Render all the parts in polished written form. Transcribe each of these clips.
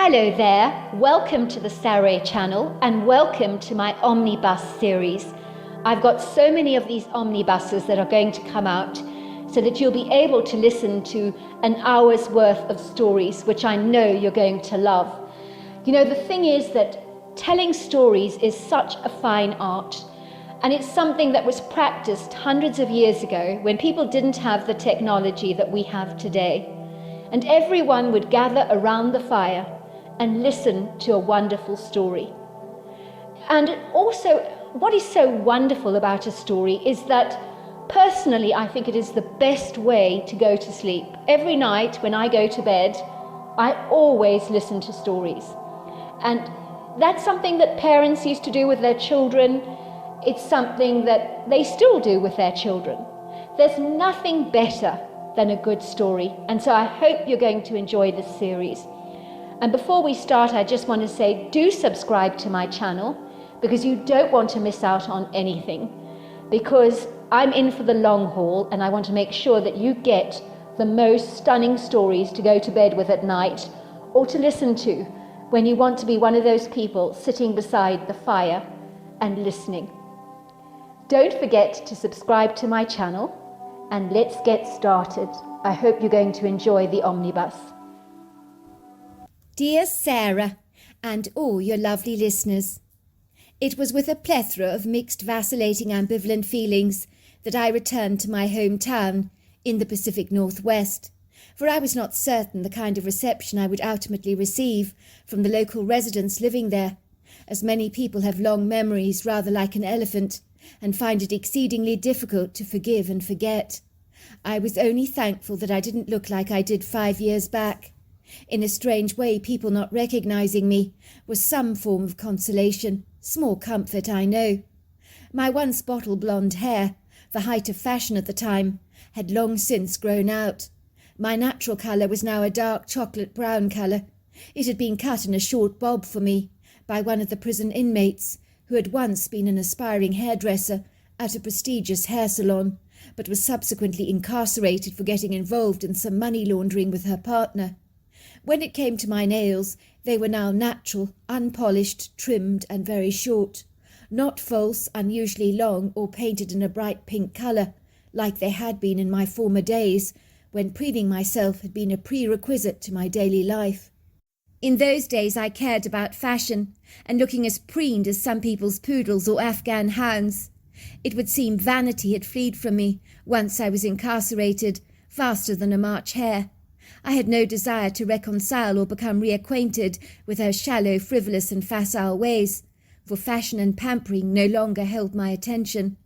Hello there, welcome to the Saroy channel and welcome to my Omnibus series. I've got so many of these omnibuses that are going to come out so that you'll be able to listen to an hour's worth of stories, which I know you're going to love. You know, the thing is that telling stories is such a fine art, and it's something that was practiced hundreds of years ago when people didn't have the technology that we have today. And everyone would gather around the fire and listen to a wonderful story. And also, what is so wonderful about a story is that personally, I think it is the best way to go to sleep. Every night when I go to bed, I always listen to stories. And that's something that parents used to do with their children. It's something that they still do with their children. There's nothing better than a good story. And so I hope you're going to enjoy this series. And before we start, I just want to say, do subscribe to my channel because you don't want to miss out on anything. Because I'm in for the long haul and I want to make sure that you get the most stunning stories to go to bed with at night or to listen to when you want to be one of those people sitting beside the fire and listening. Don't forget to subscribe to my channel and let's get started. I hope you're going to enjoy the omnibus. Dear Sarah, and all your lovely listeners, it was with a plethora of mixed, vacillating, ambivalent feelings that I returned to my hometown in the Pacific Northwest, for I was not certain the kind of reception I would ultimately receive from the local residents living there, as many people have long memories rather like an elephant and find it exceedingly difficult to forgive and forget. I was only thankful that I didn't look like I did 5 years back. In a strange way, people not recognizing me was some form of consolation, small comfort, I know. My once bottle blonde hair, the height of fashion at the time, had long since grown out. My natural colour was now a dark chocolate brown colour. It had been cut in a short bob for me by one of the prison inmates, who had once been an aspiring hairdresser at a prestigious hair salon, but was subsequently incarcerated for getting involved in some money laundering with her partner. When it came to my nails, they were now natural, unpolished, trimmed, and very short, not false, unusually long, or painted in a bright pink colour, like they had been in my former days, when preening myself had been a prerequisite to my daily life. In those days I cared about fashion, and looking as preened as some people's poodles or Afghan hounds. It would seem vanity had fled from me, once I was incarcerated, faster than a March hare. I had no desire to reconcile or become reacquainted with her shallow, frivolous and facile ways, for fashion and pampering no longer held my attention.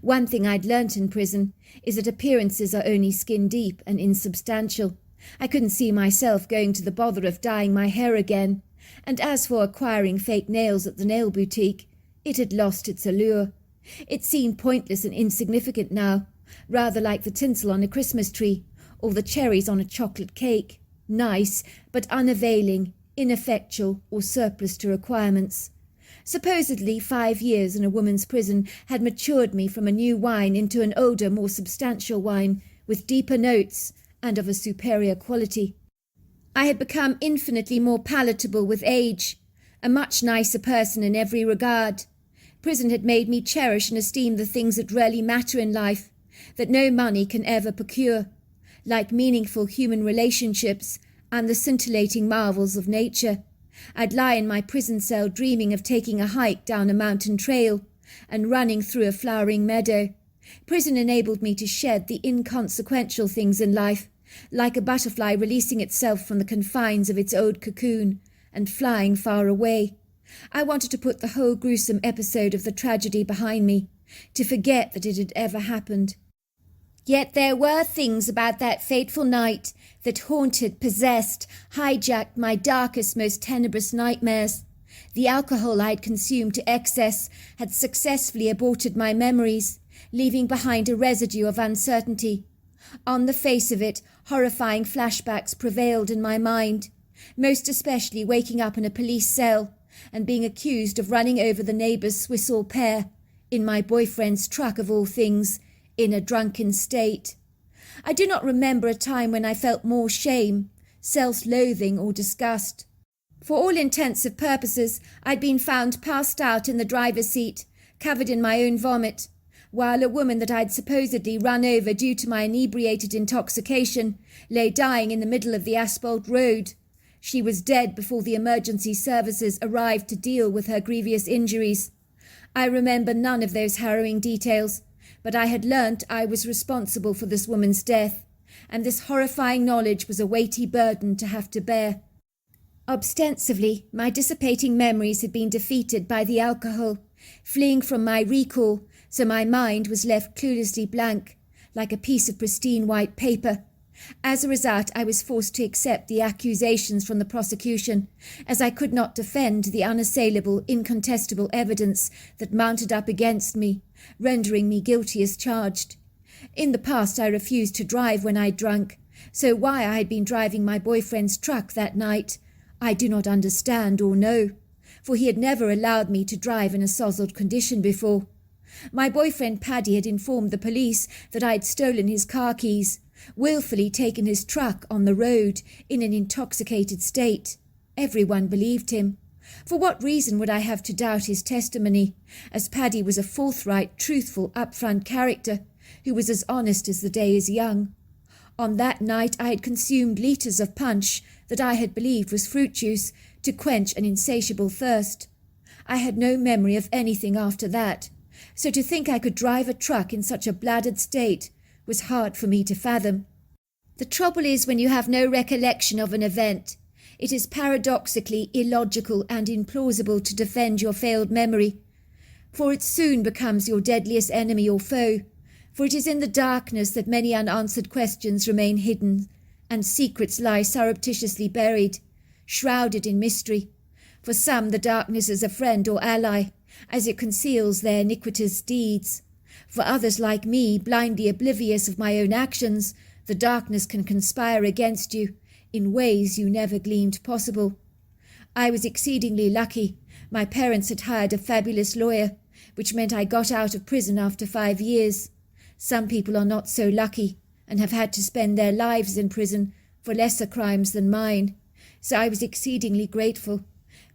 One thing I'd learnt in prison is that appearances are only skin-deep and insubstantial. I couldn't see myself going to the bother of dyeing my hair again, and as for acquiring fake nails at the nail boutique, it had lost its allure. It seemed pointless and insignificant now, rather like the tinsel on a Christmas tree, or the cherries on a chocolate cake, nice, but unavailing, ineffectual, or surplus to requirements. Supposedly 5 years in a woman's prison had matured me from a new wine into an older, more substantial wine, with deeper notes, and of a superior quality. I had become infinitely more palatable with age, a much nicer person in every regard. Prison had made me cherish and esteem the things that really matter in life, that no money can ever procure, like meaningful human relationships and the scintillating marvels of nature. I'd lie in my prison cell dreaming of taking a hike down a mountain trail and running through a flowering meadow. Prison enabled me to shed the inconsequential things in life, like a butterfly releasing itself from the confines of its old cocoon and flying far away. I wanted to put the whole gruesome episode of the tragedy behind me, to forget that it had ever happened. Yet there were things about that fateful night that haunted, possessed, hijacked my darkest, most tenebrous nightmares. The alcohol I'd consumed to excess had successfully aborted my memories, leaving behind a residue of uncertainty. On the face of it, horrifying flashbacks prevailed in my mind, most especially waking up in a police cell and being accused of running over the neighbour's Swiss au pair, in my boyfriend's truck of all things, in a drunken state. I do not remember a time when I felt more shame, self-loathing or disgust. For all intents and purposes, I'd been found passed out in the driver's seat, covered in my own vomit, while a woman that I'd supposedly run over due to my inebriated intoxication lay dying in the middle of the asphalt road. She was dead before the emergency services arrived to deal with her grievous injuries. I remember none of those harrowing details, but I had learnt I was responsible for this woman's death, and this horrifying knowledge was a weighty burden to have to bear. Ostensibly, my dissipating memories had been defeated by the alcohol, fleeing from my recall, so my mind was left cluelessly blank, like a piece of pristine white paper. As a result, I was forced to accept the accusations from the prosecution, as I could not defend the unassailable, incontestable evidence that mounted up against me, rendering me guilty as charged. In the past, I refused to drive when I'd drunk, so why I had been driving my boyfriend's truck that night, I do not understand or know, for he had never allowed me to drive in a sozzled condition before. My boyfriend Paddy had informed the police that I had stolen his car keys, willfully taken his truck on the road in an intoxicated state. Everyone believed him. For what reason would I have to doubt his testimony, as Paddy was a forthright, truthful, upfront character, who was as honest as the day is young. On that night I had consumed litres of punch that I had believed was fruit juice to quench an insatiable thirst. I had no memory of anything after that, so to think I could drive a truck in such a bladdered state was hard for me to fathom. The trouble is, when you have no recollection of an event, it is paradoxically illogical and implausible to defend your failed memory, for it soon becomes your deadliest enemy or foe, for it is in the darkness that many unanswered questions remain hidden, and secrets lie surreptitiously buried, shrouded in mystery. For some the darkness is a friend or ally, as it conceals their iniquitous deeds. For others like me, blindly oblivious of my own actions, the darkness can conspire against you in ways you never gleamed possible. I was exceedingly lucky. My parents had hired a fabulous lawyer, which meant I got out of prison after 5 years. Some people are not so lucky and have had to spend their lives in prison for lesser crimes than mine, so I was exceedingly grateful.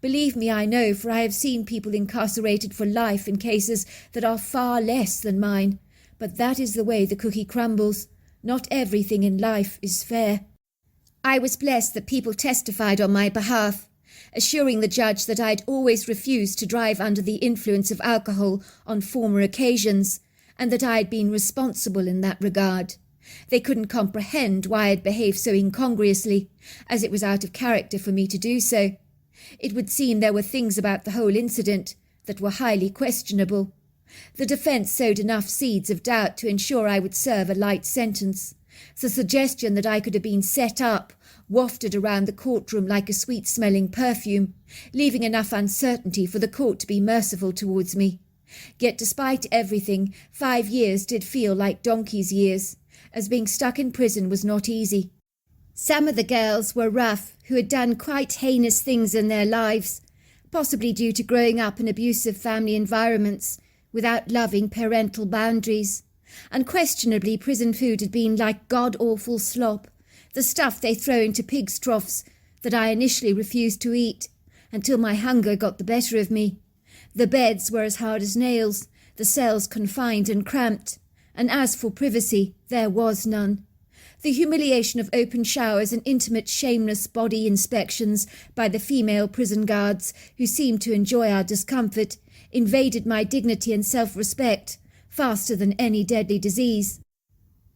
Believe me, I know, for I have seen people incarcerated for life in cases that are far less than mine. But that is the way the cookie crumbles. Not everything in life is fair. I was blessed that people testified on my behalf, assuring the judge that I had always refused to drive under the influence of alcohol on former occasions, and that I had been responsible in that regard. They couldn't comprehend why I had behaved so incongruously, as it was out of character for me to do so. It would seem there were things about the whole incident that were highly questionable. The defence sowed enough seeds of doubt to ensure I would serve a light sentence. The suggestion that I could have been set up wafted around the courtroom like a sweet-smelling perfume, leaving enough uncertainty for the court to be merciful towards me. Yet despite everything, 5 years did feel like donkey's years, as being stuck in prison was not easy. Some of the girls were rough, who had done quite heinous things in their lives, possibly due to growing up in abusive family environments, without loving parental boundaries. Unquestionably, prison food had been like god-awful slop, the stuff they throw into pigs' troughs that I initially refused to eat, until my hunger got the better of me. The beds were as hard as nails, the cells confined and cramped, and as for privacy, there was none. The humiliation of open showers and intimate, shameless body inspections by the female prison guards, who seemed to enjoy our discomfort, invaded my dignity and self-respect faster than any deadly disease.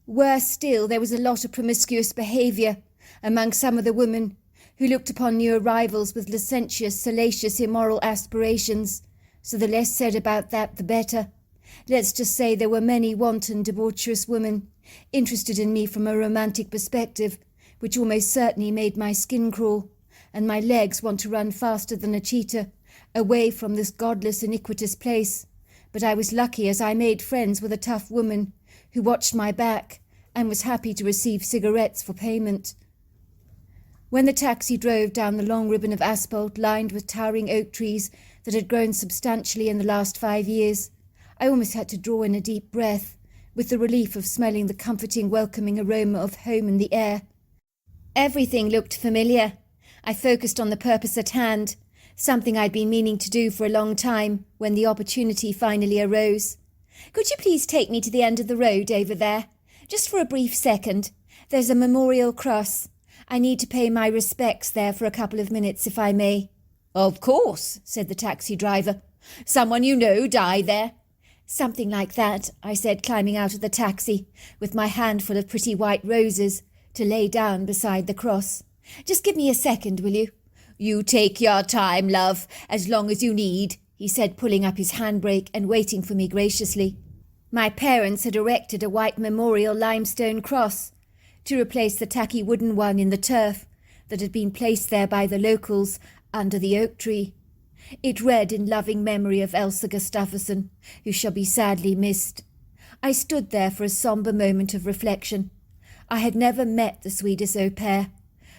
Worse still, there was a lot of promiscuous behaviour among some of the women, who looked upon new arrivals with licentious, salacious, immoral aspirations, so the less said about that the better. Let's just say there were many wanton, debaucherous women interested in me from a romantic perspective, which almost certainly made my skin crawl, and my legs want to run faster than a cheetah, away from this godless, iniquitous place. But I was lucky, as I made friends with a tough woman who watched my back and was happy to receive cigarettes for payment. When the taxi drove down the long ribbon of asphalt lined with towering oak trees that had grown substantially in the last 5 years, I almost had to draw in a deep breath, with the relief of smelling the comforting, welcoming aroma of home in the air. Everything looked familiar. I focused on the purpose at hand, something I'd been meaning to do for a long time when the opportunity finally arose. "Could you please take me to the end of the road over there? Just for a brief second. There's a memorial cross. I need to pay my respects there for a couple of minutes, if I may." "Of course," said the taxi driver. "Someone you know died there?" "Something like that," I said, climbing out of the taxi, with my handful of pretty white roses to lay down beside the cross. "Just give me a second, will you?" "You take your time, love, as long as you need," he said, pulling up his handbrake and waiting for me graciously. My parents had erected a white memorial limestone cross to replace the tacky wooden one in the turf that had been placed there by the locals under the oak tree. It read in loving memory of Elsa Gustafsson, who shall be sadly missed. I stood there for a sombre moment of reflection. I had never met the Swedish au pair,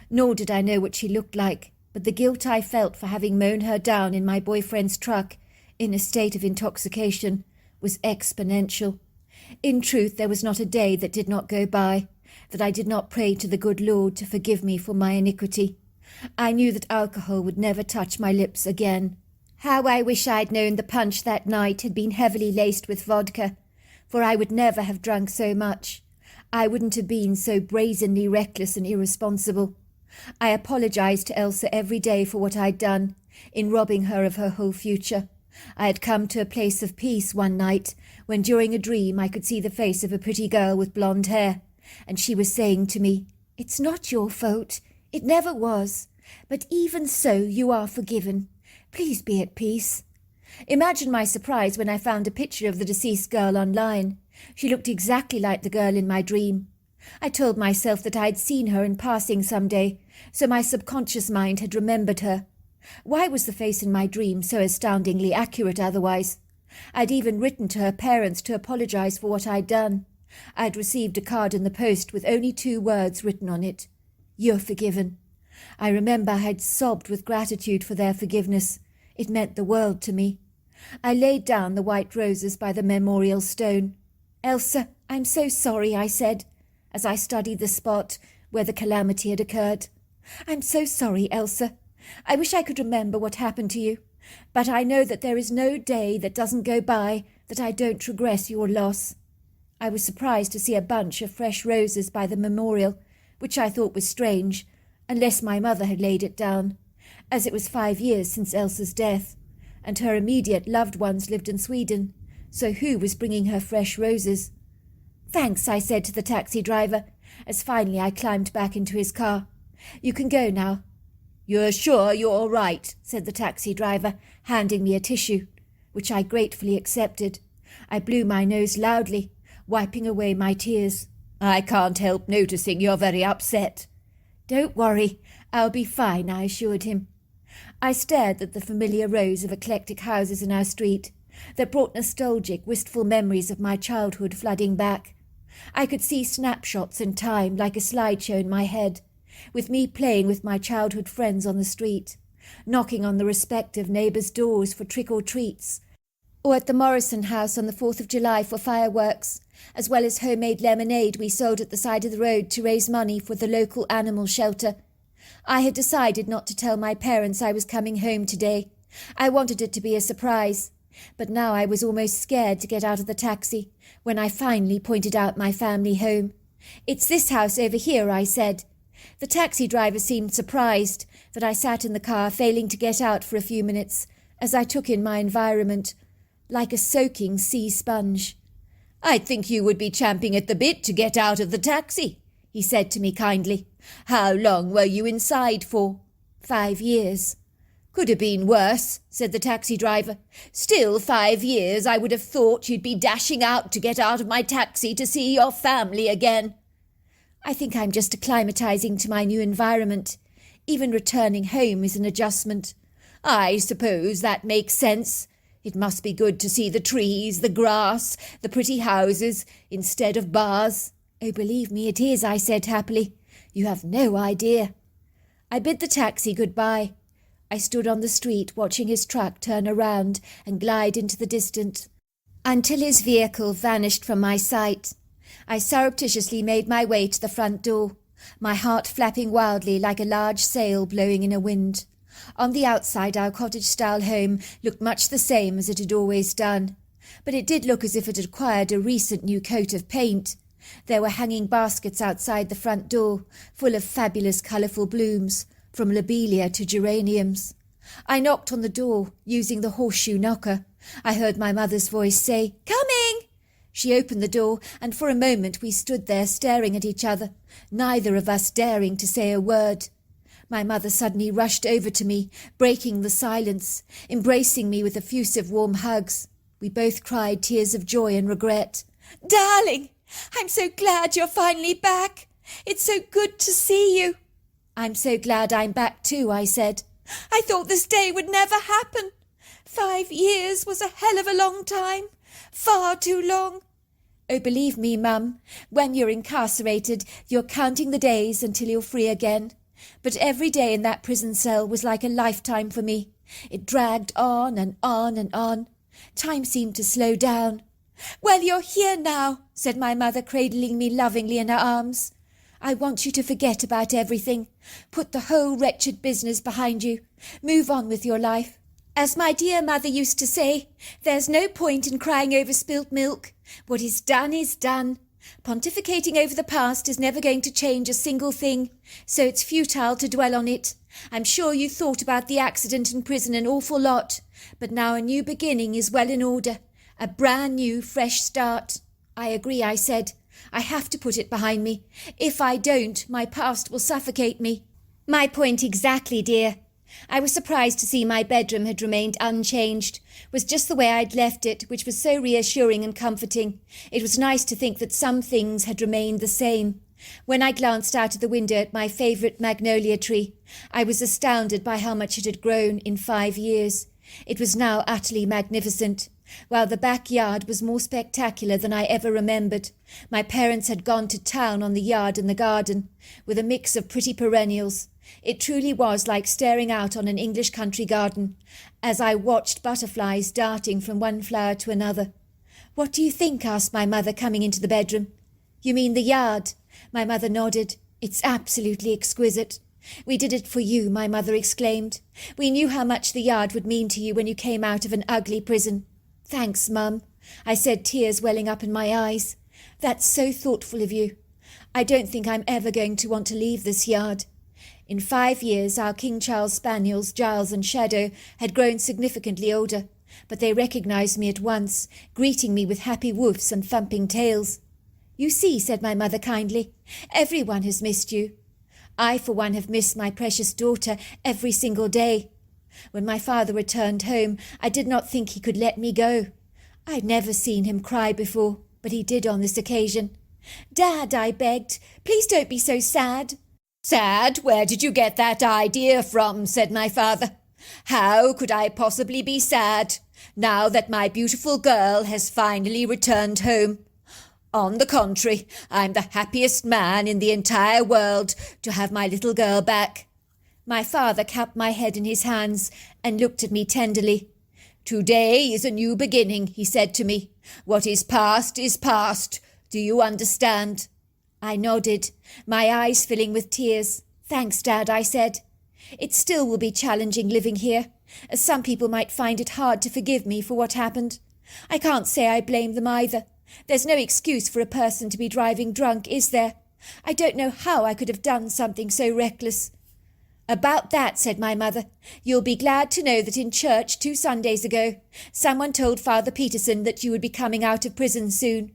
nor did I know what she looked like, but the guilt I felt for having mown her down in my boyfriend's truck in a state of intoxication was exponential. In truth, there was not a day that did not go by that I did not pray to the good Lord to forgive me for my iniquity. I knew that alcohol would never touch my lips again. How I wish I'd known the punch that night had been heavily laced with vodka, for I would never have drunk so much. I wouldn't have been so brazenly reckless and irresponsible. I apologized to Elsa every day for what I'd done, in robbing her of her whole future. I had come to a place of peace one night, when during a dream I could see the face of a pretty girl with blonde hair, and she was saying to me, "It's not your fault. It never was. But even so, you are forgiven. Please be at peace." Imagine my surprise when I found a picture of the deceased girl online. She looked exactly like the girl in my dream. I told myself that I'd seen her in passing some day, so my subconscious mind had remembered her. Why was the face in my dream so astoundingly accurate otherwise? I'd even written to her parents to apologize for what I'd done. I'd received a card in the post with only 2 words written on it: "You're forgiven." I remember I had sobbed with gratitude for their forgiveness. It meant the world to me. I laid down the white roses by the memorial stone. "Elsa, I'm so sorry," I said, as I studied the spot where the calamity had occurred. "I'm so sorry, Elsa. I wish I could remember what happened to you, but I know that there is no day that doesn't go by that I don't regret your loss." I was surprised to see a bunch of fresh roses by the memorial, which I thought was strange, unless my mother had laid it down, as it was 5 years since Elsa's death, and her immediate loved ones lived in Sweden, so who was bringing her fresh roses? "Thanks," I said to the taxi driver, as finally I climbed back into his car. "You can go now." "You're sure you're all right?" said the taxi driver, handing me a tissue, which I gratefully accepted. I blew my nose loudly, wiping away my tears. "I can't help noticing you're very upset." "Don't worry, I'll be fine," I assured him. I stared at the familiar rows of eclectic houses in our street that brought nostalgic, wistful memories of my childhood flooding back. I could see snapshots in time like a slideshow in my head, with me playing with my childhood friends on the street, knocking on the respective neighbours' doors for trick-or-treats, or at the Morrison house on the 4th of July for fireworks, as well as homemade lemonade we sold at the side of the road to raise money for the local animal shelter. I had decided not to tell my parents I was coming home today. I wanted it to be a surprise, but now I was almost scared to get out of the taxi when I finally pointed out my family home. "It's this house over here," I said. The taxi driver seemed surprised that I sat in the car, failing to get out for a few minutes, as I took in my environment, like a soaking sea sponge. "I'd think you would be champing at the bit to get out of the taxi," he said to me kindly. "How long were you inside for?" 5 years. "Could have been worse," said the taxi driver. "Still, 5 years, I would have thought you'd be dashing out to get out of my taxi to see your family again." "I think I'm just acclimatizing to my new environment. Even returning home is an adjustment." "I suppose that makes sense. It must be good to see the trees, the grass, the pretty houses, instead of bars." "Oh, believe me, it is," I said happily. "You have no idea." I bid the taxi goodbye. I stood on the street watching his truck turn around and glide into the distance, until his vehicle vanished from my sight. I surreptitiously made my way to the front door, my heart flapping wildly like a large sail blowing in a wind. On the outside, our cottage-style home looked much the same as it had always done, but it did look as if it had acquired a recent new coat of paint. There were hanging baskets outside the front door, full of fabulous colourful blooms, from lobelia to geraniums. I knocked on the door, using the horseshoe knocker. I heard my mother's voice say, "Coming!" She opened the door, and for a moment we stood there staring at each other, neither of us daring to say a word. My mother suddenly rushed over to me, breaking the silence, embracing me with effusive warm hugs. We both cried tears of joy and regret. "Darling, I'm so glad you're finally back. It's so good to see you." "I'm so glad I'm back too," I said. "I thought this day would never happen. 5 years was a hell of a long time. Far too long." "Oh, believe me, Mum, when you're incarcerated, you're counting the days until you're free again. But every day in that prison cell was like a lifetime for me. It dragged on and on and on. Time seemed to slow down." "Well, you're here now," said my mother, cradling me lovingly in her arms. "I want you to forget about everything. Put the whole wretched business behind you. Move on with your life. As my dear mother used to say, there's no point in crying over spilt milk. What is done is done. Pontificating over the past is never going to change a single thing, so it's futile to dwell on it. I'm sure you thought about the accident in prison an awful lot, but now a new beginning is well in order. A brand new, fresh start." "I agree," I said. "I have to put it behind me. If I don't, my past will suffocate me." "My point exactly, dear." I was surprised to see my bedroom had remained unchanged. It was just the way I'd left it, which was so reassuring and comforting. It was nice to think that some things had remained the same. When I glanced out of the window at my favourite magnolia tree, I was astounded by how much it had grown in 5 years. It was now utterly magnificent, while the backyard was more spectacular than I ever remembered. My parents had gone to town on the yard and the garden, with a mix of pretty perennials. It truly was like staring out on an English country garden, as I watched butterflies darting from one flower to another. "What do you think?" asked my mother, coming into the bedroom. "You mean the yard?" My mother nodded. "It's absolutely exquisite." "We did it for you," my mother exclaimed. "We knew how much the yard would mean to you when you came out of an ugly prison." "Thanks, Mum," I said, tears welling up in my eyes. "That's so thoughtful of you. I don't think I'm ever going to want to leave this yard." In 5 years, our King Charles Spaniels, Giles and Shadow, had grown significantly older, but they recognized me at once, greeting me with happy woofs and thumping tails. "You see," said my mother kindly, "everyone has missed you. I, for one, have missed my precious daughter every single day. When my father returned home, I did not think he could let me go. I'd never seen him cry before, but he did on this occasion. 'Dad,' I begged, 'please don't be so sad.' "Sad? Where did you get that idea from?" said my father. "How could I possibly be sad, now that my beautiful girl has finally returned home? On the contrary, I'm the happiest man in the entire world to have my little girl back." My father capped my head in his hands and looked at me tenderly. "Today is a new beginning," he said to me. "What is past is past. Do you understand?" I nodded, my eyes filling with tears. "Thanks, Dad," I said. "It still will be challenging living here, as some people might find it hard to forgive me for what happened. I can't say I blame them either. There's no excuse for a person to be driving drunk, is there? I don't know how I could have done something so reckless." "About that," said my mother, "you'll be glad to know that in church 2 Sundays ago, someone told Father Peterson that you would be coming out of prison soon.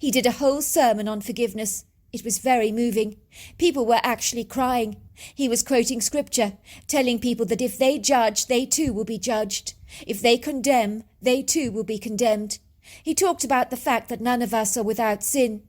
He did a whole sermon on forgiveness. It was very moving. People were actually crying. He was quoting scripture, telling people that if they judge, they too will be judged. If they condemn, they too will be condemned. He talked about the fact that none of us are without sin.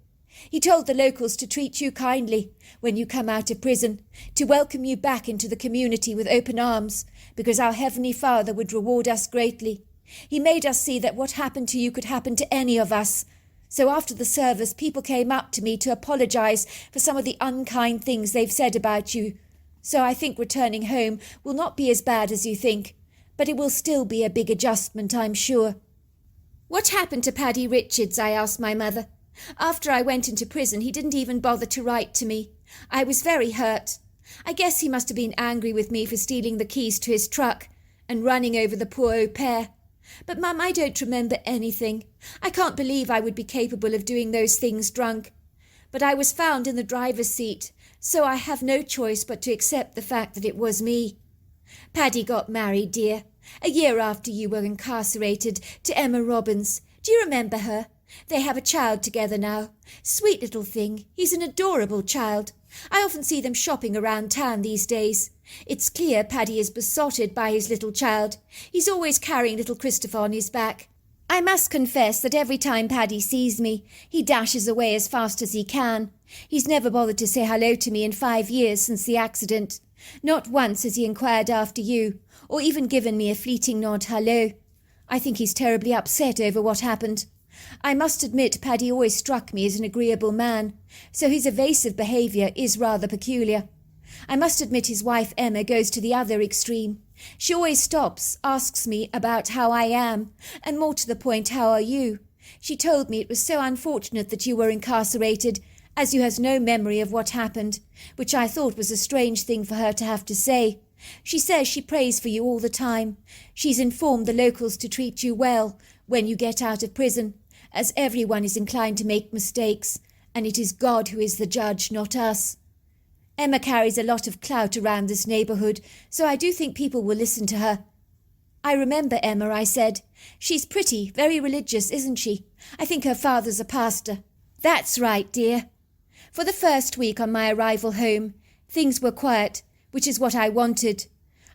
He told the locals to treat you kindly when you come out of prison, to welcome you back into the community with open arms, because our Heavenly Father would reward us greatly. He made us see that what happened to you could happen to any of us. So after the service, people came up to me to apologize for some of the unkind things they've said about you. So I think returning home will not be as bad as you think, but it will still be a big adjustment, I'm sure." "What happened to Paddy Richards?" I asked my mother. "After I went into prison, he didn't even bother to write to me. I was very hurt. I guess he must have been angry with me for stealing the keys to his truck and running over the poor au pair. But, Mum, I don't remember anything. I can't believe I would be capable of doing those things drunk. But I was found in the driver's seat, so I have no choice but to accept the fact that it was me. Paddy got married, dear, a year after you were incarcerated, to Emma Robbins. Do you remember her? They have a child together now. Sweet little thing. He's an adorable child. I often see them shopping around town these days. It's clear Paddy is besotted by his little child. He's always carrying little Christopher on his back. I must confess that every time Paddy sees me, he dashes away as fast as he can. He's never bothered to say hello to me in 5 years since the accident. Not once has he inquired after you, or even given me a fleeting nod hello. I think he's terribly upset over what happened. I must admit Paddy always struck me as an agreeable man, so his evasive behaviour is rather peculiar. I must admit his wife Emma goes to the other extreme. She always stops, asks me about how I am, and more to the point, how are you? She told me it was so unfortunate that you were incarcerated, as you has no memory of what happened, which I thought was a strange thing for her to have to say. She says she prays for you all the time. She's informed the locals to treat you well when you get out of prison, as everyone is inclined to make mistakes, and it is God who is the judge, not us. Emma carries a lot of clout around this neighbourhood, so I do think people will listen to her. I remember Emma, I said. She's pretty, very religious, isn't she? I think her father's a pastor. That's right, dear. For the first week on my arrival home, things were quiet, which is what I wanted.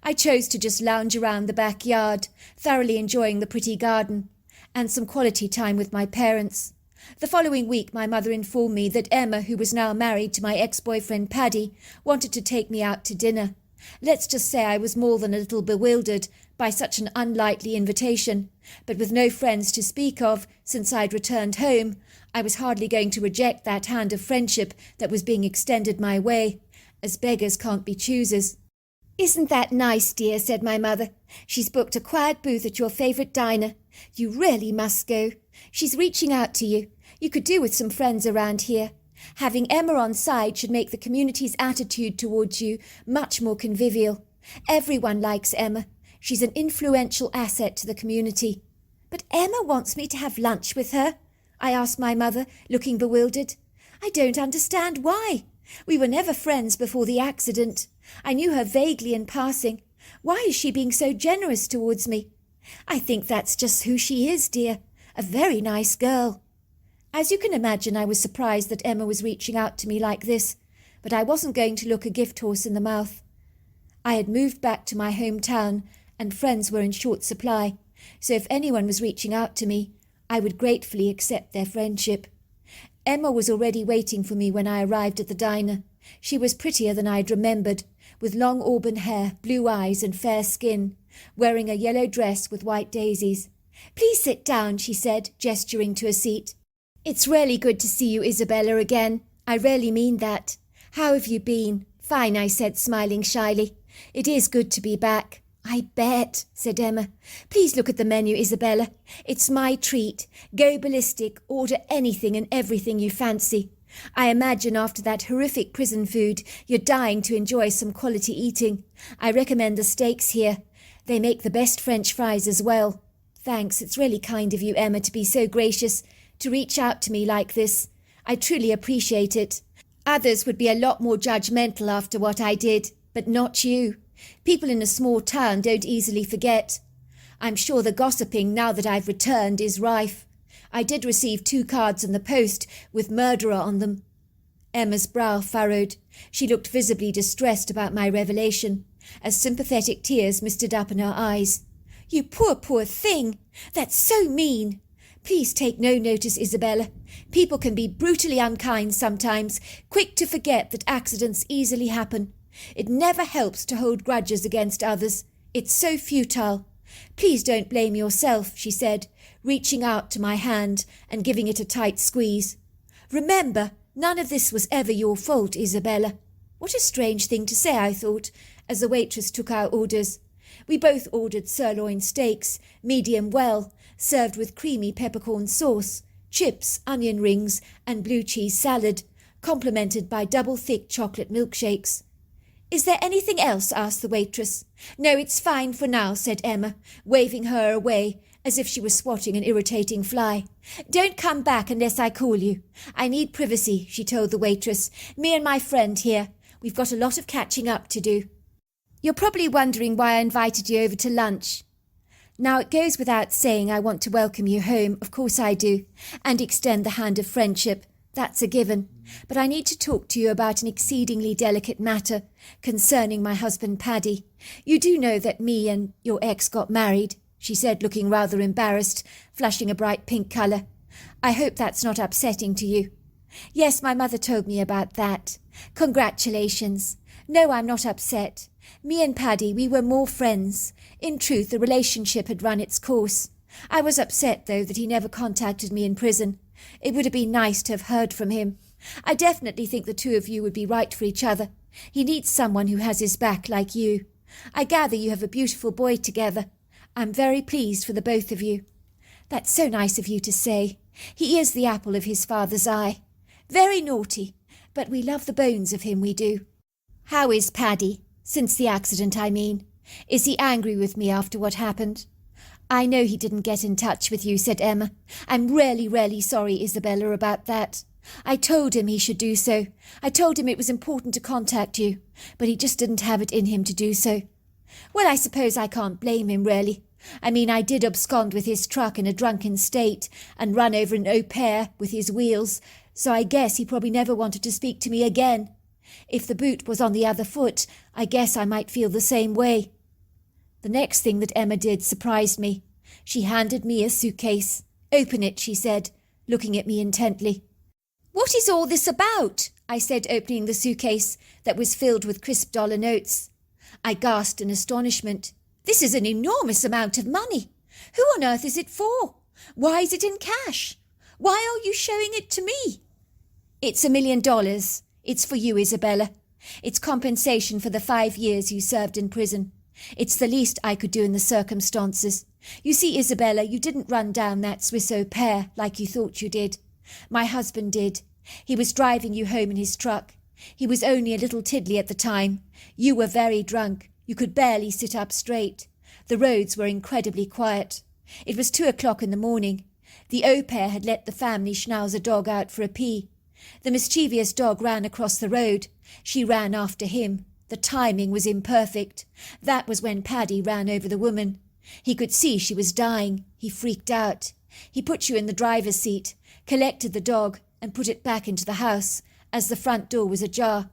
I chose to just lounge around the backyard, thoroughly enjoying the pretty garden, and some quality time with my parents. The following week my mother informed me that Emma, who was now married to my ex-boyfriend Paddy, wanted to take me out to dinner. Let's just say I was more than a little bewildered by such an unlikely invitation, but with no friends to speak of since I'd returned home, I was hardly going to reject that hand of friendship that was being extended my way, as beggars can't be choosers. Isn't that nice, dear, said my mother. She's booked a quiet booth at your favourite diner. You really must go. She's reaching out to you. You could do with some friends around here. Having Emma on side should make the community's attitude towards you much more convivial. Everyone likes Emma. She's an influential asset to the community. But Emma wants me to have lunch with her, I asked my mother, looking bewildered. I don't understand why. We were never friends before the accident. I knew her vaguely in passing. Why is she being so generous towards me? I think that's just who she is, dear. A very nice girl. As you can imagine, I was surprised that Emma was reaching out to me like this, but I wasn't going to look a gift horse in the mouth. I had moved back to my hometown, and friends were in short supply, so if anyone was reaching out to me, I would gratefully accept their friendship. Emma was already waiting for me when I arrived at the diner. She was prettier than I'd remembered, with long auburn hair, blue eyes and fair skin, wearing a yellow dress with white daisies. Please sit down, she said, gesturing to a seat. It's really good to see you, Isabella, again. I really mean that. How have you been? Fine, I said, smiling shyly. It is good to be back. I bet, said Emma. Please look at the menu, Isabella. It's my treat. Go ballistic, order anything and everything you fancy. I imagine after that horrific prison food, you're dying to enjoy some quality eating. I recommend the steaks here. They make the best French fries as well. Thanks, it's really kind of you, Emma, to be so gracious, to reach out to me like this. I truly appreciate it. Others would be a lot more judgmental after what I did, but not you. People in a small town don't easily forget. I'm sure the gossiping, now that I've returned, is rife. I did receive 2 cards in the post with murderer on them. Emma's brow furrowed. She looked visibly distressed about my revelation, as sympathetic tears misted up in her eyes. You poor, poor thing! That's so mean! Please take no notice, Isabella. People can be brutally unkind sometimes, quick to forget that accidents easily happen. It never helps to hold grudges against others. It's so futile. Please don't blame yourself, she said, reaching out to my hand and giving it a tight squeeze. Remember, none of this was ever your fault, Isabella. What a strange thing to say, I thought, as the waitress took our orders. We both ordered sirloin steaks, medium well, served with creamy peppercorn sauce, chips, onion rings, and blue cheese salad, complemented by double thick chocolate milkshakes. "Is there anything else?" asked the waitress. "No, it's fine for now," said Emma, waving her away as if she was swatting an irritating fly. "Don't come back unless I call you. I need privacy," she told the waitress. "Me and my friend here. We've got a lot of catching up to do." "You're probably wondering why I invited you over to lunch. Now, it goes without saying I want to welcome you home, of course I do, and extend the hand of friendship. That's a given. But I need to talk to you about an exceedingly delicate matter concerning my husband Paddy. You do know that me and your ex got married," she said, looking rather embarrassed, flushing a bright pink colour. "I hope that's not upsetting to you." "Yes, my mother told me about that. Congratulations." "No, I'm not upset. Me and Paddy, we were more friends. In truth, the relationship had run its course. I was upset, though, that he never contacted me in prison. It would have been nice to have heard from him. I definitely think the two of you would be right for each other. He needs someone who has his back like you. I gather you have a beautiful boy together. I'm very pleased for the both of you." "That's so nice of you to say. He is the apple of his father's eye. Very naughty, but we love the bones of him, we do." "How is Paddy? Since the accident, I mean. Is he angry with me after what happened?" "I know he didn't get in touch with you," said Emma. "I'm really, really sorry, Isabella, about that. I told him he should do so. I told him it was important to contact you, but he just didn't have it in him to do so." "Well, I suppose I can't blame him, really. I mean, I did abscond with his truck in a drunken state and run over an au pair with his wheels, so I guess he probably never wanted to speak to me again. If the boot was on the other foot, I guess I might feel the same way." The next thing that Emma did surprised me. She handed me a suitcase. "Open it," she said, looking at me intently. "What is all this about?" I said, opening the suitcase that was filled with crisp dollar notes. I gasped in astonishment. "This is an enormous amount of money. Who on earth is it for? Why is it in cash? Why are you showing it to me?" "It's $1 million. It's for you, Isabella. It's compensation for the 5 years you served in prison. It's the least I could do in the circumstances. You see, Isabella, you didn't run down that Swiss au pair like you thought you did. My husband did. He was driving you home in his truck. He was only a little tiddly at the time. You were very drunk. You could barely sit up straight. The roads were incredibly quiet. It was 2 o'clock in the morning. The au pair had let the family schnauzer dog out for a pee. The mischievous dog ran across the road. She ran after him. The timing was imperfect. That was when Paddy ran over the woman. He could see she was dying. He freaked out. He put you in the driver's seat, collected the dog, and put it back into the house, as the front door was ajar.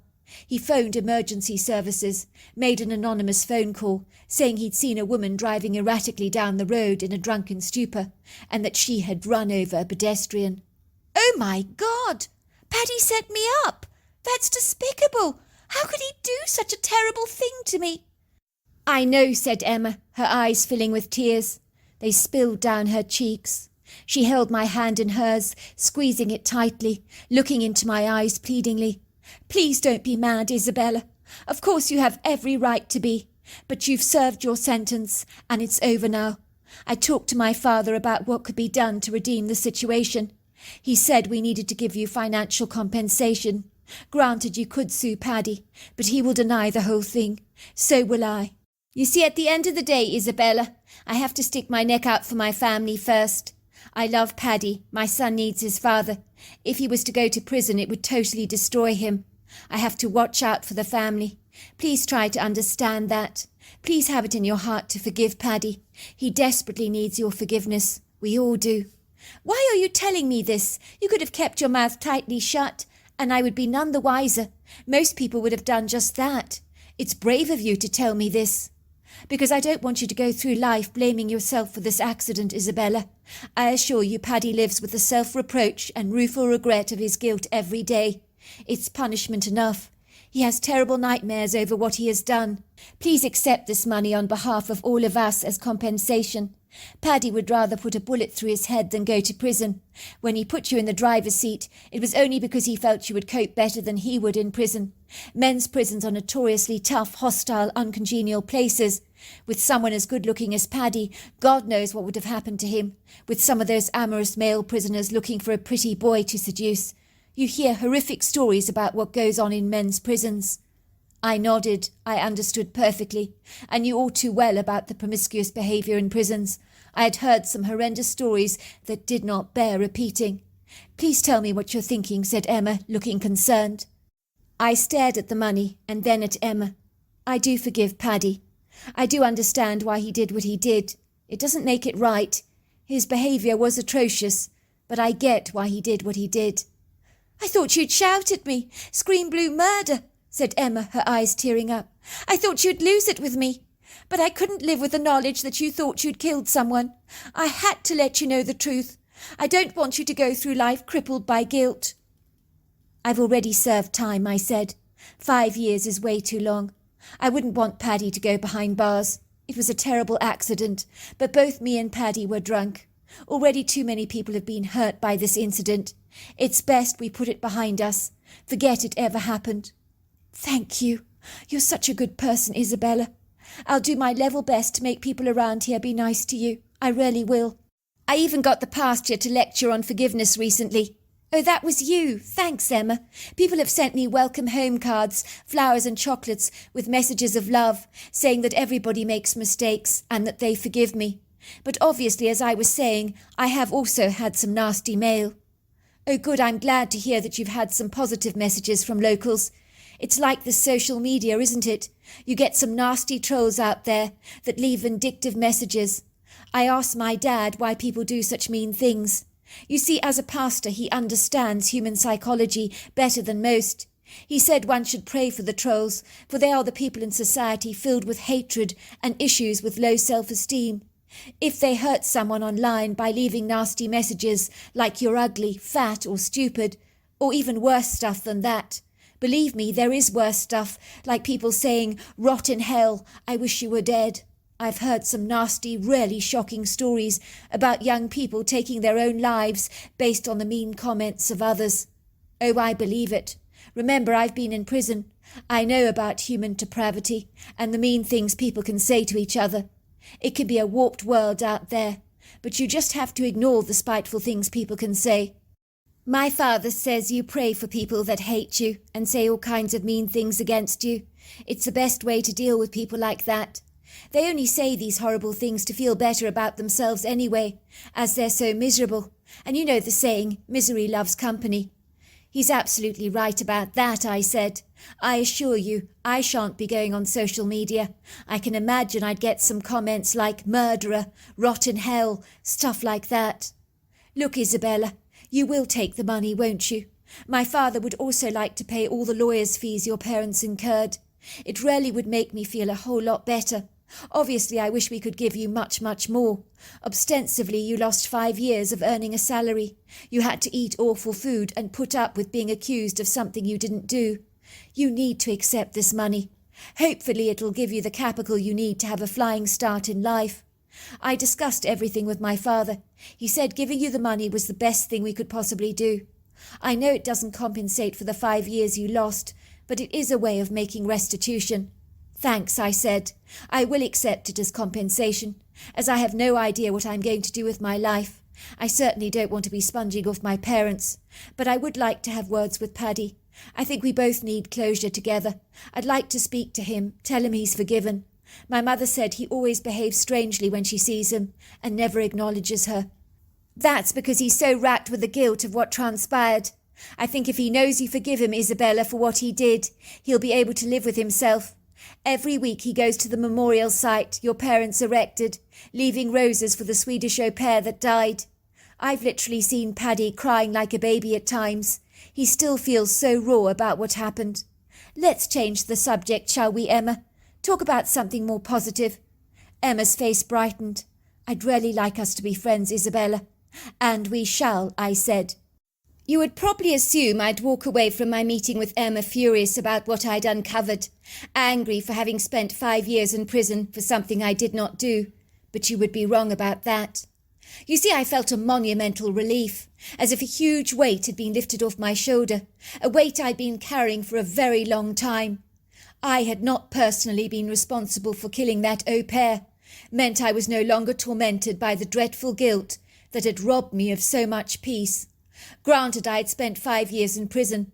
He phoned emergency services, made an anonymous phone call, saying he'd seen a woman driving erratically down the road in a drunken stupor, and that she had run over a pedestrian. "Oh, my God! Paddy set me up! That's despicable! How could he do such a terrible thing to me?" "I know," said Emma, her eyes filling with tears. They spilled down her cheeks. She held my hand in hers, squeezing it tightly, looking into my eyes pleadingly. "Please don't be mad, Isabella. Of course you have every right to be, but you've served your sentence, and it's over now. I talked to my father about what could be done to redeem the situation. He said we needed to give you financial compensation. Granted, you could sue Paddy, but he will deny the whole thing. So will I. You see, at the end of the day, Isabella, I have to stick my neck out for my family first. I love Paddy. My son needs his father. If he was to go to prison, it would totally destroy him. I have to watch out for the family. Please try to understand that. Please have it in your heart to forgive Paddy. He desperately needs your forgiveness. We all do." "Why are you telling me this? You could have kept your mouth tightly shut, and I would be none the wiser. Most people would have done just that. It's brave of you to tell me this." "Because I don't want you to go through life blaming yourself for this accident, Isabella. I assure you Paddy lives with the self-reproach and rueful regret of his guilt every day. It's punishment enough. He has terrible nightmares over what he has done. Please accept this money on behalf of all of us as compensation. Paddy would rather put a bullet through his head than go to prison. When he put you in the driver's seat, it was only because he felt you would cope better than he would in prison. Men's prisons are notoriously tough, hostile, uncongenial places. With someone as good-looking as Paddy, God knows what would have happened to him. With some of those amorous male prisoners looking for a pretty boy to seduce. You hear horrific stories about what goes on in men's prisons. I nodded. I understood perfectly. I knew all too well about the promiscuous behaviour in prisons. I had heard some horrendous stories that did not bear repeating. Please tell me what you're thinking, said Emma, looking concerned. I stared at the money and then at Emma. I do forgive Paddy. I do understand why he did what he did. It doesn't make it right. His behaviour was atrocious, but I get why he did what he did. I thought you'd shout at me, scream blue murder, said Emma, her eyes tearing up. I thought you'd lose it with me. But I couldn't live with the knowledge that you thought you'd killed someone. I had to let you know the truth. I don't want you to go through life crippled by guilt. I've already served time, I said. 5 years is way too long. I wouldn't want Paddy to go behind bars. It was a terrible accident, but both me and Paddy were drunk. Already too many people have been hurt by this incident. It's best we put it behind us. Forget it ever happened. Thank you. You're such a good person, Isabella. I'll do my level best to make people around here be nice to you. I really will. I even got the pasture to lecture on forgiveness recently. Oh, that was you. Thanks, Emma. People have sent me welcome home cards, flowers and chocolates with messages of love, saying that everybody makes mistakes and that they forgive me. But obviously, as I was saying, I have also had some nasty mail. Oh, good, I'm glad to hear that you've had some positive messages from locals. It's like the social media, isn't it? You get some nasty trolls out there that leave vindictive messages. I asked my dad why people do such mean things. You see, as a pastor, he understands human psychology better than most. He said one should pray for the trolls, for they are the people in society filled with hatred and issues with low self-esteem. If they hurt someone online by leaving nasty messages like you're ugly, fat or stupid, or even worse stuff than that, believe me, there is worse stuff, like people saying, rot in hell, I wish you were dead. I've heard some nasty, really shocking stories about young people taking their own lives based on the mean comments of others. Oh, I believe it. Remember, I've been in prison. I know about human depravity and the mean things people can say to each other. It can be a warped world out there, but you just have to ignore the spiteful things people can say. My father says you pray for people that hate you and say all kinds of mean things against you. It's the best way to deal with people like that. They only say these horrible things to feel better about themselves anyway, as they're so miserable. And you know the saying, misery loves company. He's absolutely right about that, I said. I assure you, I shan't be going on social media. I can imagine I'd get some comments like murderer, rot in hell, stuff like that. Look, Isabella, you will take the money, won't you? My father would also like to pay all the lawyers' fees your parents incurred. It really would make me feel a whole lot better. Obviously, I wish we could give you much, much more. Ostensibly, you lost 5 years of earning a salary. You had to eat awful food and put up with being accused of something you didn't do. You need to accept this money. Hopefully, it'll give you the capital you need to have a flying start in life. I discussed everything with my father. He said giving you the money was the best thing we could possibly do. I know it doesn't compensate for the 5 years you lost, but it is a way of making restitution. Thanks, I said. I will accept it as compensation, as I have no idea what I'm going to do with my life. I certainly don't want to be sponging off my parents, but I would like to have words with Paddy. I think we both need closure together. I'd like to speak to him, tell him he's forgiven. My mother said he always behaves strangely when she sees him, and never acknowledges her. That's because he's so racked with the guilt of what transpired. I think if he knows you forgive him, Isabella, for what he did, he'll be able to live with himself. Every week he goes to the memorial site your parents erected, leaving roses for the Swedish au pair that died. I've literally seen Paddy crying like a baby at times. He still feels so raw about what happened. Let's change the subject, shall we, Emma? Talk about something more positive. Emma's face brightened. I'd really like us to be friends, Isabella. And we shall, I said. You would probably assume I'd walk away from my meeting with Emma furious about what I'd uncovered, angry for having spent 5 years in prison for something I did not do, but you would be wrong about that. You see, I felt a monumental relief, as if a huge weight had been lifted off my shoulder, a weight I'd been carrying for a very long time. I had not personally been responsible for killing that au pair, meant I was no longer tormented by the dreadful guilt that had robbed me of so much peace. Granted, I had spent 5 years in prison.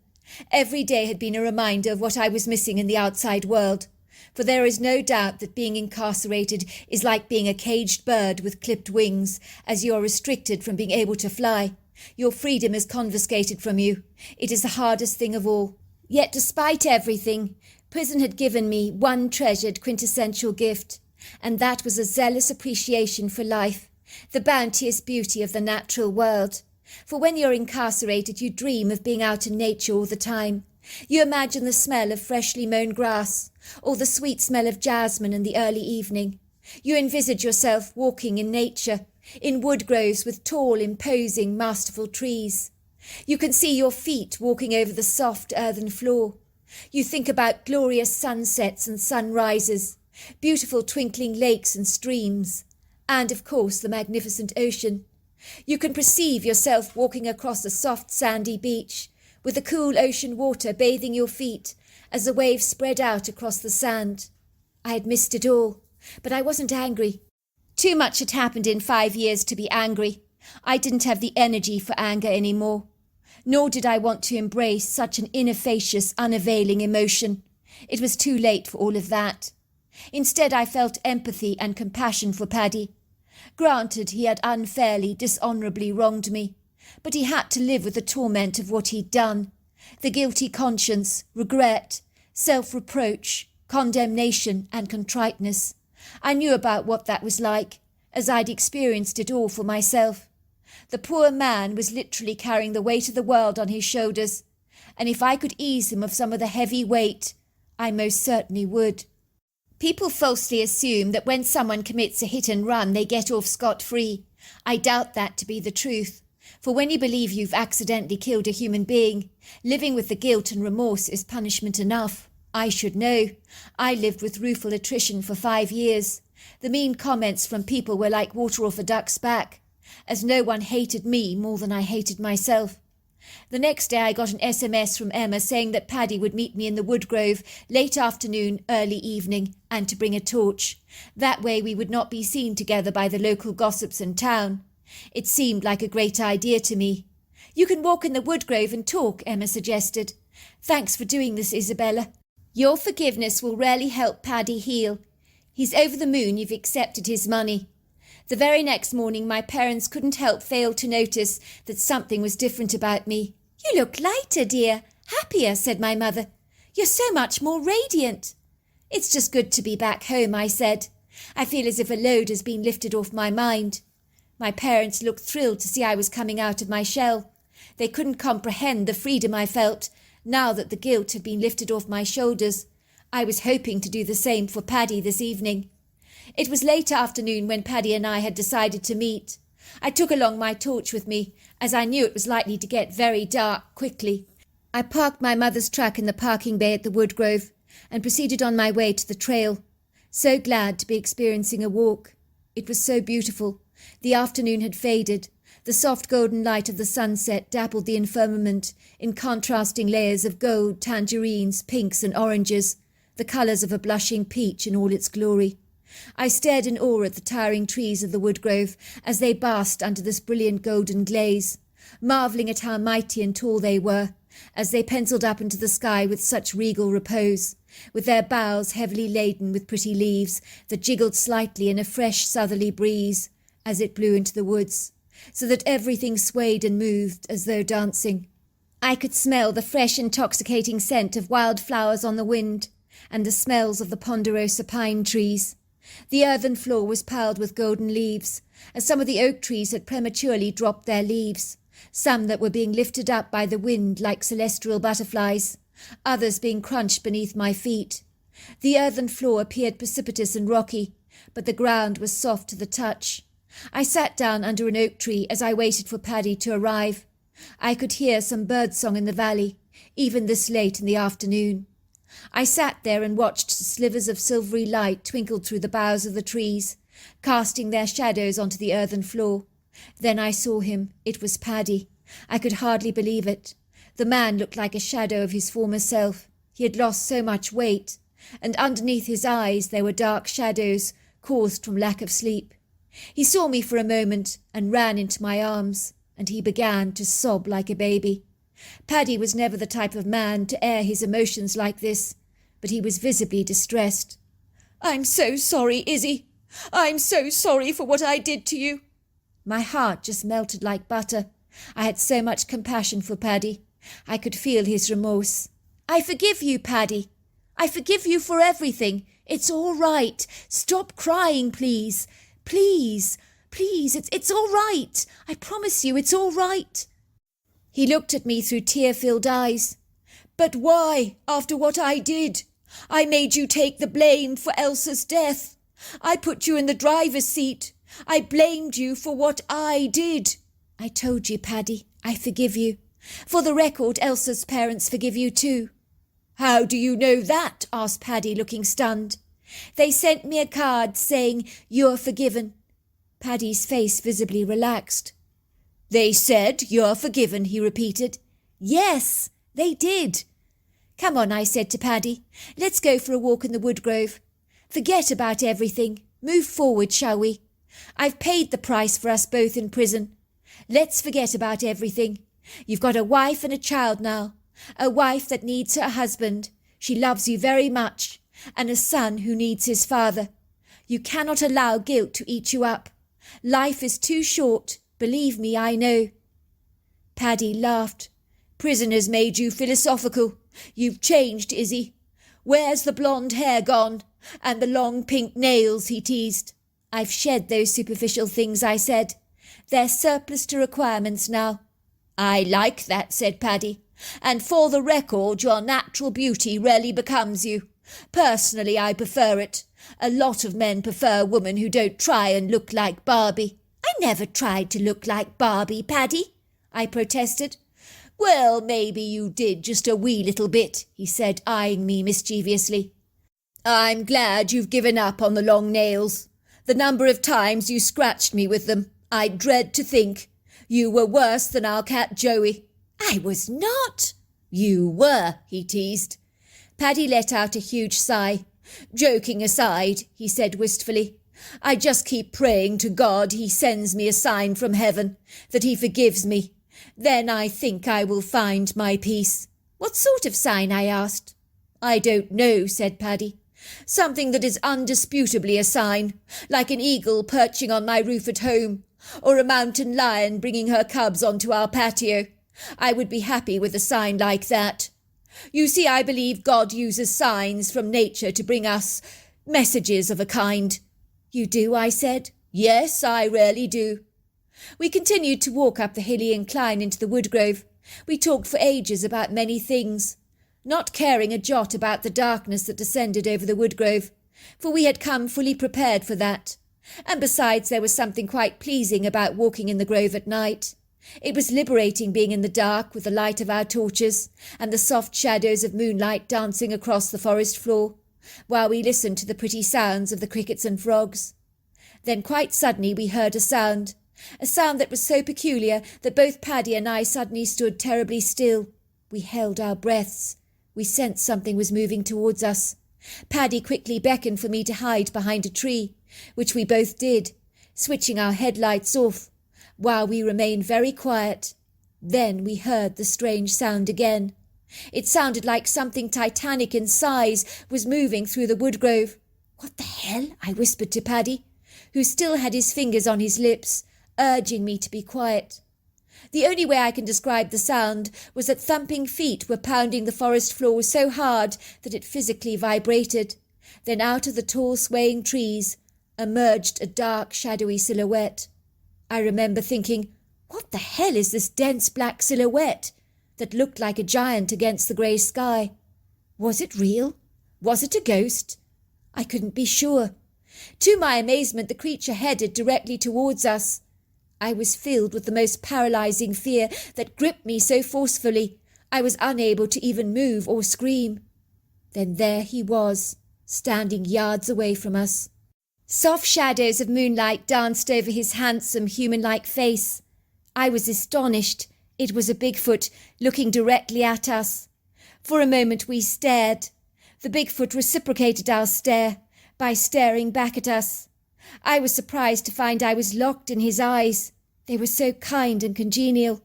Every day had been a reminder of what I was missing in the outside world, for there is no doubt that being incarcerated is like being a caged bird with clipped wings, as you are restricted from being able to fly. Your freedom is confiscated from you. It is the hardest thing of all. Yet despite everything, prison had given me one treasured quintessential gift, and that was a zealous appreciation for life, the bounteous beauty of the natural world. For when you're incarcerated, you dream of being out in nature all the time. You imagine the smell of freshly mown grass, or the sweet smell of jasmine in the early evening. You envisage yourself walking in nature, in wood groves with tall, imposing, masterful trees. You can see your feet walking over the soft earthen floor. You think about glorious sunsets and sunrises, beautiful twinkling lakes and streams, and, of course, the magnificent ocean. You can perceive yourself walking across a soft sandy beach, with the cool ocean water bathing your feet as the waves spread out across the sand. I had missed it all, but I wasn't angry. Too much had happened in 5 years to be angry. I didn't have the energy for anger anymore. Nor did I want to embrace such an inefficacious, unavailing emotion. It was too late for all of that. Instead, I felt empathy and compassion for Paddy. Granted, he had unfairly, dishonourably wronged me, but he had to live with the torment of what he'd done. The guilty conscience, regret, self-reproach, condemnation and contriteness. I knew about what that was like, as I'd experienced it all for myself. The poor man was literally carrying the weight of the world on his shoulders, and if I could ease him of some of the heavy weight, I most certainly would. People falsely assume that when someone commits a hit and run, they get off scot-free. I doubt that to be the truth, for when you believe you've accidentally killed a human being, living with the guilt and remorse is punishment enough. I should know. I lived with rueful attrition for 5 years. The mean comments from people were like water off a duck's back, as no one hated me more than I hated myself. The next day I got an SMS from Emma saying that Paddy would meet me in the woodgrove late afternoon, early evening, and to bring a torch. That way we would not be seen together by the local gossips in town. It seemed like a great idea to me. "You can walk in the woodgrove and talk," Emma suggested. "Thanks for doing this, Isabella. Your forgiveness will really help Paddy heal. He's over the moon you've accepted his money." The very next morning my parents couldn't help fail to notice that something was different about me. "You look lighter, dear, happier," said my mother. "You're so much more radiant." "It's just good to be back home," I said. "I feel as if a load has been lifted off my mind." My parents looked thrilled to see I was coming out of my shell. They couldn't comprehend the freedom I felt now that the guilt had been lifted off my shoulders. I was hoping to do the same for Paddy this evening. It was late afternoon when Paddy and I had decided to meet. I took along my torch with me, as I knew it was likely to get very dark quickly. I parked my mother's truck in the parking bay at the woodgrove and proceeded on my way to the trail. So glad to be experiencing a walk. It was so beautiful. The afternoon had faded. The soft golden light of the sunset dappled the firmament in contrasting layers of gold, tangerines, pinks and oranges, the colours of a blushing peach in all its glory. I stared in awe at the towering trees of the woodgrove as they basked under this brilliant golden glaze, marvelling at how mighty and tall they were, as they penciled up into the sky with such regal repose, with their boughs heavily laden with pretty leaves that jiggled slightly in a fresh southerly breeze as it blew into the woods, so that everything swayed and moved as though dancing. I could smell the fresh, intoxicating scent of wild flowers on the wind, and the smells of the ponderosa pine trees. The earthen floor was piled with golden leaves, as some of the oak trees had prematurely dropped their leaves, some that were being lifted up by the wind like celestial butterflies, others being crunched beneath my feet. The earthen floor appeared precipitous and rocky, but the ground was soft to the touch. I sat down under an oak tree as I waited for Paddy to arrive. I could hear some birdsong in the valley, even this late in the afternoon. I sat there and watched slivers of silvery light twinkle through the boughs of the trees, casting their shadows onto the earthen floor. Then I saw him. It was Paddy. I could hardly believe it. The man looked like a shadow of his former self. He had lost so much weight, and underneath his eyes there were dark shadows caused from lack of sleep. He saw me for a moment and ran into my arms. and he began to sob like a baby. Paddy was never the type of man to air his emotions like this, but he was visibly distressed. "I'm so sorry, Izzy. I'm so sorry for what I did to you." My heart just melted like butter. I had so much compassion for Paddy. I could feel his remorse. "I forgive you, Paddy. I forgive you for everything. It's all right. Stop crying, please. Please, please, it's all right. I promise you it's all right." He looked at me through tear-filled eyes. "But why, after what I did? I made you take the blame for Elsa's death. I put you in the driver's seat. I blamed you for what I did." "I told you, Paddy, I forgive you. For the record, Elsa's parents forgive you too." "How do you know that?" asked Paddy, looking stunned. "They sent me a card saying, 'You're forgiven.'" Paddy's face visibly relaxed. "They said, 'You're forgiven,'" he repeated. "Yes, they did." "Come on," I said to Paddy. "Let's go for a walk in the woodgrove. Forget about everything. Move forward, shall we? I've paid the price for us both in prison. Let's forget about everything. You've got a wife and a child now. A wife that needs her husband. She loves you very much. And a son who needs his father. You cannot allow guilt to eat you up. Life is too short. Believe me, I know." Paddy laughed. "Prison has made you philosophical. You've changed, Izzy. Where's the blonde hair gone? And the long pink nails?" he teased. "I've shed those superficial things," I said. "They're surplus to requirements now." "I like that," said Paddy. "And for the record, your natural beauty rarely becomes you. Personally, I prefer it. A lot of men prefer a woman who don't try and look like Barbie." "I never tried to look like Barbie, Paddy," I protested. "Well, maybe you did just a wee little bit," he said, eyeing me mischievously. "I'm glad you've given up on the long nails. The number of times you scratched me with them, I dread to think. You were worse than our cat Joey." "I was not." "You were," he teased. Paddy let out a huge sigh. "Joking aside," he said wistfully, "I just keep praying to God he sends me a sign from heaven, that he forgives me. Then I think I will find my peace." "What sort of sign?" I asked. "I don't know," said Paddy. "Something that is undisputably a sign, like an eagle perching on my roof at home, or a mountain lion bringing her cubs onto our patio. I would be happy with a sign like that. You see, I believe God uses signs from nature to bring us messages of a kind." "You do?" I said. "Yes, I really do." We continued to walk up the hilly incline into the woodgrove. We talked for ages about many things, not caring a jot about the darkness that descended over the woodgrove, for we had come fully prepared for that. And besides, there was something quite pleasing about walking in the grove at night. It was liberating being in the dark with the light of our torches and the soft shadows of moonlight dancing across the forest floor, while we listened to the pretty sounds of the crickets and frogs. Then quite suddenly we heard a sound that was so peculiar that both Paddy and I suddenly stood terribly still. We held our breaths. We sensed something was moving towards us. Paddy quickly beckoned for me to hide behind a tree, which we both did, switching our headlights off, while we remained very quiet. Then we heard the strange sound again. It sounded like something titanic in size was moving through the woodgrove. "What the hell?" I whispered to Paddy, who still had his fingers on his lips, urging me to be quiet. The only way I can describe the sound was that thumping feet were pounding the forest floor so hard that it physically vibrated. Then out of the tall swaying trees emerged a dark, shadowy silhouette. I remember thinking, what the hell is this dense black silhouette that looked like a giant against the grey sky? Was it real? Was it a ghost? I couldn't be sure. To my amazement, the creature headed directly towards us. I was filled with the most paralysing fear that gripped me so forcefully I was unable to even move or scream. Then there he was, standing yards away from us. Soft shadows of moonlight danced over his handsome, human-like face. I was astonished. It was a Bigfoot, looking directly at us. For a moment we stared. The Bigfoot reciprocated our stare by staring back at us. I was surprised to find I was locked in his eyes. They were so kind and congenial.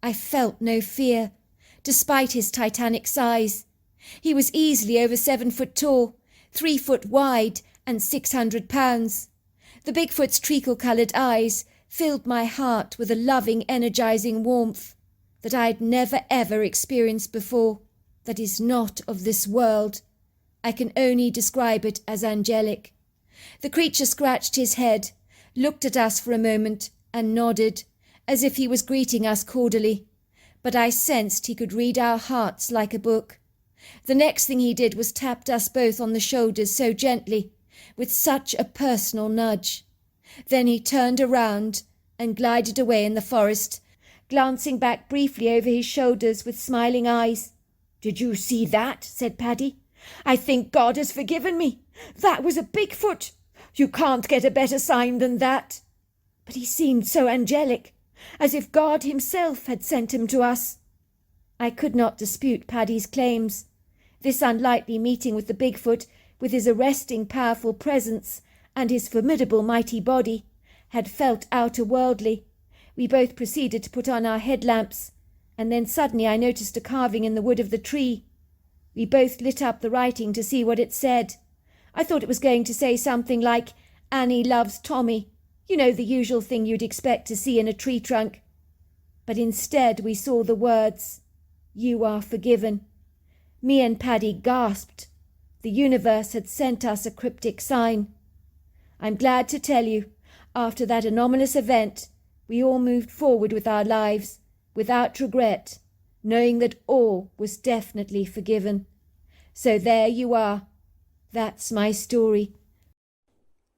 I felt no fear, despite his titanic size. He was easily over 7 foot tall, 3 foot wide, and 600 pounds. The Bigfoot's treacle-coloured eyes filled my heart with a loving, energising warmth that I had never ever experienced before, that is not of this world. I can only describe it as angelic. The creature scratched his head, looked at us for a moment, and nodded, as if he was greeting us cordially, but I sensed he could read our hearts like a book. The next thing he did was tapped us both on the shoulders so gently, with such a personal nudge. Then he turned around and glided away in the forest, glancing back briefly over his shoulders with smiling eyes. "Did you see that?" said Paddy. "I think God has forgiven me. That was a Bigfoot. You can't get a better sign than that." But he seemed so angelic, as if God himself had sent him to us. I could not dispute Paddy's claims. This unlikely meeting with the Bigfoot, with his arresting powerful presence and his formidable mighty body, had felt outer-worldly. We both proceeded to put on our headlamps, and then suddenly I noticed a carving in the wood of the tree. We both lit up the writing to see what it said. I thought it was going to say something like, "Annie loves Tommy," you know, the usual thing you'd expect to see in a tree trunk. But instead we saw the words, "You are forgiven." Me and Paddy gasped. The universe had sent us a cryptic sign. I'm glad to tell you, after that anomalous event, we all moved forward with our lives, without regret, knowing that all was definitely forgiven. So there you are. That's my story.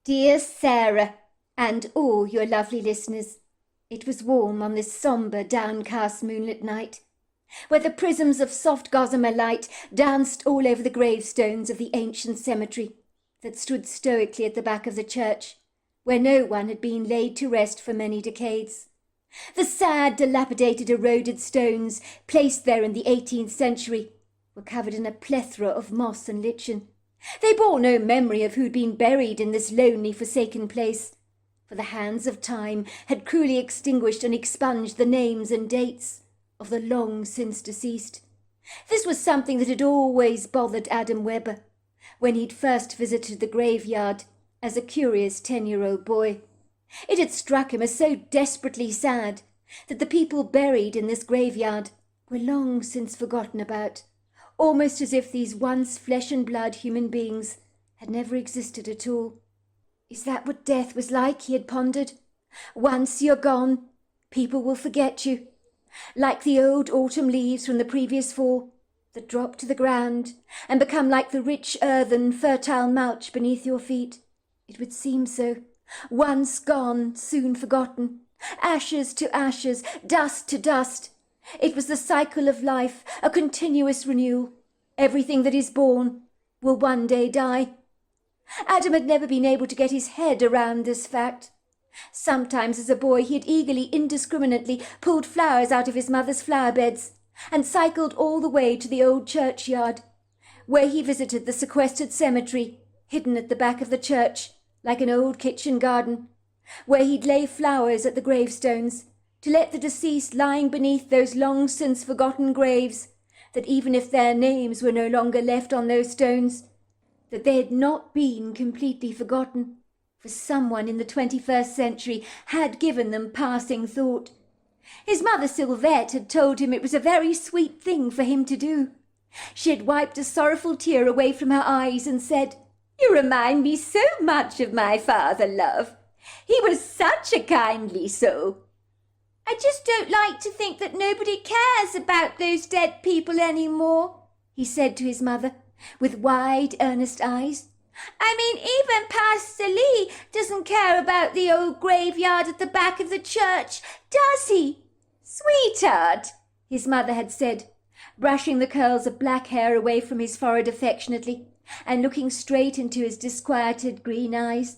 Dear Sarah, and all your lovely listeners, it was warm on this sombre, downcast moonlit night, where the prisms of soft gossamer light danced all over the gravestones of the ancient cemetery that stood stoically at the back of the church, where no one had been laid to rest for many decades. The sad, dilapidated, eroded stones, placed there in the 18th century, were covered in a plethora of moss and lichen. They bore no memory of who'd been buried in this lonely, forsaken place, for the hands of time had cruelly extinguished and expunged the names and dates of the long since deceased. This was something that had always bothered Adam Webber when he'd first visited the graveyard as a curious 10-year-old boy. It had struck him as so desperately sad that the people buried in this graveyard were long since forgotten about, almost as if these once flesh and blood human beings had never existed at all. Is that what death was like, he had pondered? Once you're gone, people will forget you, like the old autumn leaves from the previous fall that drop to the ground and become like the rich earthen, fertile mulch beneath your feet. It would seem so. Once gone, soon forgotten. Ashes to ashes, dust to dust. It was the cycle of life, a continuous renewal. Everything that is born will one day die. Adam had never been able to get his head around this fact. Sometimes as a boy he had eagerly, indiscriminately pulled flowers out of his mother's flower beds and cycled all the way to the old churchyard, where he visited the sequestered cemetery, hidden at the back of the church, like an old kitchen garden, where he'd lay flowers at the gravestones, to let the deceased lying beneath those long since forgotten graves, that even if their names were no longer left on those stones, that they had not been completely forgotten, for someone in the 21st century had given them passing thought. His mother Sylvette had told him it was a very sweet thing for him to do. She had wiped a sorrowful tear away from her eyes and said, "You remind me so much of my father, love. He was such a kindly soul." "I just don't like to think that nobody cares about those dead people any more," he said to his mother, with wide, earnest eyes. "I mean, even Pastor Lee doesn't care about the old graveyard at the back of the church, does he?" "Sweetheart," his mother had said, brushing the curls of black hair away from his forehead affectionately, and looking straight into his disquieted green eyes.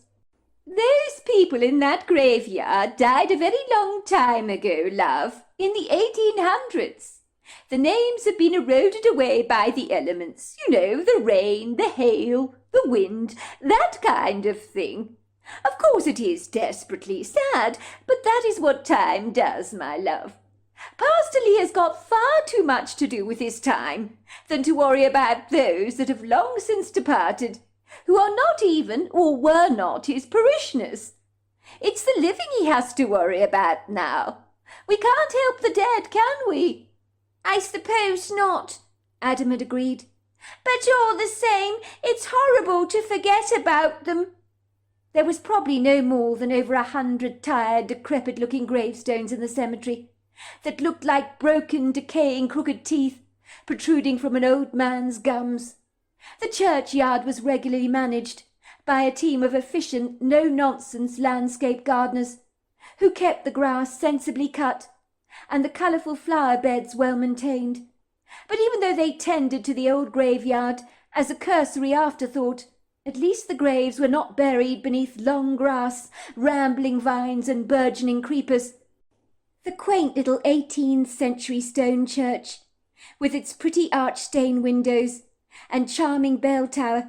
"Those people in that graveyard died a very long time ago, love, in the 1800s. The names have been eroded away by the elements, you know, the rain, the hail, the wind, that kind of thing. Of course it is desperately sad, but that is what time does, my love. Pastor Lee has got far too much to do with his time than to worry about those that have long since departed, who are not even or were not his parishioners. It's the living he has to worry about now. We can't help the dead, can we? I suppose not, Adam had agreed. But all the same, it's horrible to forget about them. There was probably no more than over 100 tired, decrepit-looking gravestones in the cemetery that looked like broken, decaying, crooked teeth protruding from an old man's gums. The churchyard was regularly managed by a team of efficient, no-nonsense landscape gardeners who kept the grass sensibly cut and the colourful flower beds well maintained. But even though they tended to the old graveyard as a cursory afterthought, at least the graves were not buried beneath long grass, rambling vines and burgeoning creepers. The quaint little 18th century stone church, with its pretty arch-stained windows and charming bell tower,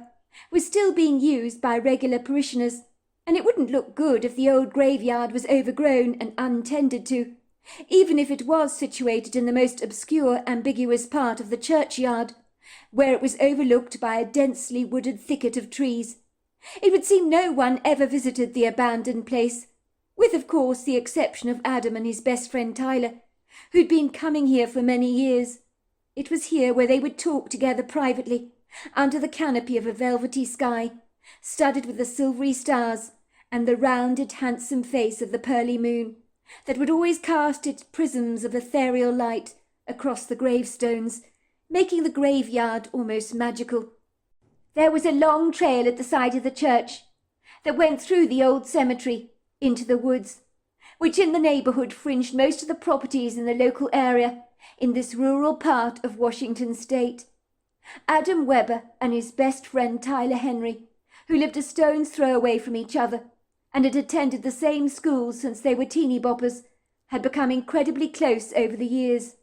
was still being used by regular parishioners, and it wouldn't look good if the old graveyard was overgrown and untended to, even if it was situated in the most obscure, ambiguous part of the churchyard, where it was overlooked by a densely wooded thicket of trees. It would seem no one ever visited the abandoned place, with, of course, the exception of Adam and his best friend Tyler, who'd been coming here for many years. It was here where they would talk together privately, under the canopy of a velvety sky, studded with the silvery stars and the rounded, handsome face of the pearly moon, that would always cast its prisms of ethereal light across the gravestones, making the graveyard almost magical. There was a long trail at the side of the church that went through the old cemetery into the woods, which in the neighbourhood fringed most of the properties in the local area in this rural part of Washington state. Adam Weber and his best friend Tyler Henry, who lived a stone's throw away from each other and had attended the same school since they were teeny boppers, had become incredibly close over the years.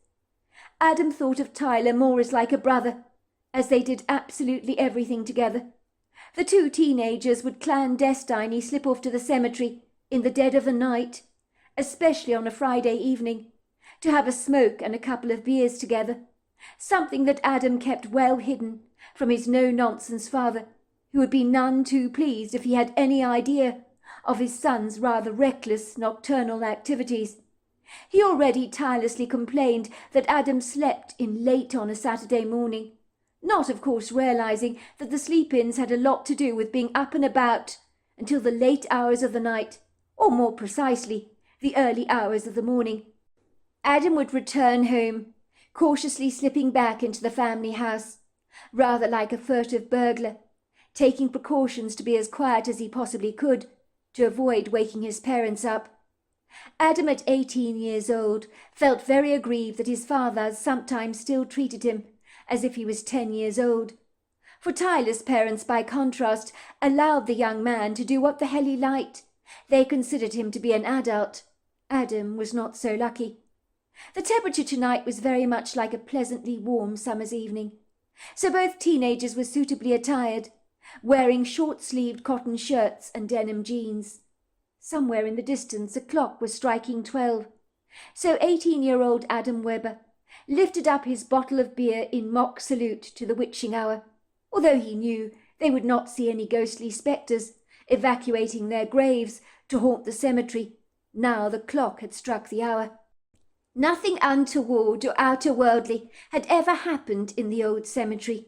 Adam thought of Tyler more as like a brother, as they did absolutely everything together. The two teenagers would clandestinely slip off to the cemetery in the dead of the night, especially on a Friday evening, to have a smoke and a couple of beers together, something that Adam kept well hidden from his no-nonsense father, who would be none too pleased if he had any idea of his son's rather reckless nocturnal activities. He already tirelessly complained that Adam slept in late on a Saturday morning, not of course realizing that the sleep-ins had a lot to do with being up and about until the late hours of the night, or more precisely, the early hours of the morning. Adam would return home, cautiously slipping back into the family house, rather like a furtive burglar, taking precautions to be as quiet as he possibly could, to avoid waking his parents up. Adam, at 18 years old, felt very aggrieved that his father sometimes still treated him as if he was 10 years old. For Tyler's parents, by contrast, allowed the young man to do what the hell he liked. They considered him to be an adult. Adam was not so lucky. The temperature tonight was very much like a pleasantly warm summer's evening, so both teenagers were suitably attired, wearing short-sleeved cotton shirts and denim jeans. Somewhere in the distance a clock was striking 12, so 18-year-old Adam Weber lifted up his bottle of beer in mock salute to the witching hour, although he knew they would not see any ghostly spectres evacuating their graves to haunt the cemetery, now the clock had struck the hour. Nothing untoward or outer-worldly had ever happened in the old cemetery.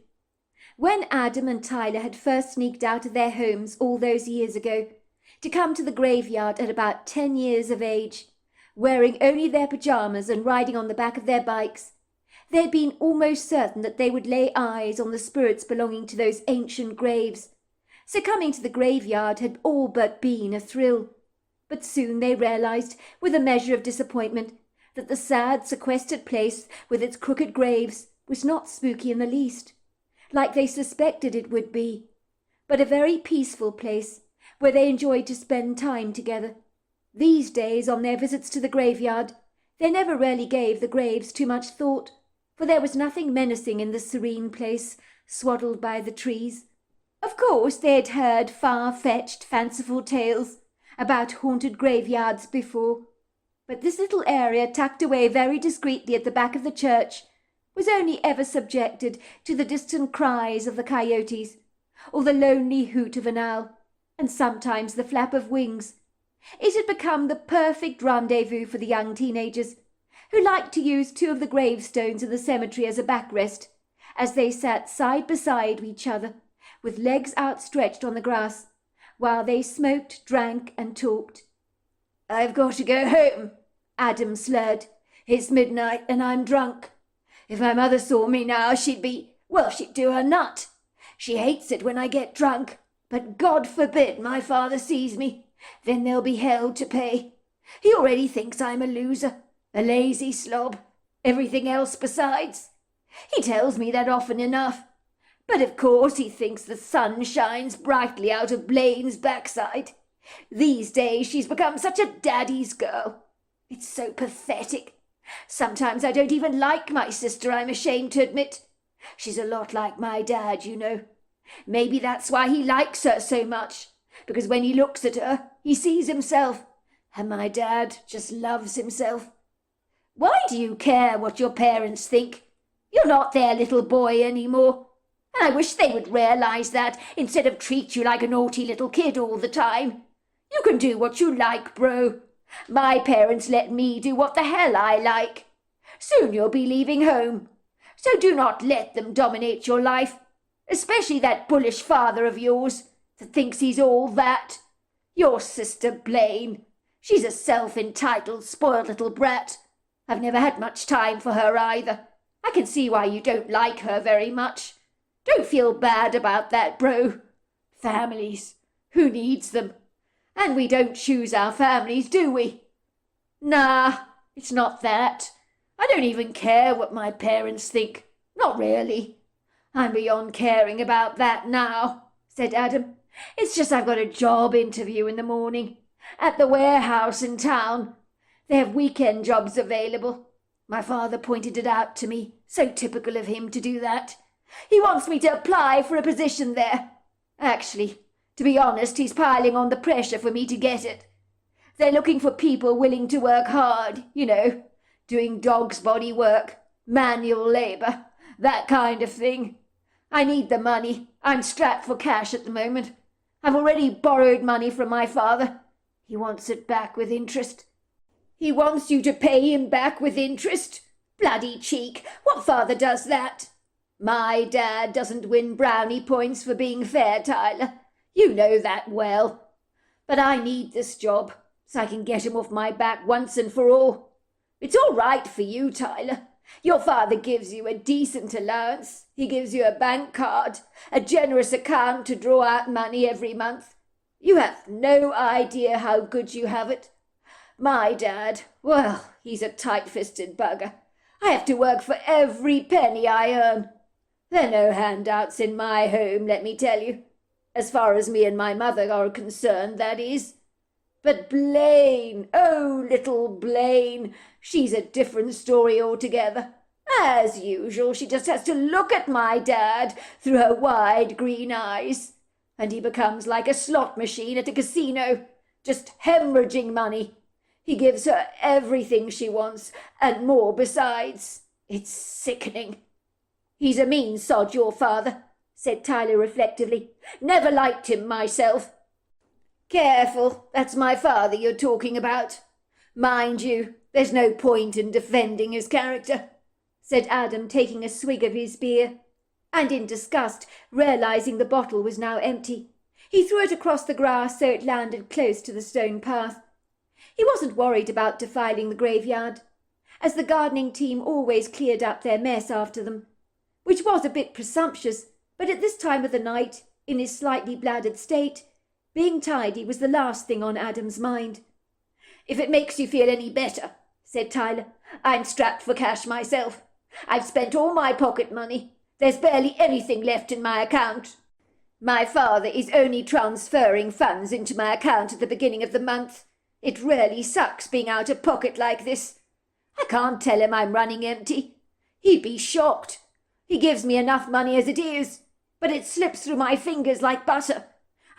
When Adam and Tyler had first sneaked out of their homes all those years ago, to come to the graveyard at about 10 years of age, wearing only their pyjamas and riding on the back of their bikes, they had been almost certain that they would lay eyes on the spirits belonging to those ancient graves, so coming to the graveyard had all but been a thrill. But soon they realized, with a measure of disappointment, that the sad, sequestered place with its crooked graves was not spooky in the least, like they suspected it would be, but a very peaceful place where they enjoyed to spend time together. These days, on their visits to the graveyard, they never really gave the graves too much thought, for there was nothing menacing in the serene place, swaddled by the trees. Of course, they'd heard far-fetched, fanciful tales about haunted graveyards before, but this little area tucked away very discreetly at the back of the church was only ever subjected to the distant cries of the coyotes, or the lonely hoot of an owl, and sometimes the flap of wings. It had become the perfect rendezvous for the young teenagers, who liked to use two of the gravestones in the cemetery as a backrest, as they sat side by side each other, with legs outstretched on the grass, while they smoked, drank, and talked. "I've got to go home," Adam slurred. "It's midnight and I'm drunk. If my mother saw me now, she'd do her nut. She hates it when I get drunk, but God forbid my father sees me. Then there'll be hell to pay. He already thinks I'm a loser, a lazy slob, everything else besides. He tells me that often enough. But of course he thinks the sun shines brightly out of Blaine's backside. These days she's become such a daddy's girl. It's so pathetic. Sometimes I don't even like my sister, I'm ashamed to admit. She's a lot like my dad, you know. Maybe that's why he likes her so much, because when he looks at her, he sees himself, and my dad just loves himself. Why do you care what your parents think? You're not their little boy anymore. And I wish they would realize that, instead of treat you like a naughty little kid all the time. You can do what you like, bro. My parents let me do what the hell I like. Soon you'll be leaving home. So do not let them dominate your life, especially that bullish father of yours that thinks he's all that. Your sister Blaine. She's a self-entitled, spoiled little brat. I've never had much time for her either. I can see why you don't like her very much. Don't feel bad about that, bro. Families. Who needs them? And we don't choose our families, do we? Nah, it's not that. I don't even care what my parents think. Not really. I'm beyond caring about that now, said Adam. It's just I've got a job interview in the morning at the warehouse in town. They have weekend jobs available. My father pointed it out to me. So typical of him to do that. He wants me to apply for a position there. Actually, to be honest, he's piling on the pressure for me to get it. They're looking for people willing to work hard, you know, doing dog's body work, manual labour, that kind of thing. I need the money. I'm strapped for cash at the moment. I've already borrowed money from my father. He wants it back with interest. He wants you to pay him back with interest? Bloody cheek! What father does that? My dad doesn't win brownie points for being fair, Tyler. You know that well. But I need this job, so I can get him off my back once and for all. It's all right for you, Tyler. Your father gives you a decent allowance. He gives you a bank card, a generous account to draw out money every month. You have no idea how good you have it. My dad, well, he's a tight-fisted bugger. I have to work for every penny I earn. There are no handouts in my home, let me tell you. As far as me and my mother are concerned, that is. But Blaine, oh, little Blaine, she's a different story altogether. As usual, she just has to look at my dad through her wide green eyes, and he becomes like a slot machine at a casino, just hemorrhaging money. He gives her everything she wants, and more besides. It's sickening. He's a mean sod, your father, said Tyler reflectively. Never liked him myself. Careful, that's my father you're talking about. Mind you, there's no point in defending his character, said Adam, taking a swig of his beer, and in disgust, realizing the bottle was now empty. He threw it across the grass so it landed close to the stone path. He wasn't worried about defiling the graveyard, as the gardening team always cleared up their mess after them, which was a bit presumptuous, but at this time of the night, in his slightly bladdered state, being tidy was the last thing on Adam's mind. If it makes you feel any better, said Tyler, I'm strapped for cash myself. I've spent all my pocket money. There's barely anything left in my account. My father is only transferring funds into my account at the beginning of the month. It really sucks being out of pocket like this. I can't tell him I'm running empty. He'd be shocked. He gives me enough money as it is, but it slips through my fingers like butter,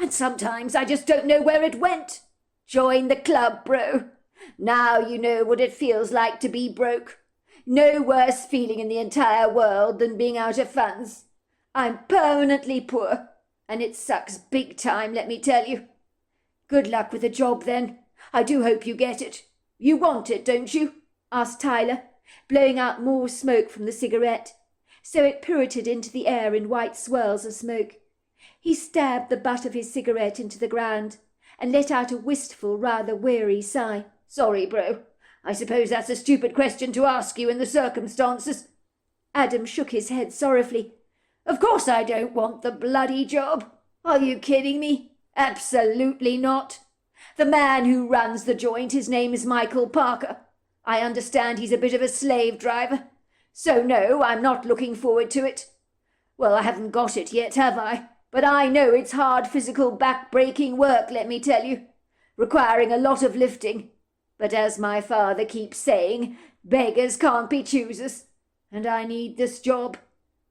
and sometimes I just don't know where it went. Join the club, bro. Now you know what it feels like to be broke. No worse feeling in the entire world than being out of funds. I'm permanently poor, and it sucks big time, let me tell you. Good luck with the job, then. I do hope you get it. You want it, don't you? Asked Tyler, blowing out more smoke from the cigarette, so it pirouetted into the air in white swirls of smoke. He stabbed the butt of his cigarette into the ground and let out a wistful, rather weary sigh. Sorry, bro. I suppose that's a stupid question to ask you in the circumstances. Adam shook his head sorrowfully. Of course I don't want the bloody job. Are you kidding me? Absolutely not. The man who runs the joint, his name is Michael Parker. I understand he's a bit of a slave driver. So no, I'm not looking forward to it. Well, I haven't got it yet, have I? But I know it's hard physical back-breaking work, let me tell you, requiring a lot of lifting. But as my father keeps saying, beggars can't be choosers, and I need this job.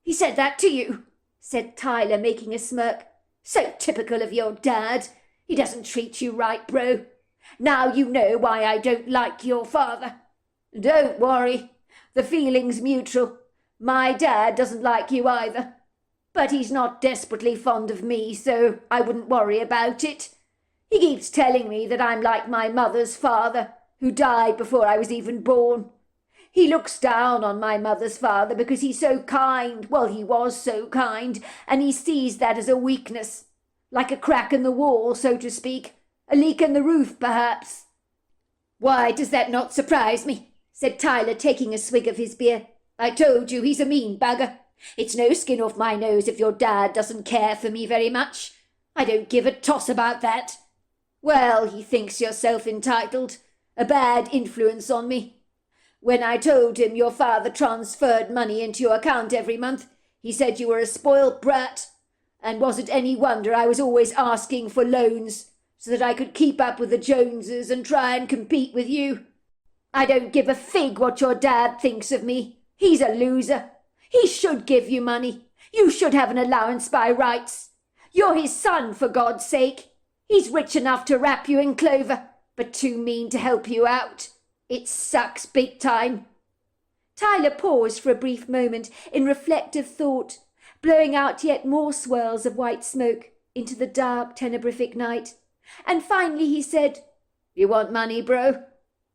He said that to you, said Tyler, making a smirk. So typical of your dad. He doesn't treat you right, bro. Now you know why I don't like your father. Don't worry. The feeling's mutual. My dad doesn't like you either. But he's not desperately fond of me, so I wouldn't worry about it. He keeps telling me that I'm like my mother's father, who died before I was even born. He looks down on my mother's father because he's so kind. Well, he was so kind, and he sees that as a weakness. Like a crack in the wall, so to speak. A leak in the roof, perhaps. Why does that not surprise me? Said Tyler, taking a swig of his beer. I told you he's a mean bugger. It's no skin off my nose if your dad doesn't care for me very much. I don't give a toss about that. Well, he thinks you're self-entitled. A bad influence on me. When I told him your father transferred money into your account every month, he said you were a spoilt brat. And was it any wonder I was always asking for loans so that I could keep up with the Joneses and try and compete with you? I don't give a fig what your dad thinks of me. He's a loser. He should give you money. You should have an allowance by rights. You're his son, for God's sake. He's rich enough to wrap you in clover, but too mean to help you out. It sucks big time. Tyler paused for a brief moment in reflective thought, blowing out yet more swirls of white smoke into the dark, tenebrific night. And finally he said, You want money, bro?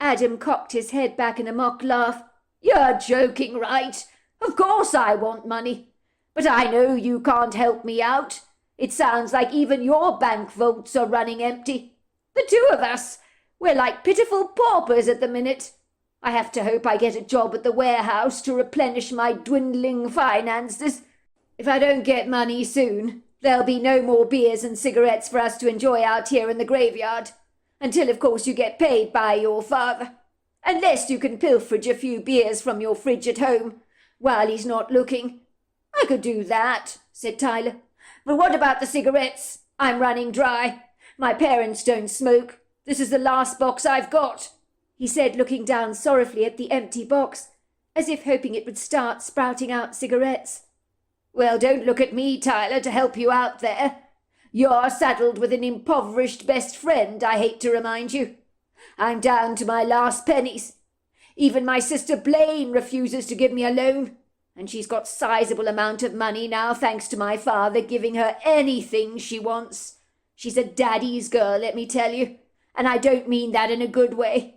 Adam cocked his head back in a mock laugh. You're joking, right? Of course I want money. But I know you can't help me out. It sounds like even your bank vaults are running empty. The two of us, we're like pitiful paupers at the minute. I have to hope I get a job at the warehouse to replenish my dwindling finances. If I don't get money soon, there'll be no more beers and cigarettes for us to enjoy out here in the graveyard. Until, of course, you get paid by your father. Unless you can pilferage a few beers from your fridge at home while he's not looking. I could do that, said Tyler. But what about the cigarettes? I'm running dry. My parents don't smoke. This is the last box I've got, he said, looking down sorrowfully at the empty box, as if hoping it would start sprouting out cigarettes. Well, don't look at me, Tyler, to help you out there. You're saddled with an impoverished best friend, I hate to remind you. I'm down to my last pennies. Even my sister Blaine refuses to give me a loan, and she's got sizable amount of money now, thanks to my father giving her anything she wants. She's a daddy's girl, let me tell you, and I don't mean that in a good way.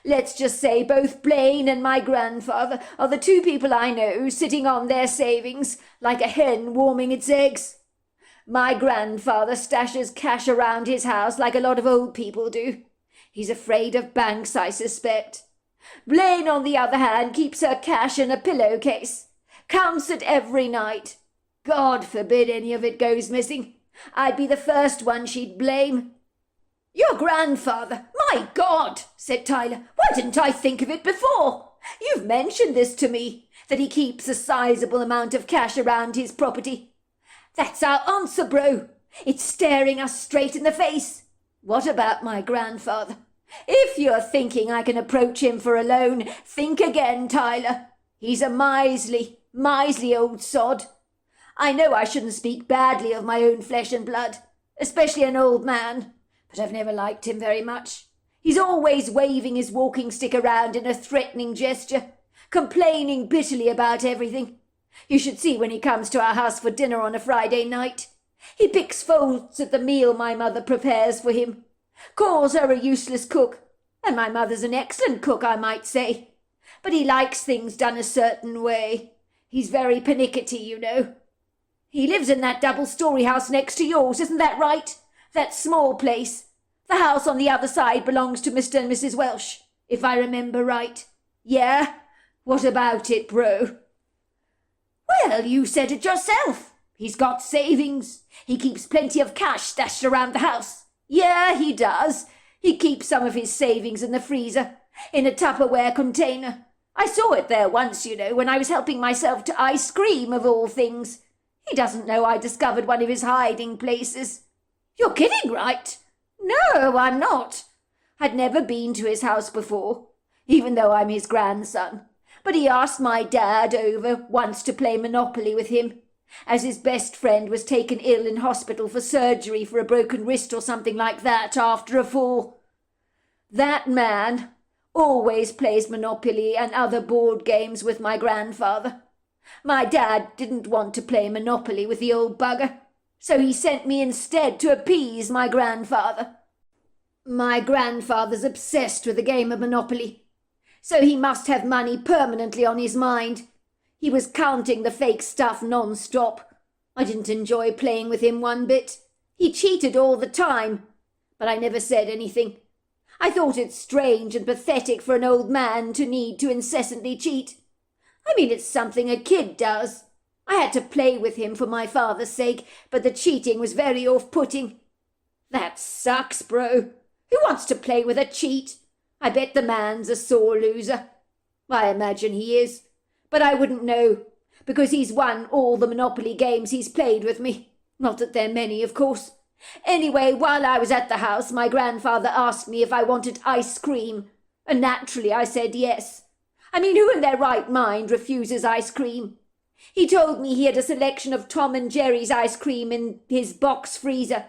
Let's just say both Blaine and my grandfather are the two people I know sitting on their savings like a hen warming its eggs. My grandfather stashes cash around his house like a lot of old people do. He's afraid of banks, I suspect. Blaine, on the other hand, keeps her cash in a pillowcase, counts it every night. God forbid any of it goes missing. I'd be the first one she'd blame. Your grandfather? My God, said Tyler. Why didn't I think of it before? You've mentioned this to me, that he keeps a sizable amount of cash around his property. That's our answer, bro. It's staring us straight in the face. What about my grandfather? If you're thinking I can approach him for a loan, think again, Tyler. He's a miserly old sod. I know I shouldn't speak badly of my own flesh and blood, especially an old man, but I've never liked him very much. He's always waving his walking stick around in a threatening gesture, complaining bitterly about everything. You should see when he comes to our house for dinner on a Friday night. He picks faults at the meal my mother prepares for him, calls her a useless cook, and my mother's an excellent cook, I might say. But he likes things done a certain way. He's very pernickety, you know. He lives in that double-story house next to yours, isn't that right? That small place. The house on the other side belongs to Mr. and Mrs. Welsh, if I remember right. Yeah? What about it, bro? Well, you said it yourself. He's got savings. He keeps plenty of cash stashed around the house. Yeah, he does. He keeps some of his savings in the freezer, in a Tupperware container. I saw it there once, you know, when I was helping myself to ice cream, of all things. He doesn't know I discovered one of his hiding places. You're kidding, right? No, I'm not. I'd never been to his house before, even though I'm his grandson. But he asked my dad over once to play Monopoly with him, as his best friend was taken ill in hospital for surgery for a broken wrist or something like that after a fall. That man always plays Monopoly and other board games with my grandfather. My dad didn't want to play Monopoly with the old bugger, so he sent me instead to appease my grandfather. My grandfather's obsessed with the game of Monopoly, so he must have money permanently on his mind. He was counting the fake stuff non-stop. I didn't enjoy playing with him one bit. He cheated all the time, but I never said anything. I thought it strange and pathetic for an old man to need to incessantly cheat. I mean, it's something a kid does. I had to play with him for my father's sake, but the cheating was very off-putting. That sucks, bro. Who wants to play with a cheat? I bet the man's a sore loser. I imagine he is, but I wouldn't know, because he's won all the Monopoly games he's played with me. Not that they're many, of course. Anyway, while I was at the house, my grandfather asked me if I wanted ice cream, and naturally I said yes. I mean, who in their right mind refuses ice cream? He told me he had a selection of Tom and Jerry's ice cream in his box freezer,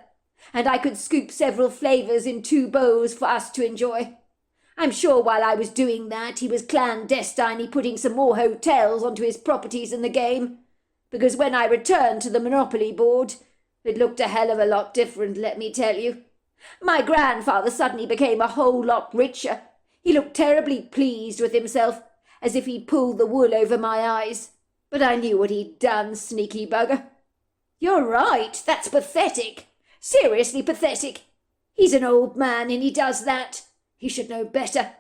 and I could scoop several flavours in 2 bowls for us to enjoy. I'm sure while I was doing that, he was clandestinely putting some more hotels onto his properties in the game, because when I returned to the Monopoly board, it looked a hell of a lot different, let me tell you. My grandfather suddenly became a whole lot richer. He looked terribly pleased with himself, as if he'd pulled the wool over my eyes. But I knew what he'd done, sneaky bugger. You're right, that's pathetic. Seriously pathetic. He's an old man and he does that. He should know better.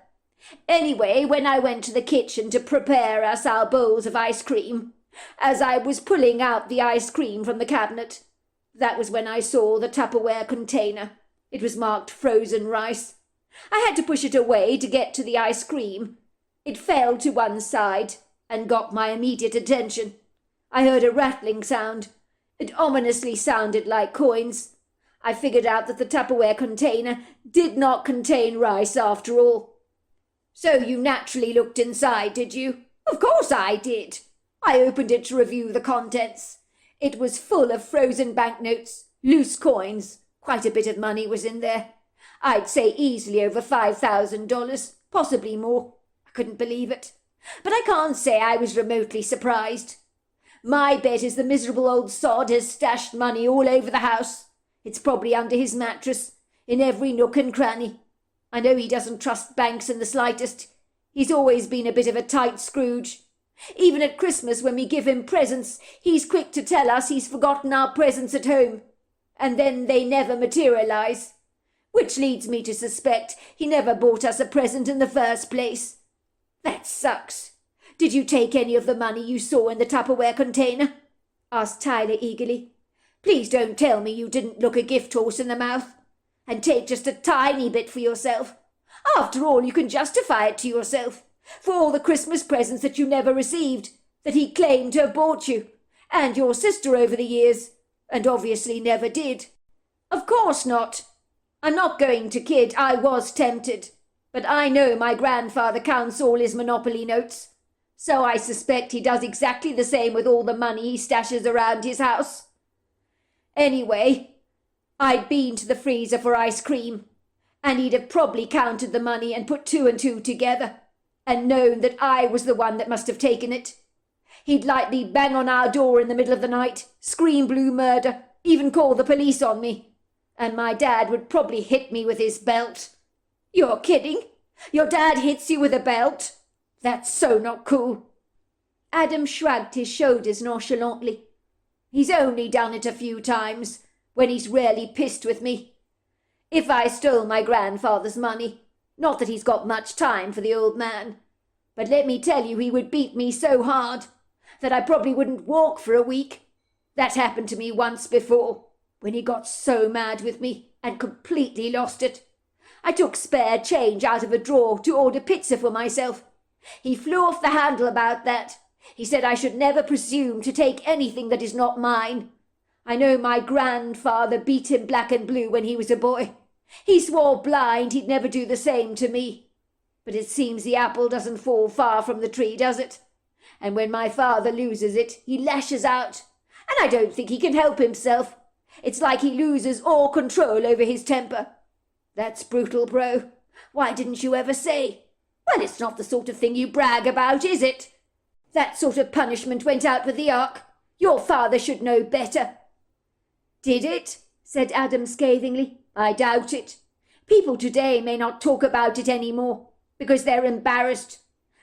Anyway, when I went to the kitchen to prepare us our bowls of ice cream, as I was pulling out the ice cream from the cabinet, that was when I saw the Tupperware container. It was marked frozen rice. I had to push it away to get to the ice cream. It fell to one side and got my immediate attention. I heard a rattling sound. It ominously sounded like coins. I figured out that the Tupperware container did not contain rice after all. So you naturally looked inside, did you? Of course I did. I opened it to review the contents. It was full of frozen banknotes, loose coins. Quite a bit of money was in there. I'd say easily over $5,000, possibly more. I couldn't believe it. But I can't say I was remotely surprised. My bet is the miserable old sod has stashed money all over the house. It's probably under his mattress, in every nook and cranny. I know he doesn't trust banks in the slightest. He's always been a bit of a tight Scrooge. Even at Christmas, when we give him presents, he's quick to tell us he's forgotten our presents at home, and then they never materialise. Which leads me to suspect he never bought us a present in the first place. That sucks. Did you take any of the money you saw in the Tupperware container? Asked Tyler eagerly. Please don't tell me you didn't look a gift horse in the mouth, and take just a tiny bit for yourself. After all, you can justify it to yourself, for all the Christmas presents that you never received, that he claimed to have bought you, and your sister over the years, and obviously never did. Of course not. I'm not going to kid, I was tempted, but I know my grandfather counts all his Monopoly notes. So I suspect he does exactly the same with all the money he stashes around his house. Anyway, I'd been to the freezer for ice cream, and he'd have probably counted the money and put 2 and 2 together, and known that I was the one that must have taken it. He'd likely bang on our door in the middle of the night, scream blue murder, even call the police on me. And my dad would probably hit me with his belt. You're kidding? Your dad hits you with a belt? That's so not cool. Adam shrugged his shoulders nonchalantly. He's only done it a few times, when he's really pissed with me. If I stole my grandfather's money, not that he's got much time for the old man, but let me tell you he would beat me so hard that I probably wouldn't walk for a week. That happened to me once before, when he got so mad with me and completely lost it. I took spare change out of a drawer to order pizza for myself. He flew off the handle about that. He said I should never presume to take anything that is not mine. I know my grandfather beat him black and blue when he was a boy. He swore blind he'd never do the same to me. But it seems the apple doesn't fall far from the tree, does it? And when my father loses it, he lashes out. And I don't think he can help himself. It's like he loses all control over his temper. That's brutal, bro. Why didn't you ever say? Well, it's not the sort of thing you brag about, is it? That sort of punishment went out with the ark. Your father should know better. Did it? Said Adam scathingly. I doubt it. People today may not talk about it any more, because they're embarrassed.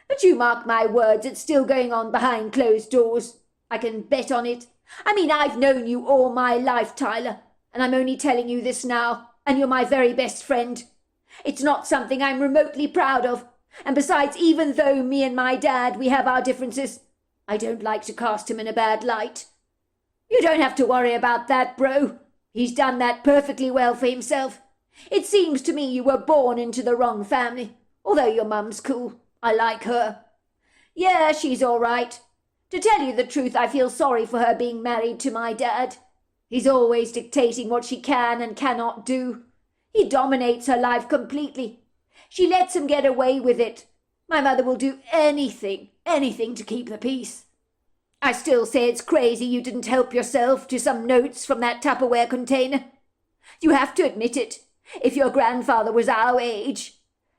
But you mark my words, it's still going on behind closed doors. I can bet on it. I mean, I've known you all my life, Tyler, and I'm only telling you this now, and you're my very best friend. It's not something I'm remotely proud of, and besides, even though me and my dad, we have our differences, I don't like to cast him in a bad light. You don't have to worry about that, bro. He's done that perfectly well for himself. It seems to me you were born into the wrong family, although your mum's cool. I like her. Yeah, she's all right. To tell you the truth, I feel sorry for her being married to my dad. He's always dictating what she can and cannot do. He dominates her life completely. She lets him get away with it. My mother will do anything to keep the peace. I still say it's crazy you didn't help yourself to some notes from that Tupperware container. You have to admit it. If your grandfather was our age,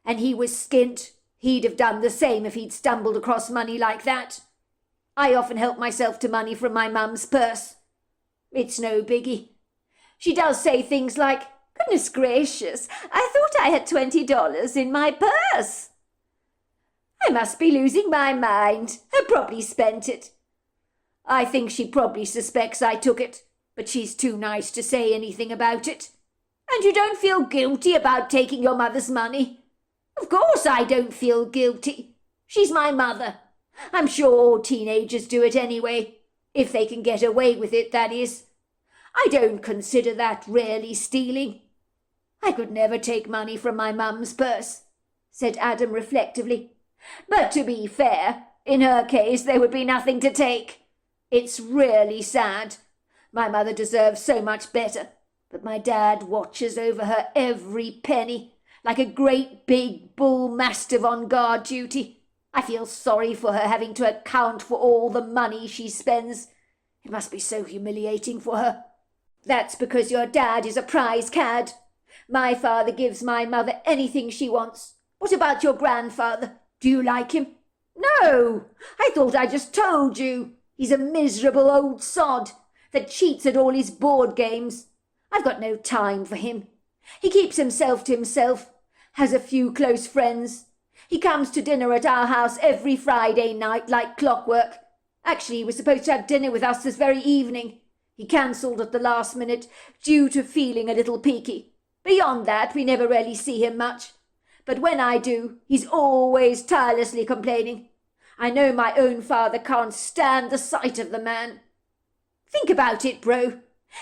and he was skint, he'd have done the same if he'd stumbled across money like that. I often help myself to money from my mum's purse. It's no biggie. She does say things like, "Goodness gracious, I thought I had $20 in my purse." I must be losing my mind. I probably spent it. I think she probably suspects I took it, but she's too nice to say anything about it. And you don't feel guilty about taking your mother's money? Of course I don't feel guilty. She's my mother. I'm sure all teenagers do it anyway, if they can get away with it, that is. I don't consider that really stealing. I could never take money from my mum's purse, said Adam reflectively. But to be fair, in her case there would be nothing to take. It's really sad. My mother deserves so much better, but my dad watches over her every penny, like a great big bull mastiff on guard duty. I feel sorry for her having to account for all the money she spends. It must be so humiliating for her. That's because your dad is a prize cad. My father gives my mother anything she wants. What about your grandfather? Do you like him? No, I thought I just told you. He's a miserable old sod that cheats at all his board games. I've got no time for him. He keeps himself to himself, has a few close friends. He comes to dinner at our house every Friday night like clockwork. Actually, he was supposed to have dinner with us this very evening. He cancelled at the last minute due to feeling a little peaky. Beyond that, we never really see him much. But when I do, he's always tirelessly complaining. I know my own father can't stand the sight of the man. Think about it, bro.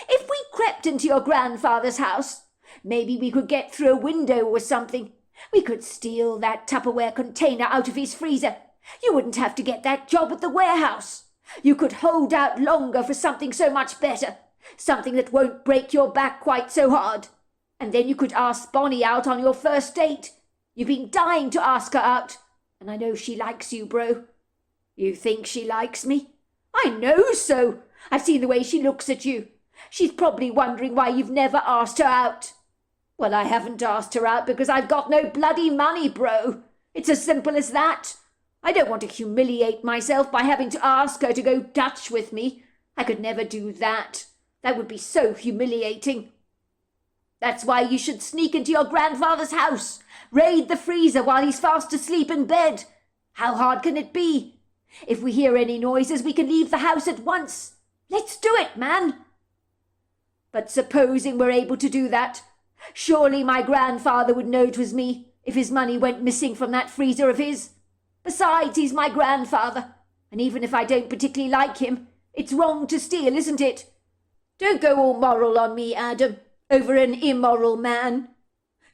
If we crept into your grandfather's house, maybe we could get through a window or something. We could steal that Tupperware container out of his freezer. You wouldn't have to get that job at the warehouse. You could hold out longer for something so much better, something that won't break your back quite so hard. And then you could ask Bonnie out on your first date. You've been dying to ask her out, and I know she likes you, bro. You think she likes me? I know so. I've seen the way she looks at you. She's probably wondering why you've never asked her out. Well, I haven't asked her out because I've got no bloody money, bro. It's as simple as that. I don't want to humiliate myself by having to ask her to go Dutch with me. I could never do that. That would be so humiliating. That's why you should sneak into your grandfather's house, raid the freezer while he's fast asleep in bed. How hard can it be? If we hear any noises, we can leave the house at once. Let's do it, man. But supposing we're able to do that, surely my grandfather would know it was me if his money went missing from that freezer of his. Besides, he's my grandfather, and even if I don't particularly like him, it's wrong to steal, isn't it? Don't go all moral on me, Adam, over an immoral man.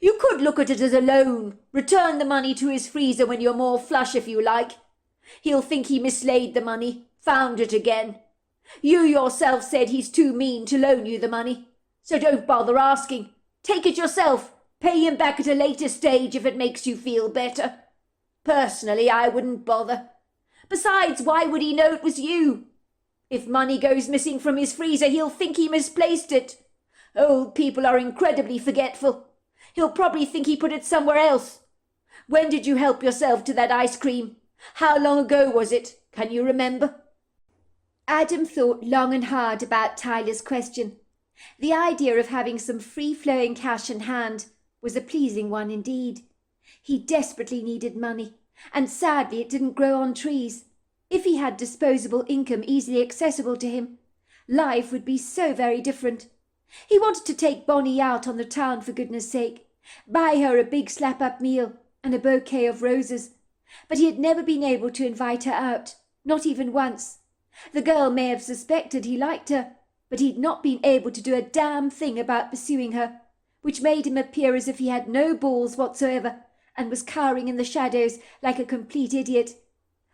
You could look at it as a loan. Return the money to his freezer when you're more flush, if you like. He'll think he mislaid the money, found it again. You yourself said he's too mean to loan you the money, so don't bother asking. Take it yourself. Pay him back at a later stage if it makes you feel better. Personally, I wouldn't bother. Besides, why would he know it was you? If money goes missing from his freezer, he'll think he misplaced it. Old people are incredibly forgetful. He'll probably think he put it somewhere else. When did you help yourself to that ice cream? How long ago was it? Can you remember? Adam thought long and hard about Tyler's question. The idea of having some free-flowing cash in hand was a pleasing one indeed. He desperately needed money, and sadly it didn't grow on trees. If he had disposable income easily accessible to him, life would be so very different. He wanted to take Bonnie out on the town for goodness sake, buy her a big slap-up meal and a bouquet of roses, but he had never been able to invite her out, not even once. The girl may have suspected he liked her, but he'd not been able to do a damn thing about pursuing her, which made him appear as if he had no balls whatsoever and was cowering in the shadows like a complete idiot.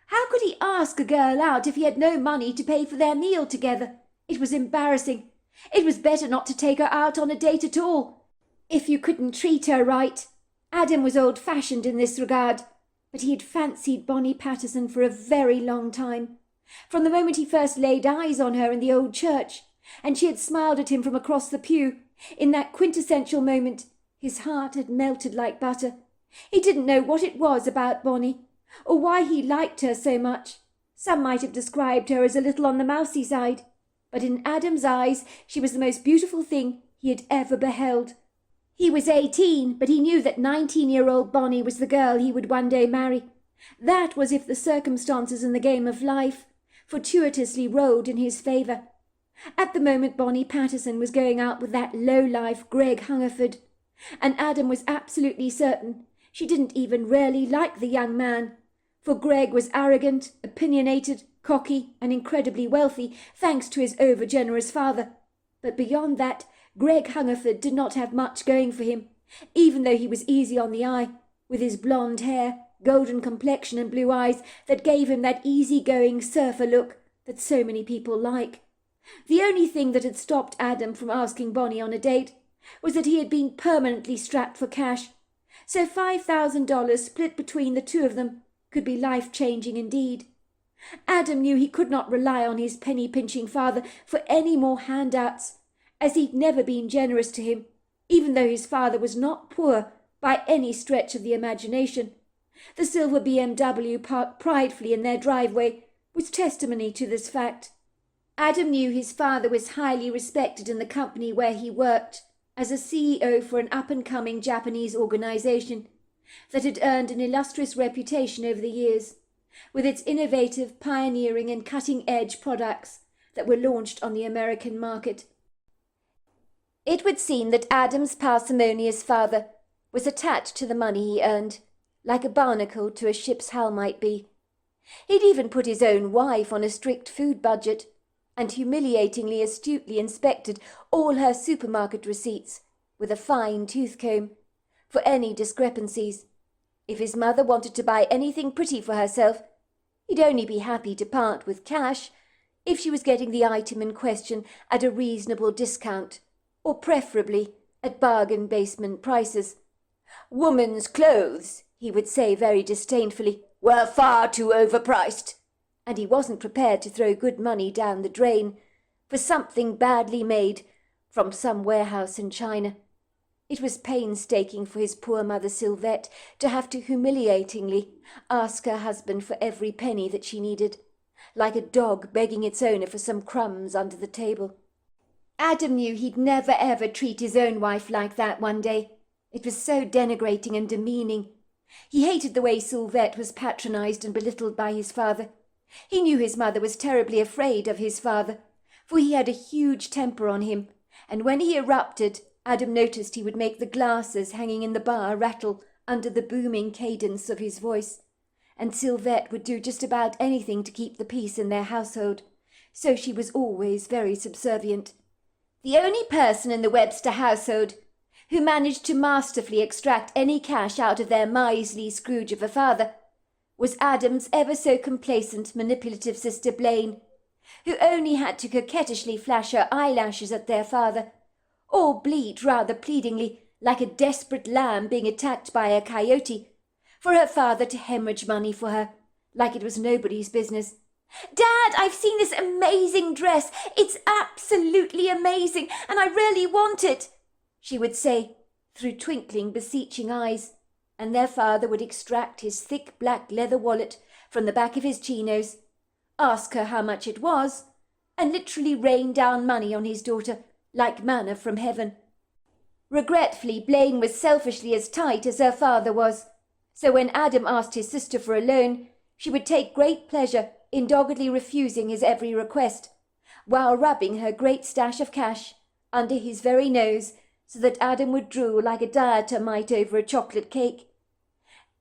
How could he ask a girl out if he had no money to pay for their meal together? It was embarrassing. It was better not to take her out on a date at all, if you couldn't treat her right. Adam was old-fashioned in this regard, but he had fancied Bonnie Patterson for a very long time. From the moment he first laid eyes on her in the old church, and she had smiled at him from across the pew, in that quintessential moment, his heart had melted like butter. He didn't know what it was about Bonnie, or why he liked her so much. Some might have described her as a little on the mousy side, but in Adam's eyes she was the most beautiful thing he had ever beheld. He was 18, but he knew that 19-year-old Bonnie was the girl he would one day marry. That was if the circumstances in the game of life fortuitously rolled in his favour. At the moment Bonnie Patterson was going out with that low-life Greg Hungerford, and Adam was absolutely certain she didn't even really like the young man, for Greg was arrogant, opinionated, cocky, and incredibly wealthy, thanks to his over-generous father. But beyond that, Greg Hungerford did not have much going for him, even though he was easy on the eye, with his blonde hair, golden complexion and blue eyes that gave him that easy-going surfer look that so many people like. The only thing that had stopped Adam from asking Bonnie on a date was that he had been permanently strapped for cash, so $5,000 split between the two of them could be life-changing indeed. Adam knew he could not rely on his penny-pinching father for any more handouts, as he'd never been generous to him, even though his father was not poor by any stretch of the imagination. The silver BMW parked pridefully in their driveway was testimony to this fact. Adam knew his father was highly respected in the company where he worked, as a CEO for an up-and-coming Japanese organization that had earned an illustrious reputation over the years, with its innovative, pioneering and cutting-edge products that were launched on the American market. It would seem that Adam's parsimonious father was attached to the money he earned, like a barnacle to a ship's hull might be. He'd even put his own wife on a strict food budget, and humiliatingly astutely inspected all her supermarket receipts with a fine tooth-comb for any discrepancies. If his mother wanted to buy anything pretty for herself, he'd only be happy to part with cash if she was getting the item in question at a reasonable discount, or preferably at bargain basement prices. Woman's clothes, he would say very disdainfully, were far too overpriced, and he wasn't prepared to throw good money down the drain for something badly made from some warehouse in China. It was painstaking for his poor mother Sylvette to have to humiliatingly ask her husband for every penny that she needed, like a dog begging its owner for some crumbs under the table. Adam knew he'd never ever treat his own wife like that one day. It was so denigrating and demeaning. He hated the way Sylvette was patronized and belittled by his father. He knew his mother was terribly afraid of his father, for he had a huge temper on him, and when he erupted, Adam noticed he would make the glasses hanging in the bar rattle under the booming cadence of his voice, and Sylvette would do just about anything to keep the peace in their household, so she was always very subservient. The only person in the Webster household who managed to masterfully extract any cash out of their miserly Scrooge of a father was Adam's ever so complacent, manipulative sister Blaine, who only had to coquettishly flash her eyelashes at their father, or bleat rather pleadingly, like a desperate lamb being attacked by a coyote, for her father to hemorrhage money for her, like it was nobody's business. "Dad, I've seen this amazing dress. It's absolutely amazing, and I really want it," she would say, through twinkling, beseeching eyes, and their father would extract his thick black leather wallet from the back of his chinos, ask her how much it was, and literally rain down money on his daughter like manna from heaven. Regretfully, Blaine was selfishly as tight as her father was, so when Adam asked his sister for a loan, she would take great pleasure in doggedly refusing his every request, while rubbing her great stash of cash under his very nose so that Adam would drool like a dieter might over a chocolate cake.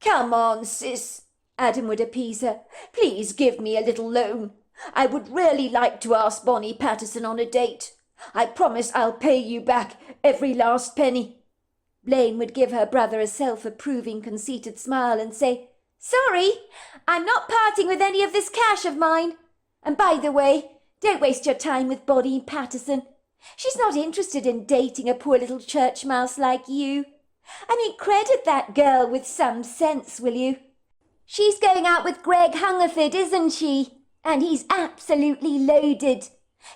"Come on, sis," Adam would appease her. "Please give me a little loan. I would really like to ask Bonnie Patterson on a date. I promise I'll pay you back every last penny." Blaine would give her brother a self-approving, conceited smile and say, "Sorry, I'm not parting with any of this cash of mine. And by the way, don't waste your time with Bonnie Patterson. She's not interested in dating a poor little church mouse like you. I mean, credit that girl with some sense, will you? She's going out with Greg Hungerford, isn't she? And he's absolutely loaded.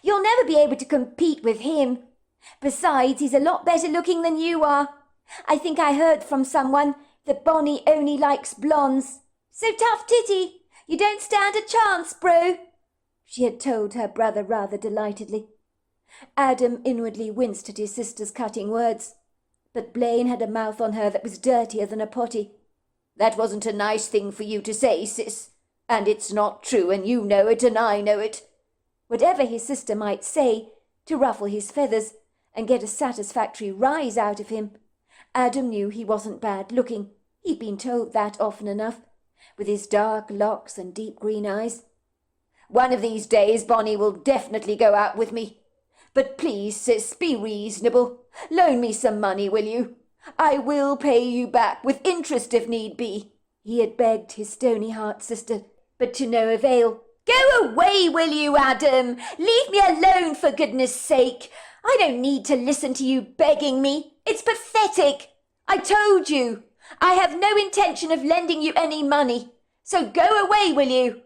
You'll never be able to compete with him. Besides, he's a lot better looking than you are. I think I heard from someone that Bonnie only likes blondes. So tough titty, you don't stand a chance, bro," she had told her brother rather delightedly. Adam inwardly winced at his sister's cutting words, but Blaine had a mouth on her that was dirtier than a potty. "That wasn't a nice thing for you to say, sis, and it's not true, and you know it, and I know it." Whatever his sister might say to ruffle his feathers and get a satisfactory rise out of him, Adam knew he wasn't bad looking. He'd been told that often enough, with his dark locks and deep green eyes. "One of these days Bonnie will definitely go out with me. But please, sis, be reasonable. Loan me some money, will you? I will pay you back with interest if need be," he had begged his stony heart sister, but to no avail. "Go away, will you, Adam? Leave me alone, for goodness sake. I don't need to listen to you begging me. It's pathetic. I told you. I have no intention of lending you any money. So go away, will you?"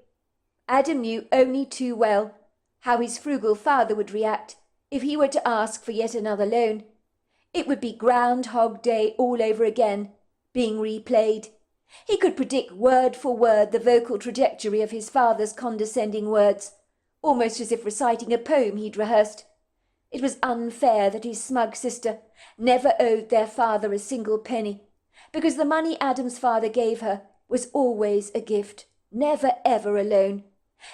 Adam knew only too well how his frugal father would react if he were to ask for yet another loan. It would be Groundhog Day all over again, being replayed. He could predict word for word the vocal trajectory of his father's condescending words, almost as if reciting a poem he'd rehearsed. It was unfair that his smug sister never owed their father a single penny, because the money Adam's father gave her was always a gift, never ever a loan.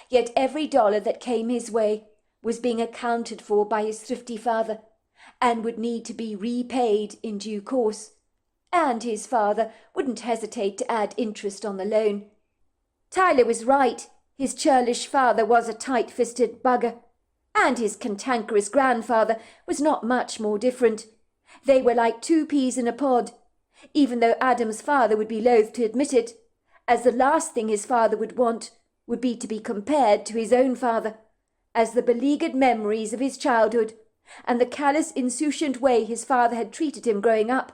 Yet every dollar that came his way was being accounted for by his thrifty father, and would need to be repaid in due course. And his father wouldn't hesitate to add interest on the loan. Tyler was right. His churlish father was a tight-fisted bugger, and his cantankerous grandfather was not much more different. They were like two peas in a pod, even though Adam's father would be loath to admit it, as the last thing his father would want would be to be compared to his own father, as the beleaguered memories of his childhood and the callous, insouciant way his father had treated him growing up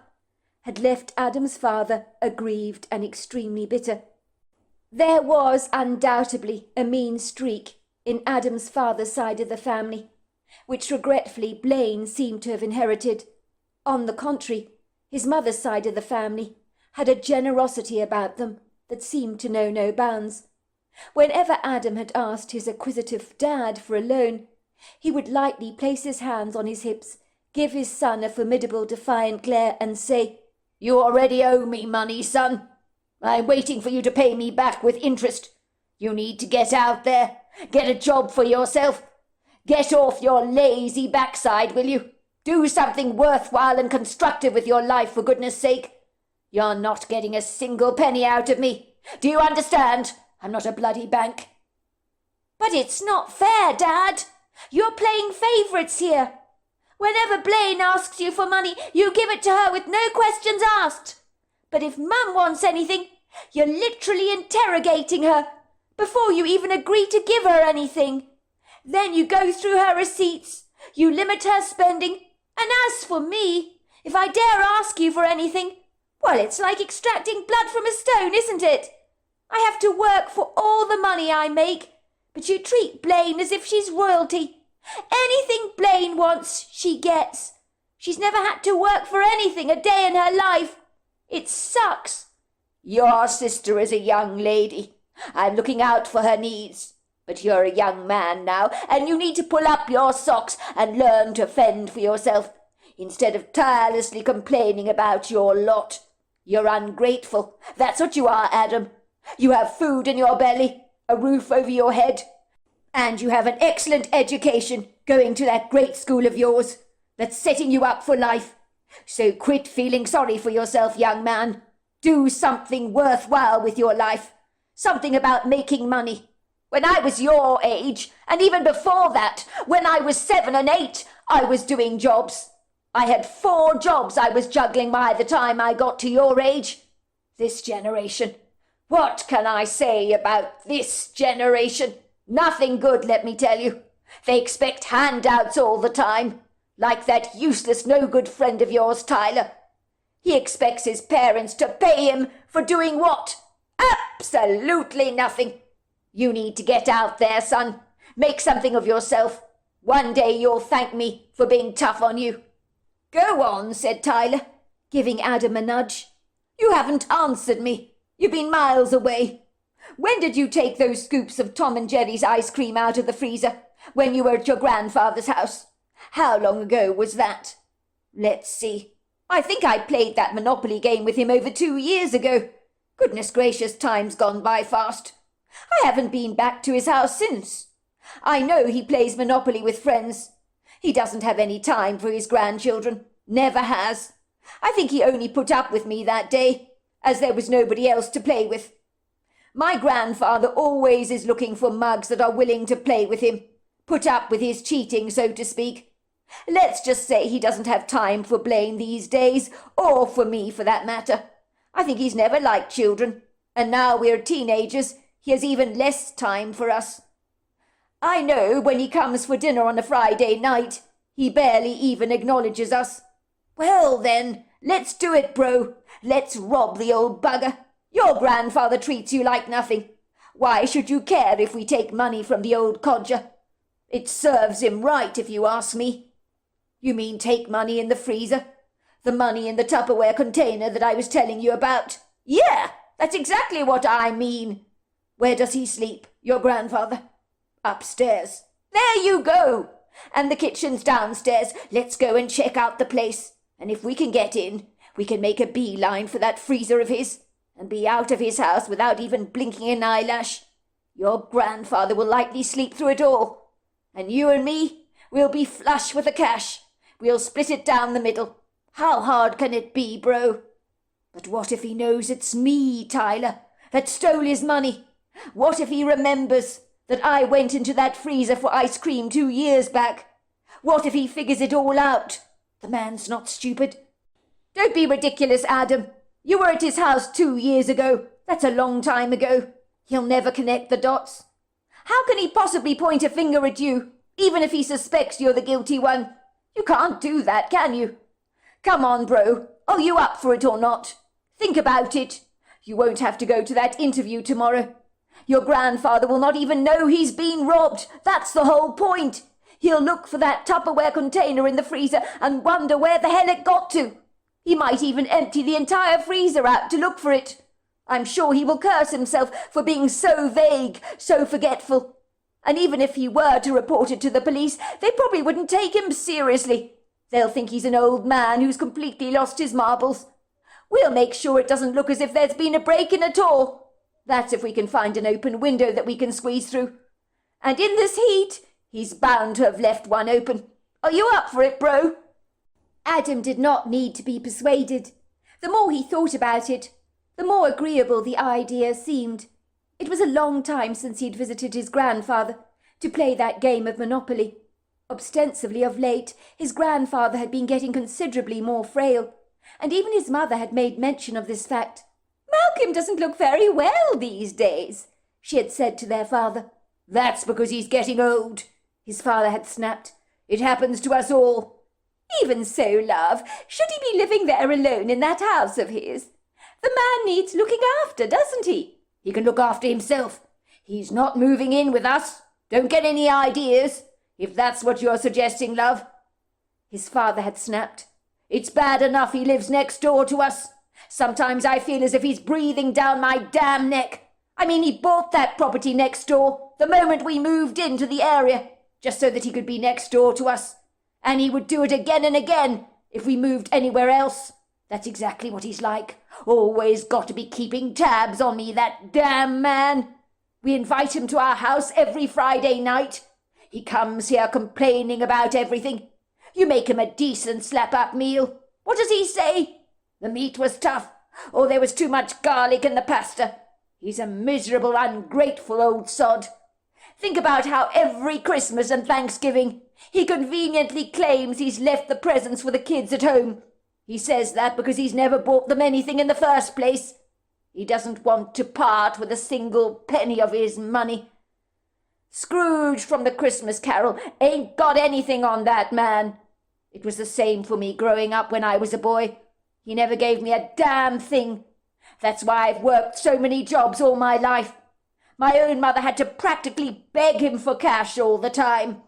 had left Adam's father aggrieved and extremely bitter. There was undoubtedly a mean streak in Adam's father's side of the family, which regretfully Blaine seemed to have inherited. On the contrary, his mother's side of the family had a generosity about them that seemed to know no bounds. Whenever Adam had asked his acquisitive dad for a loan, he would lightly place his hands on his hips, give his son a formidable defiant glare, and say, "You already owe me money, son. I'm waiting for you to pay me back with interest. You need to get out there, get a job for yourself. Get off your lazy backside, will you? Do something worthwhile and constructive with your life, for goodness sake. You're not getting a single penny out of me. Do you understand? I'm not a bloody bank." "But it's not fair, Dad. You're playing favourites here. Whenever Blaine asks you for money, you give it to her with no questions asked. But if Mum wants anything, you're literally interrogating her before you even agree to give her anything. Then you go through her receipts, you limit her spending, and as for me, if I dare ask you for anything, well, it's like extracting blood from a stone, isn't it? I have to work for all the money I make, but you treat Blaine as if she's royalty. Anything Blaine wants, she gets. She's never had to work for anything a day in her life. It sucks." "Your sister is a young lady. I'm looking out for her needs. But you're a young man now, and you need to pull up your socks and learn to fend for yourself, instead of tirelessly complaining about your lot. You're ungrateful. That's what you are, Adam. You have food in your belly, a roof over your head, and you have an excellent education going to that great school of yours that's setting you up for life. So quit feeling sorry for yourself, young man. Do something worthwhile with your life. Something about making money. When I was your age, and even before that, when I was 7 and 8, I was doing jobs. I had 4 jobs I was juggling by the time I got to your age. This generation. What can I say about this generation? Nothing good, let me tell you. They expect handouts all the time. Like that useless, no-good friend of yours, Tyler. He expects his parents to pay him for doing what? Absolutely nothing. You need to get out there, son. Make something of yourself. One day you'll thank me for being tough on you." "Go on," said Tyler, giving Adam a nudge. "You haven't answered me. You've been miles away. When did you take those scoops of Tom and Jerry's ice cream out of the freezer? When you were at your grandfather's house? How long ago was that? Let's see. I think I played that Monopoly game with him over 2 years ago. Goodness gracious, time's gone by fast. I haven't been back to his house since. I know he plays Monopoly with friends. He doesn't have any time for his grandchildren. Never has. I think he only put up with me that day, as there was nobody else to play with. My grandfather always is looking for mugs that are willing to play with him, put up with his cheating, so to speak. Let's just say he doesn't have time for Blaine these days, or for me for that matter. I think he's never liked children, and now we're teenagers, he has even less time for us. I know when he comes for dinner on a Friday night, he barely even acknowledges us. Well then, let's do it, bro. Let's rob the old bugger. Your grandfather treats you like nothing. Why should you care if we take money from the old codger? It serves him right, if you ask me." "You mean take money in the freezer? The money in the Tupperware container that I was telling you about?" "Yeah, that's exactly what I mean." "Where does he sleep, your grandfather?" "Upstairs." "There you go. And the kitchen's downstairs. Let's go and check out the place. And if we can get in, we can make a beeline for that freezer of his, and be out of his house without even blinking an eyelash. Your grandfather will likely sleep through it all. And you and me, we'll be flush with the cash. We'll split it down the middle. How hard can it be, bro? But what if he knows it's me, Tyler, that stole his money? What if he remembers that I went into that freezer for ice cream 2 years back? What if he figures it all out? The man's not stupid. Don't be ridiculous, Adam. You were at his house 2 years ago. That's a long time ago. He'll never connect the dots. How can he possibly point a finger at you, even if he suspects you're the guilty one? You can't do that, can you? Come on, bro. Are you up for it or not? Think about it. You won't have to go to that interview tomorrow. Your grandfather will not even know he's been robbed. That's the whole point. He'll look for that Tupperware container in the freezer and wonder where the hell it got to. He might even empty the entire freezer out to look for it. I'm sure he will curse himself for being so vague, so forgetful. And even if he were to report it to the police, they probably wouldn't take him seriously. They'll think he's an old man who's completely lost his marbles. We'll make sure it doesn't look as if there's been a break-in at all. That's if we can find an open window that we can squeeze through. And in this heat, he's bound to have left one open. Are you up for it, bro? Adam did not need to be persuaded. The more he thought about it, the more agreeable the idea seemed. It was a long time since he'd visited his grandfather to play that game of Monopoly. Ostensibly of late, his grandfather had been getting considerably more frail, and even his mother had made mention of this fact. Malcolm doesn't look very well these days, she had said to their father. That's because he's getting old, his father had snapped. It happens to us all. Even so, love, should he be living there alone in that house of his? The man needs looking after, doesn't he? He can look after himself. He's not moving in with us. Don't get any ideas, if that's what you're suggesting, love. His father had snapped. It's bad enough he lives next door to us. Sometimes I feel as if he's breathing down my damn neck. I mean, he bought that property next door the moment we moved into the area, just so that he could be next door to us. And he would do it again and again if we moved anywhere else. That's exactly what he's like. Always got to be keeping tabs on me, that damn man. We invite him to our house every Friday night. He comes here complaining about everything. You make him a decent slap-up meal. What does he say? The meat was tough, or there was too much garlic in the pasta. He's a miserable, ungrateful old sod. Think about how every Christmas and Thanksgiving he conveniently claims he's left the presents for the kids at home. He says that because he's never bought them anything in the first place. He doesn't want to part with a single penny of his money. Scrooge from the Christmas Carol ain't got anything on that man. It was the same for me growing up when I was a boy. He never gave me a damn thing. That's why I've worked so many jobs all my life. My own mother had to practically beg him for cash all the time.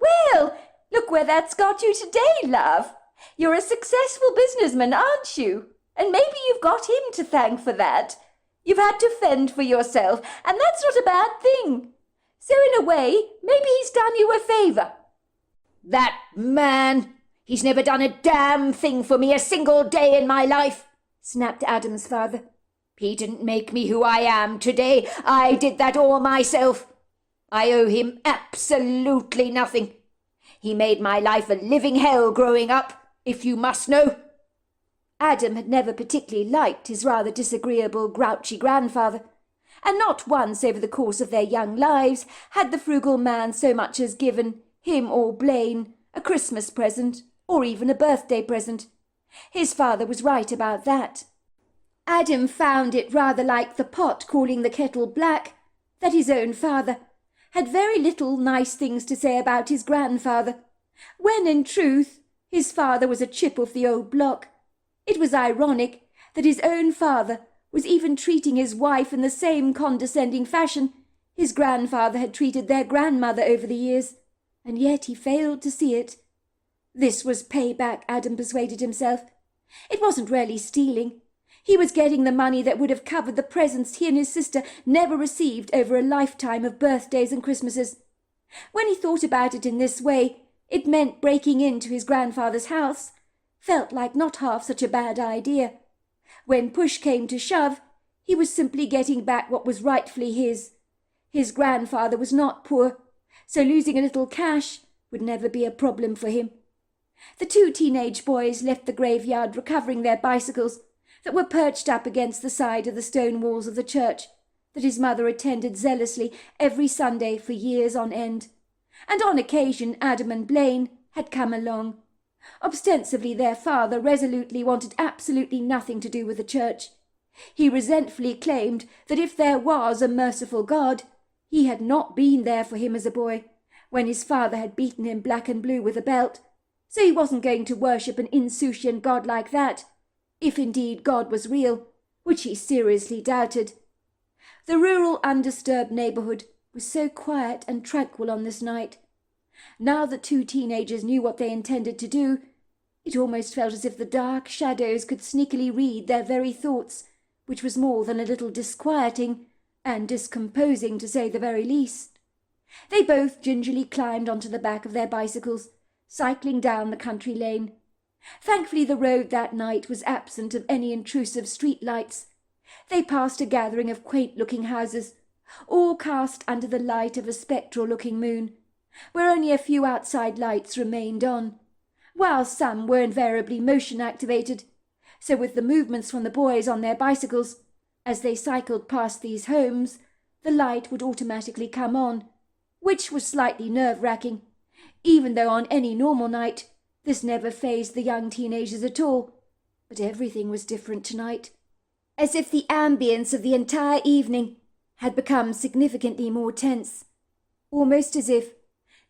Well, look where that's got you today, love. You're a successful businessman, aren't you? And maybe you've got him to thank for that. You've had to fend for yourself, and that's not a bad thing. So in a way, maybe he's done you a favour. That man! He's never done a damn thing for me a single day in my life, snapped Adam's father. He didn't make me who I am today. I did that all myself. I owe him absolutely nothing. He made my life a living hell growing up, if you must know. Adam had never particularly liked his rather disagreeable, grouchy grandfather, and not once over the course of their young lives had the frugal man so much as given him or Blaine a Christmas present or even a birthday present. His father was right about that. Adam found it rather like the pot calling the kettle black that his own father had very little nice things to say about his grandfather, when in truth his father was a chip of the old block. It was ironic that his own father was even treating his wife in the same condescending fashion his grandfather had treated their grandmother over the years, and yet he failed to see it. This was payback, Adam persuaded himself. It wasn't really stealing. He was getting the money that would have covered the presents he and his sister never received over a lifetime of birthdays and Christmases. When he thought about it in this way, it meant breaking into his grandfather's house felt like not half such a bad idea. When push came to shove, he was simply getting back what was rightfully his. His grandfather was not poor, so losing a little cash would never be a problem for him. The two teenage boys left the graveyard recovering their bicycles that were perched up against the side of the stone walls of the church that his mother attended zealously every Sunday for years on end. And on occasion Adam and Blaine had come along. Ostensibly their father resolutely wanted absolutely nothing to do with the church. He resentfully claimed that if there was a merciful God, he had not been there for him as a boy, when his father had beaten him black and blue with a belt, so he wasn't going to worship an insouciant God like that, if indeed God was real, which he seriously doubted. The rural, undisturbed neighbourhood was so quiet and tranquil on this night. Now that two teenagers knew what they intended to do, it almost felt as if the dark shadows could sneakily read their very thoughts, which was more than a little disquieting and discomposing, to say the very least. They both gingerly climbed onto the back of their bicycles, cycling down the country lane. Thankfully the road that night was absent of any intrusive street lights. They passed a gathering of quaint-looking houses, all cast under the light of a spectral-looking moon, where only a few outside lights remained on, while some were invariably motion-activated. So with the movements from the boys on their bicycles, as they cycled past these homes, the light would automatically come on, which was slightly nerve-wracking, even though on any normal night this never fazed the young teenagers at all. But everything was different tonight, as if the ambience of the entire evening had become significantly more tense, almost as if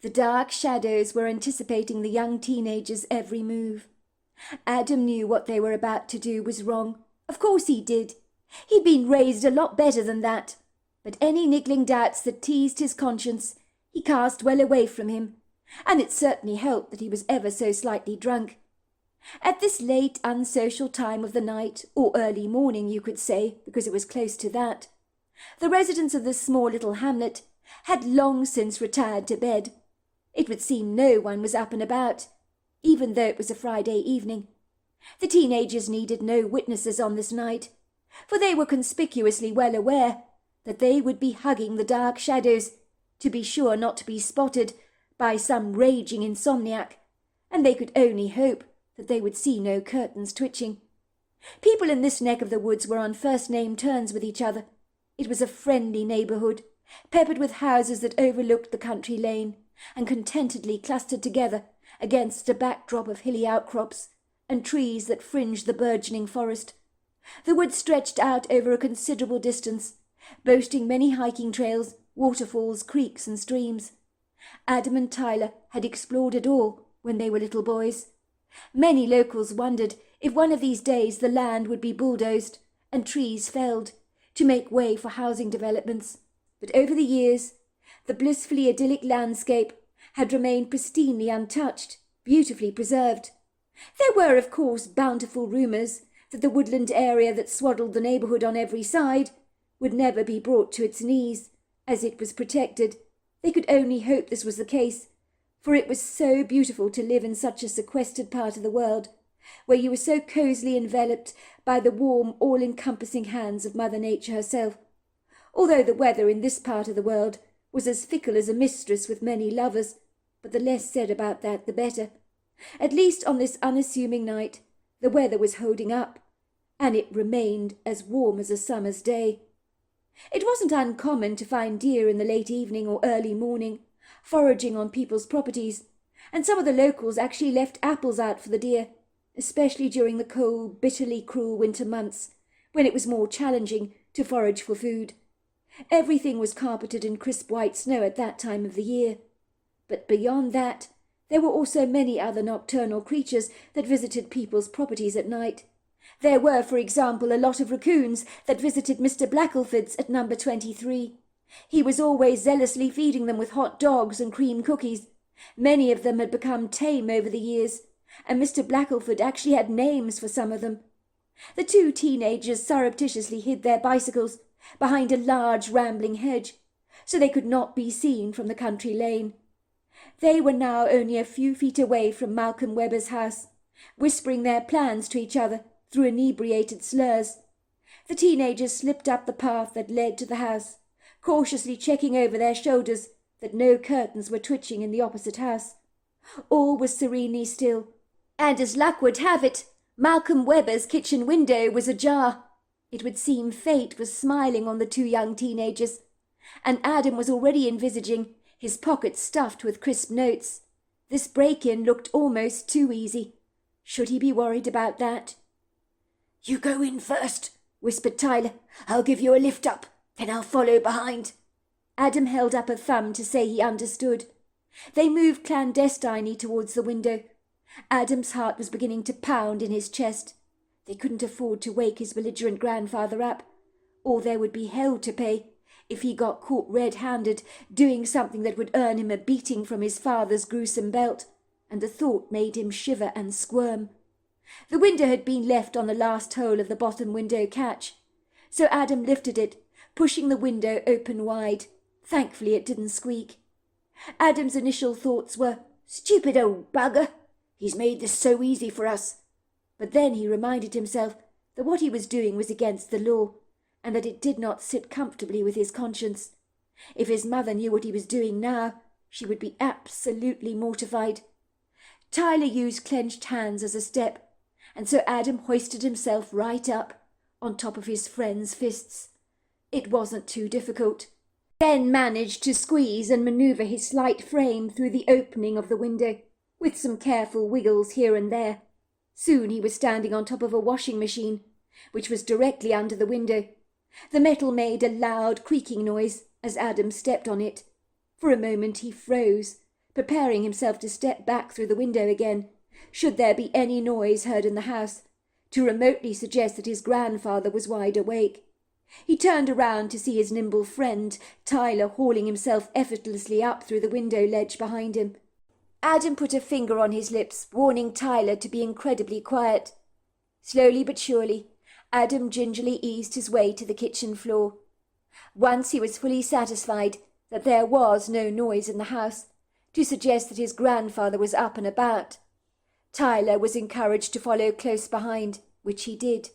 the dark shadows were anticipating the young teenagers' every move. Adam knew what they were about to do was wrong. Of course he did. He'd been raised a lot better than that. But any niggling doubts that teased his conscience he cast well away from him, and it certainly helped that he was ever so slightly drunk. At this late, unsocial time of the night, or early morning you could say, because it was close to that, the residents of this small little hamlet had long since retired to bed. It would seem no one was up and about, even though it was a Friday evening. The teenagers needed no witnesses on this night, for they were conspicuously well aware that they would be hugging the dark shadows, to be sure not to be spotted by some raging insomniac, and they could only hope that they would see no curtains twitching. People in this neck of the woods were on first-name terms with each other. It was a friendly neighbourhood, peppered with houses that overlooked the country lane, and contentedly clustered together against a backdrop of hilly outcrops and trees that fringed the burgeoning forest. The woods stretched out over a considerable distance, boasting many hiking trails, waterfalls, creeks and streams. Adam and Tyler had explored it all when they were little boys. Many locals wondered if one of these days the land would be bulldozed and trees felled to make way for housing developments. But over the years, the blissfully idyllic landscape had remained pristinely untouched, beautifully preserved. There were, of course, bountiful rumours that the woodland area that swaddled the neighbourhood on every side would never be brought to its knees, as it was protected. They could only hope this was the case, for it was so beautiful to live in such a sequestered part of the world, where you were so cosily enveloped by the warm, all-encompassing hands of Mother Nature herself, although the weather in this part of the world was as fickle as a mistress with many lovers, but the less said about that the better. At least on this unassuming night the weather was holding up, and it remained as warm as a summer's day. It wasn't uncommon to find deer in the late evening or early morning, foraging on people's properties, and some of the locals actually left apples out for the deer, especially during the cold, bitterly cruel winter months, when it was more challenging to forage for food. Everything was carpeted in crisp white snow at that time of the year. But beyond that, there were also many other nocturnal creatures that visited people's properties at night. There were, for example, a lot of raccoons that visited Mr. Blackleford's at number 23. He was always zealously feeding them with hot dogs and cream cookies. Many of them had become tame over the years, and Mr. Blackleford actually had names for some of them. The two teenagers surreptitiously hid their bicycles behind a large rambling hedge, so they could not be seen from the country lane. They were now only a few feet away from Malcolm Webber's house, whispering their plans to each other through inebriated slurs. The teenagers slipped up the path that led to the house, cautiously checking over their shoulders that no curtains were twitching in the opposite house. All was serenely still, and as luck would have it, Malcolm Webber's kitchen window was ajar. It would seem fate was smiling on the two young teenagers, and Adam was already envisaging his pockets stuffed with crisp notes. This break-in looked almost too easy. Should he be worried about that? "You go in first," whispered Tyler. "I'll give you a lift up, then I'll follow behind." Adam held up a thumb to say he understood. They moved clandestinely towards the window. Adam's heart was beginning to pound in his chest. They couldn't afford to wake his belligerent grandfather up, or there would be hell to pay if he got caught red-handed doing something that would earn him a beating from his father's gruesome belt, and the thought made him shiver and squirm. The window had been left on the last hole of the bottom window catch, so Adam lifted it, pushing the window open wide. Thankfully it didn't squeak. Adam's initial thoughts were, "Stupid old bugger! He's made this so easy for us." But then he reminded himself that what he was doing was against the law, and that it did not sit comfortably with his conscience. If his mother knew what he was doing now, she would be absolutely mortified. Tyler used clenched hands as a step, and so Adam hoisted himself right up, on top of his friend's fists. It wasn't too difficult. Ben managed to squeeze and maneuver his slight frame through the opening of the window, with some careful wiggles here and there. Soon he was standing on top of a washing machine, which was directly under the window. The metal made a loud creaking noise as Adam stepped on it. For a moment he froze, preparing himself to step back through the window again, should there be any noise heard in the house, to remotely suggest that his grandfather was wide awake. He turned around to see his nimble friend, Tyler, hauling himself effortlessly up through the window ledge behind him. Adam put a finger on his lips, warning Tyler to be incredibly quiet. Slowly but surely, Adam gingerly eased his way to the kitchen floor. Once he was fully satisfied that there was no noise in the house, to suggest that his grandfather was up and about, Tyler was encouraged to follow close behind, which he did.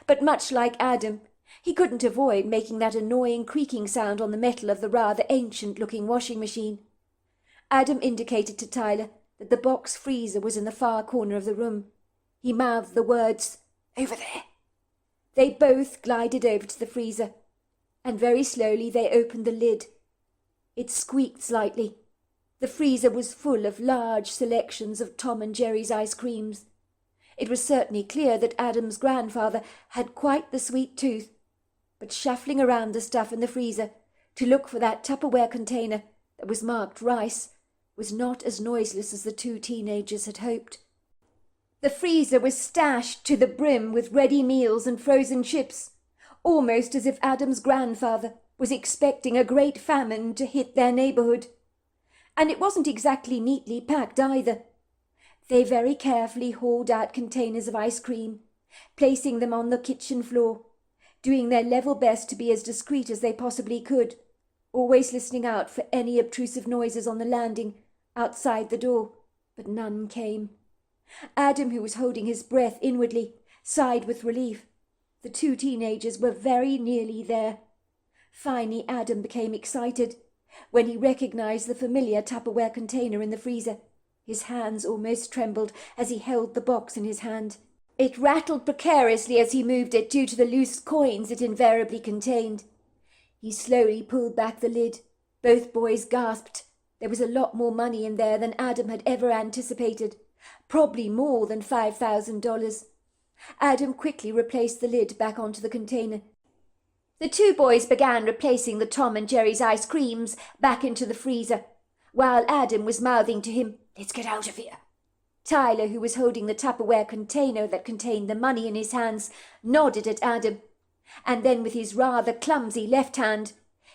But much like Adam, he couldn't avoid making that annoying creaking sound on the metal of the rather ancient-looking washing machine. Adam indicated to Tyler that the box freezer was in the far corner of the room. He mouthed the words, "Over there." They both glided over to the freezer, and very slowly they opened the lid. It squeaked slightly. The freezer was full of large selections of Tom and Jerry's ice creams. It was certainly clear that Adam's grandfather had quite the sweet tooth, but shuffling around the stuff in the freezer to look for that Tupperware container that was marked rice was not as noiseless as the two teenagers had hoped. The freezer was stashed to the brim with ready meals and frozen chips, almost as if Adam's grandfather was expecting a great famine to hit their neighborhood. And it wasn't exactly neatly packed either. They very carefully hauled out containers of ice cream, placing them on the kitchen floor, doing their level best to be as discreet as they possibly could, always listening out for any obtrusive noises on the landing outside the door, but none came. Adam, who was holding his breath inwardly, sighed with relief. The two teenagers were very nearly there. Finally, Adam became excited when he recognized the familiar Tupperware container in the freezer. His hands almost trembled as he held the box in his hand. It rattled precariously as he moved it due to the loose coins it invariably contained. He slowly pulled back the lid. Both boys gasped. There was a lot more money in there than Adam had ever anticipated, probably more than $5,000. Adam quickly replaced the lid back onto the container. The two boys began replacing the Tom and Jerry's ice creams back into the freezer, while Adam was mouthing to him, "Let's get out of here." Tyler, who was holding the Tupperware container that contained the money in his hands, nodded at Adam, and then with his rather clumsy left hand,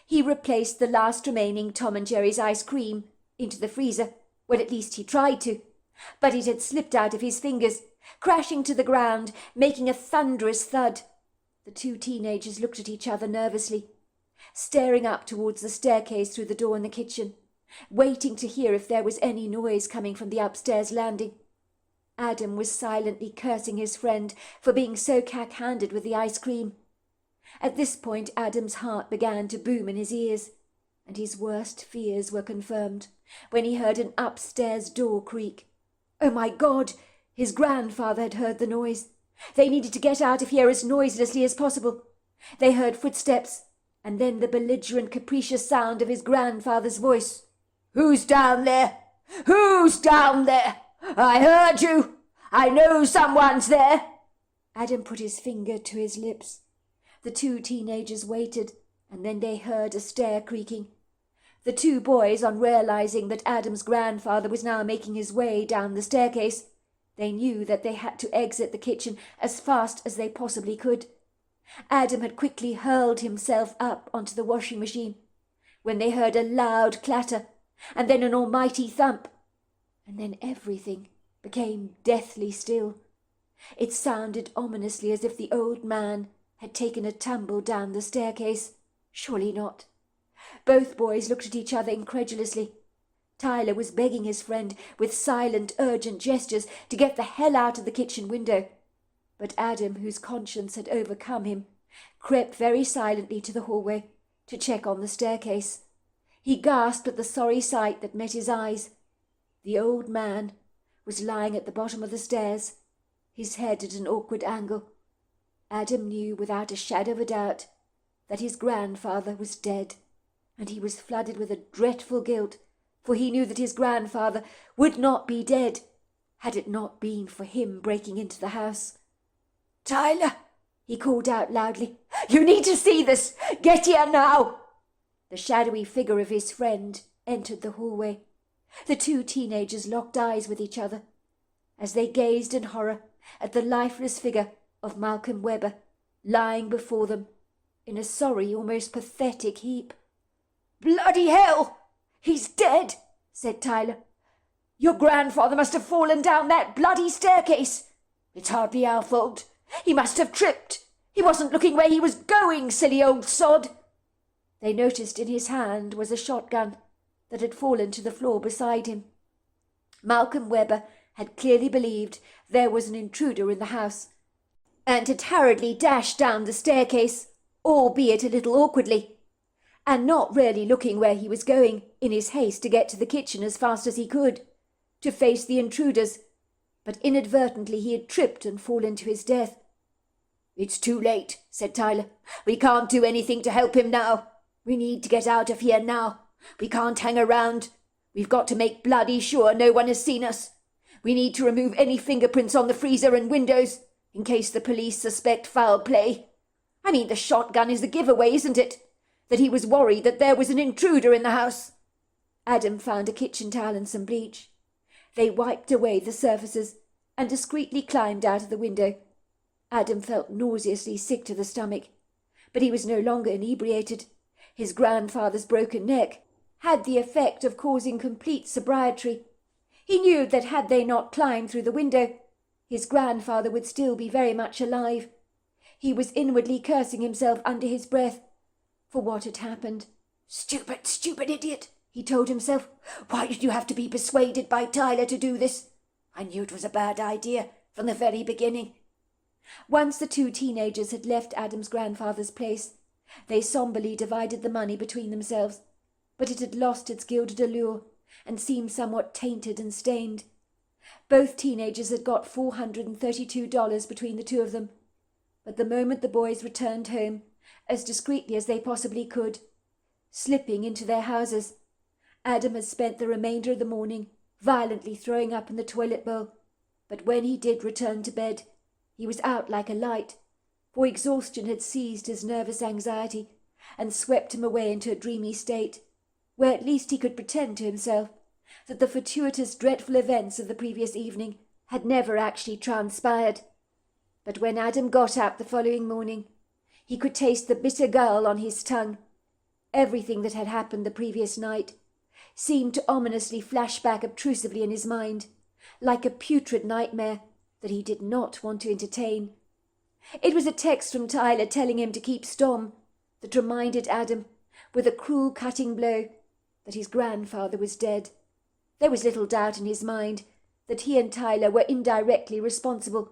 he replaced the last remaining Tom and Jerry's ice cream into the freezer. Well, at least he tried to, but it had slipped out of his fingers, crashing to the ground, making a thunderous thud. The two teenagers looked at each other nervously, staring up towards the staircase through the door in the kitchen, waiting to hear if there was any noise coming from the upstairs landing. Adam was silently cursing his friend for being so cack-handed with the ice cream. At this point, Adam's heart began to boom in his ears, and his worst fears were confirmed when he heard an upstairs door creak. Oh my God! His grandfather had heard the noise. They needed to get out of here as noiselessly as possible. They heard footsteps, and then the belligerent, capricious sound of his grandfather's voice. "Who's down there? Who's down there? I heard you! I know someone's there!" Adam put his finger to his lips. The two teenagers waited, and then they heard a stair creaking. The two boys, on realizing that Adam's grandfather was now making his way down the staircase, They knew that they had to exit the kitchen as fast as they possibly could. Adam had quickly hurled himself up onto the washing machine when they heard a loud clatter and then an almighty thump, and then everything became deathly still. It sounded ominously as if the old man had taken a tumble down the staircase. Surely not. Both boys looked at each other incredulously. Tyler was begging his friend with silent, urgent gestures to get the hell out of the kitchen window. But Adam, whose conscience had overcome him, crept very silently to the hallway to check on the staircase. He gasped at the sorry sight that met his eyes. The old man was lying at the bottom of the stairs, his head at an awkward angle. Adam knew without a shadow of a doubt that his grandfather was dead, and he was flooded with a dreadful guilt, for he knew that his grandfather would not be dead had it not been for him breaking into the house. "Tyler," he called out loudly, "you need to see this! Get here now!" The shadowy figure of his friend entered the hallway. The two teenagers locked eyes with each other as they gazed in horror at the lifeless figure of Malcolm Webber lying before them in a sorry, almost pathetic heap. "Bloody hell! He's dead," said Tyler. "Your grandfather must have fallen down that bloody staircase. It's hardly our fault. He must have tripped. He wasn't looking where he was going, silly old sod." They noticed in his hand was a shotgun that had fallen to the floor beside him. Malcolm Webber had clearly believed there was an intruder in the house, and had hurriedly dashed down the staircase, albeit a little awkwardly, and not really looking where he was going in his haste to get to the kitchen as fast as he could, to face the intruders, but inadvertently he had tripped and fallen to his death. "It's too late," said Tyler. "We can't do anything to help him now. We need to get out of here now. We can't hang around. We've got to make bloody sure no one has seen us. We need to remove any fingerprints on the freezer and windows, in case the police suspect foul play. I mean, the shotgun is the giveaway, isn't it? That he was worried that there was an intruder in the house." Adam found a kitchen towel and some bleach. They wiped away the surfaces and discreetly climbed out of the window. Adam felt nauseously sick to the stomach, but he was no longer inebriated. His grandfather's broken neck had the effect of causing complete sobriety. He knew that had they not climbed through the window, his grandfather would still be very much alive. He was inwardly cursing himself under his breath for what had happened. "Stupid, stupid idiot," he told himself. "Why did you have to be persuaded by Tyler to do this? I knew it was a bad idea from the very beginning." Once the two teenagers had left Adam's grandfather's place, they somberly divided the money between themselves, but it had lost its gilded allure and seemed somewhat tainted and stained. Both teenagers had got $432 between the two of them, but the moment the boys returned home, as discreetly as they possibly could, slipping into their houses, Adam had spent the remainder of the morning violently throwing up in the toilet bowl, but when he did return to bed, he was out like a light, for exhaustion had seized his nervous anxiety and swept him away into a dreamy state, where at least he could pretend to himself that the fortuitous dreadful events of the previous evening had never actually transpired. But when Adam got up the following morning, he could taste the bitter gall on his tongue. Everything that had happened the previous night seemed to ominously flash back obtrusively in his mind, like a putrid nightmare that he did not want to entertain. It was a text from Tyler telling him to keep stom that reminded Adam, with a cruel cutting blow, that his grandfather was dead. There was little doubt in his mind that he and Tyler were indirectly responsible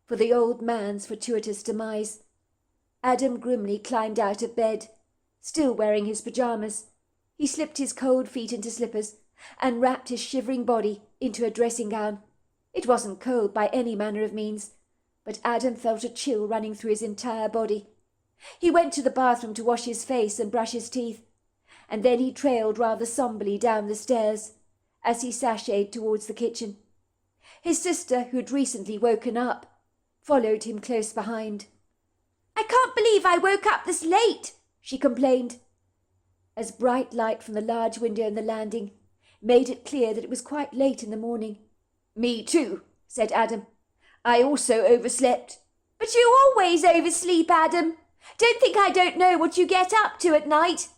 for the old man's fortuitous demise. Adam grimly climbed out of bed, still wearing his pyjamas. He slipped his cold feet into slippers and wrapped his shivering body into a dressing gown. It wasn't cold by any manner of means, but Adam felt a chill running through his entire body. He went to the bathroom to wash his face and brush his teeth, and then he trailed rather somberly down the stairs as he sashayed towards the kitchen. His sister, who had recently woken up, followed him close behind. "I can't believe I woke up this late," she complained, as bright light from the large window in the landing made it clear that it was quite late in the morning. "Me too," said Adam. "I also overslept." "But you always oversleep, Adam. Don't think I don't know what you get up to at night.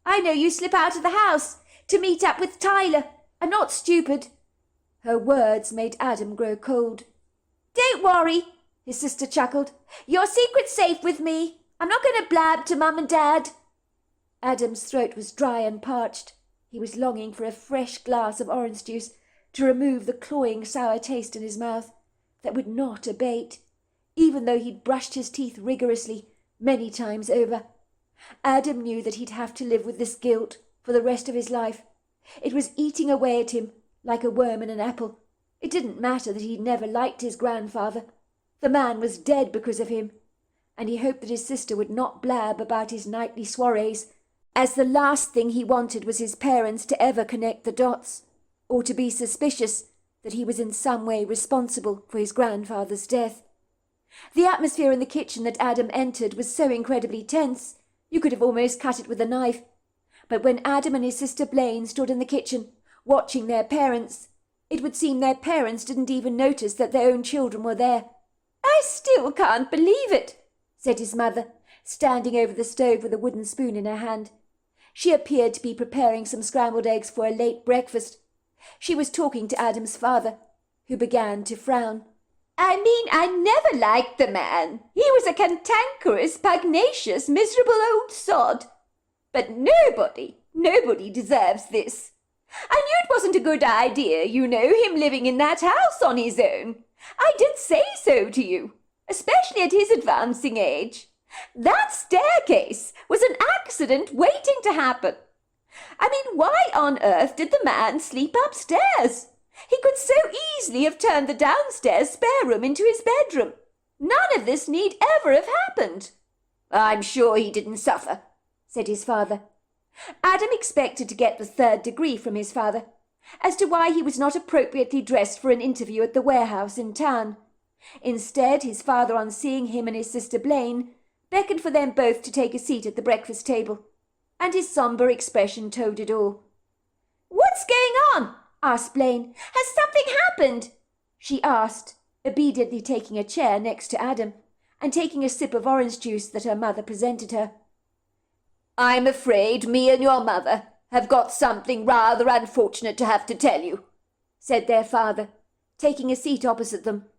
I know you slip out of the house to meet up with Tyler. I'm not stupid." Her words made Adam grow cold. "Don't worry," his sister chuckled. "Your secret's safe with me. I'm not going to blab to Mum and Dad." Adam's throat was dry and parched. He was longing for a fresh glass of orange juice to remove the cloying sour taste in his mouth that would not abate, even though he'd brushed his teeth rigorously many times over. Adam knew that he'd have to live with this guilt for the rest of his life. It was eating away at him like a worm in an apple. It didn't matter that he'd never liked his grandfather. The man was dead because of him, and he hoped that his sister would not blab about his nightly soirees, as the last thing he wanted was his parents to ever connect the dots, or to be suspicious that he was in some way responsible for his grandfather's death. The atmosphere in the kitchen that Adam entered was so incredibly tense, you could have almost cut it with a knife. But when Adam and his sister Blaine stood in the kitchen, watching their parents, it would seem their parents didn't even notice that their own children were there. "I still can't believe it," said his mother, standing over the stove with a wooden spoon in her hand. She appeared to be preparing some scrambled eggs for a late breakfast. She was talking to Adam's father, who began to frown. "I mean, I never liked the man. He was a cantankerous, pugnacious, miserable old sod. But nobody deserves this. I knew it wasn't a good idea, you know, him living in that house on his own. I did say so to you, especially at his advancing age. That staircase was an accident waiting to happen. I mean, why on earth did the man sleep upstairs? He could so easily have turned the downstairs spare room into his bedroom. None of this need ever have happened." "I'm sure he didn't suffer," said his father. Adam expected to get the 3rd degree from his father as to why he was not appropriately dressed for an interview at the warehouse in town. Instead, his father, on seeing him and his sister Blaine, beckoned for them both to take a seat at the breakfast table, and his sombre expression told it all. "What's going on?" asked Blaine. "Has something happened?" she asked, obediently taking a chair next to Adam and taking a sip of orange juice that her mother presented her. "I'm afraid me and your mother have got something rather unfortunate to have to tell you," said their father, taking a seat opposite them.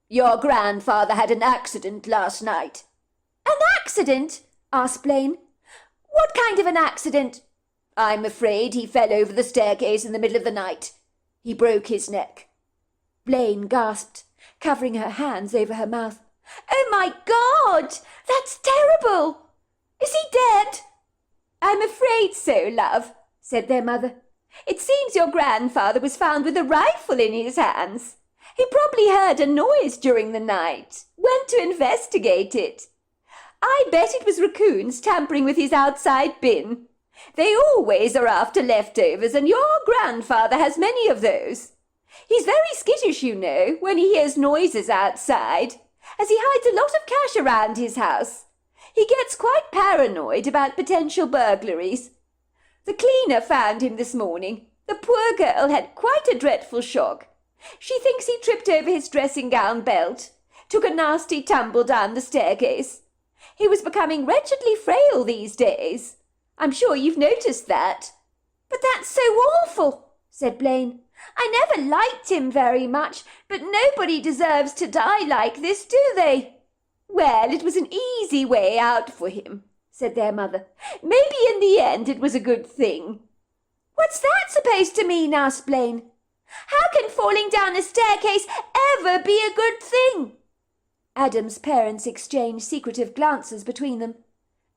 "Your grandfather had an accident last night." "An accident?" asked Blaine. "What kind of an accident?" "I'm afraid he fell over the staircase in the middle of the night. He broke his neck." Blaine gasped, covering her hands over her mouth. "Oh, my God! That's terrible! Is he dead?" "I'm afraid so, love," said their mother. "It seems your grandfather was found with a rifle in his hands. He probably heard a noise during the night, went to investigate it. I bet it was raccoons tampering with his outside bin. They always are after leftovers, and your grandfather has many of those. He's very skittish, you know, when he hears noises outside, as he hides a lot of cash around his house. He gets quite paranoid about potential burglaries. The cleaner found him this morning. The poor girl had quite a dreadful shock. She thinks he tripped over his dressing-gown belt, took a nasty tumble down the staircase. He was becoming wretchedly frail these days. I'm sure you've noticed that." "But that's so awful," said Blaine. "I never liked him very much, but nobody deserves to die like this, do they?" "Well, it was an easy way out for him," said their mother. "Maybe in the end it was a good thing." "What's that supposed to mean?" asked Blaine. "How can falling down a staircase ever be a good thing?" Adam's parents exchanged secretive glances between them,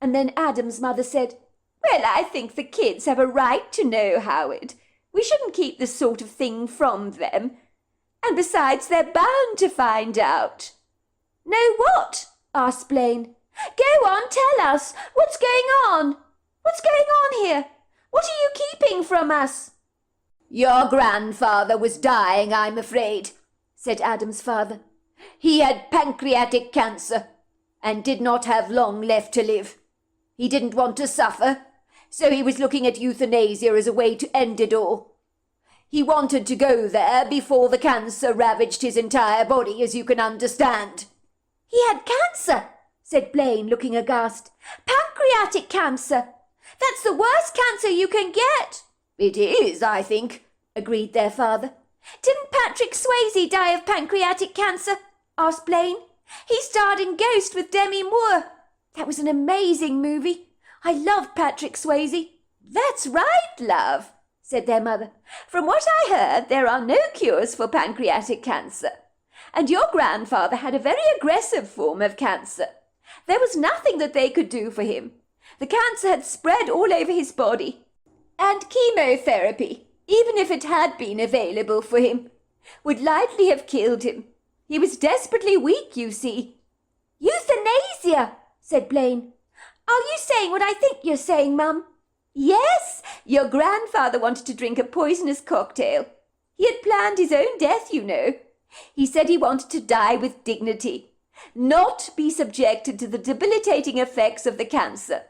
and then Adam's mother said, "Well, I think the kids have a right to know, Howard. We shouldn't keep this sort of thing from them. And besides, they're bound to find out." "Know what?" asked Blaine. "Go on, tell us. What's going on? What's going on here? What are you keeping from us?" "Your grandfather was dying, I'm afraid," said Adam's father. "He had pancreatic cancer and did not have long left to live. He didn't want to suffer, so he was looking at euthanasia as a way to end it all. He wanted to go there before the cancer ravaged his entire body, as you can understand." "He had cancer," said Blaine, looking aghast. "Pancreatic cancer. That's the worst cancer you can get." "It is, I think," agreed their father. "Didn't Patrick Swayze die of pancreatic cancer?" asked Blaine. "He starred in Ghost with Demi Moore. That was an amazing movie. I loved Patrick Swayze." "That's right, love," said their mother. "From what I heard, there are no cures for pancreatic cancer. And your grandfather had a very aggressive form of cancer. There was nothing that they could do for him. The cancer had spread all over his body. And chemotherapy, even if it had been available for him, would likely have killed him. He was desperately weak, you see." "Euthanasia," said Blaine. "Are you saying what I think you're saying, Mum?" "Yes, your grandfather wanted to drink a poisonous cocktail. He had planned his own death, you know. He said he wanted to die with dignity, not be subjected to the debilitating effects of the cancer.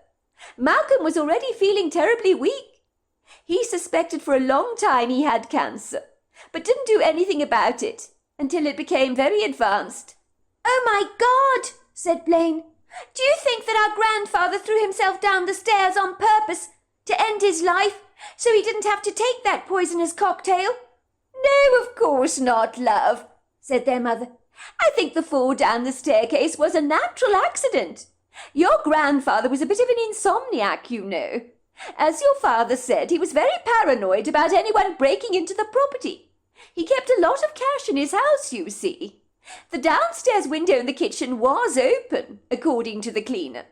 Malcolm was already feeling terribly weak. He suspected for a long time he had cancer, but didn't do anything about it until it became very advanced." "Oh, my God," said Blaine. "Do you think that our grandfather threw himself down the stairs on purpose to end his life so he didn't have to take that poisonous cocktail?" "No, of course not, love," said their mother. "I think the fall down the staircase was a natural accident. Your grandfather was a bit of an insomniac, you know. As your father said, he was very paranoid about anyone breaking into the property. He kept a lot of cash in his house, you see. The downstairs window in the kitchen was open, according to the cleaner.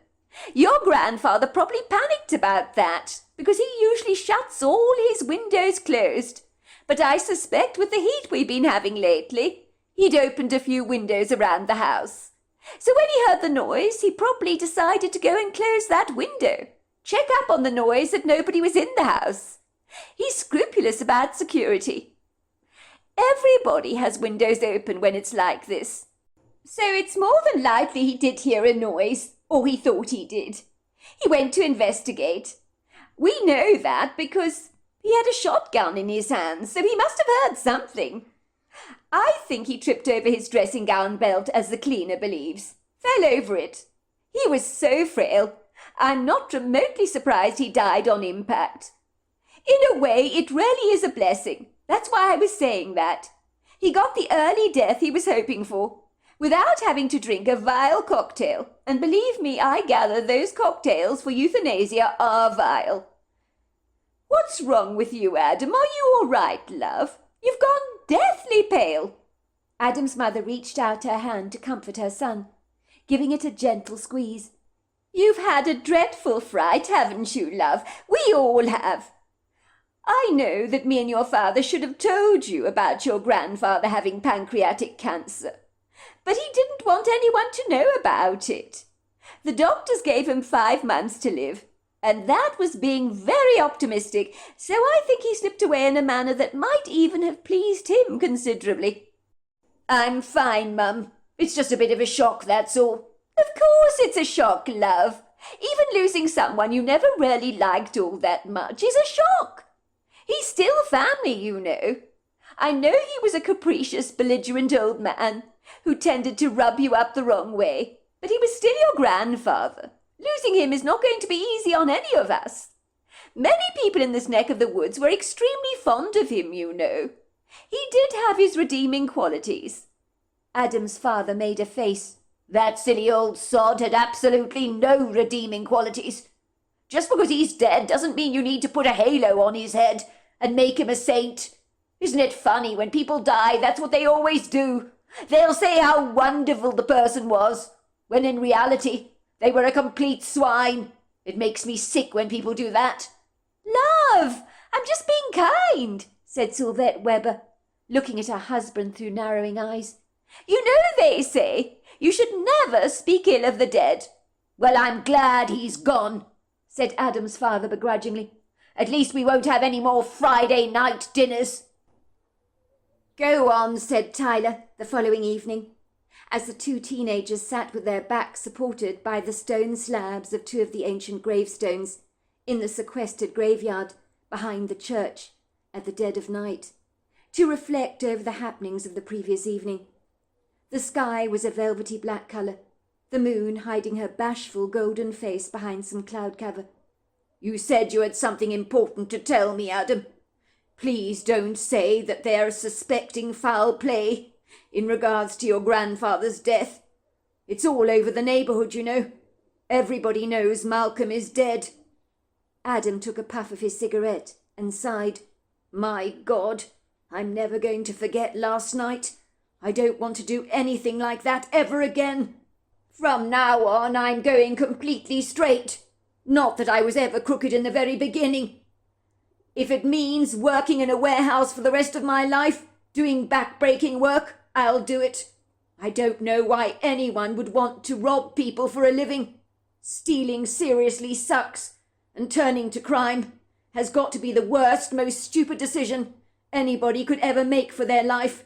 Your grandfather probably panicked about that, because he usually shuts all his windows closed. But I suspect with the heat we've been having lately, he'd opened a few windows around the house. So when he heard the noise, he probably decided to go and close that window, check up on the noise that nobody was in the house. He's scrupulous about security. Everybody has windows open when it's like this. So it's more than likely he did hear a noise, or he thought he did. He went to investigate. We know that because he had a shotgun in his hand, so he must have heard something. I think he tripped over his dressing gown belt, as the cleaner believes. Fell over it. He was so frail. I'm not remotely surprised he died on impact. In a way, it really is a blessing. That's why I was saying that. He got the early death he was hoping for, without having to drink a vile cocktail. And believe me, I gather those cocktails for euthanasia are vile. What's wrong with you, Adam? Are you all right, love? You've gone deathly pale." Adam's mother reached out her hand to comfort her son, giving it a gentle squeeze. "You've had a dreadful fright, haven't you, love? We all have. I know that me and your father should have told you about your grandfather having pancreatic cancer, but he didn't want anyone to know about it. The doctors gave him 5 months to live, and that was being very optimistic, so I think he slipped away in a manner that might even have pleased him considerably." "I'm fine, Mum. It's just a bit of a shock, that's all." "Of course it's a shock, love. Even losing someone you never really liked all that much is a shock. He's still family, you know. I know he was a capricious, belligerent old man who tended to rub you up the wrong way, but he was still your grandfather. Losing him is not going to be easy on any of us. Many people in this neck of the woods were extremely fond of him, you know. He did have his redeeming qualities." Adam's father made a face. "That silly old sod had absolutely no redeeming qualities. Just because he's dead doesn't mean you need to put a halo on his head and make him a saint. Isn't it funny, when people die, that's what they always do. They'll say how wonderful the person was, when in reality they were a complete swine. It makes me sick when people do that." "Love, I'm just being kind," said Sylvette Weber, looking at her husband through narrowing eyes. "You know they say you should never speak ill of the dead." "Well, I'm glad he's gone," said Adam's father begrudgingly. "At least we won't have any more Friday night dinners." "Go on," said Tyler the following evening, as the 2 teenagers sat with their backs supported by the stone slabs of 2 of the ancient gravestones in the sequestered graveyard behind the church, at the dead of night, to reflect over the happenings of the previous evening. The sky was a velvety black colour, the moon hiding her bashful golden face behind some cloud cover. "You said you had something important to tell me, Adam. Please don't say that they're suspecting foul play in regards to your grandfather's death. It's all over the neighbourhood, you know. Everybody knows Malcolm is dead." Adam took a puff of his cigarette and sighed. "My God, I'm never going to forget last night. I don't want to do anything like that ever again. From now on, I'm going completely straight. Not that I was ever crooked in the very beginning. If it means working in a warehouse for the rest of my life, doing back-breaking work, I'll do it. I don't know why anyone would want to rob people for a living. Stealing seriously sucks, and turning to crime has got to be the worst, most stupid decision anybody could ever make for their life,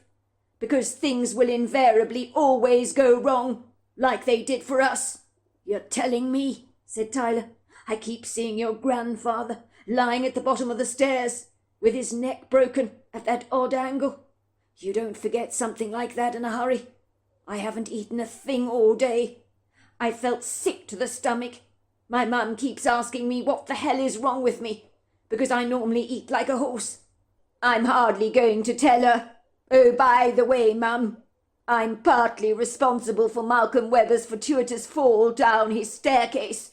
because things will invariably always go wrong, like they did for us." "You're telling me," said Tyler. "I keep seeing your grandfather lying at the bottom of the stairs, with his neck broken at that odd angle. You don't forget something like that in a hurry. I haven't eaten a thing all day. I felt sick to the stomach. My mum keeps asking me what the hell is wrong with me, because I normally eat like a horse. I'm hardly going to tell her. Oh, by the way, Mum, I'm partly responsible for Malcolm Webber's fortuitous fall down his staircase.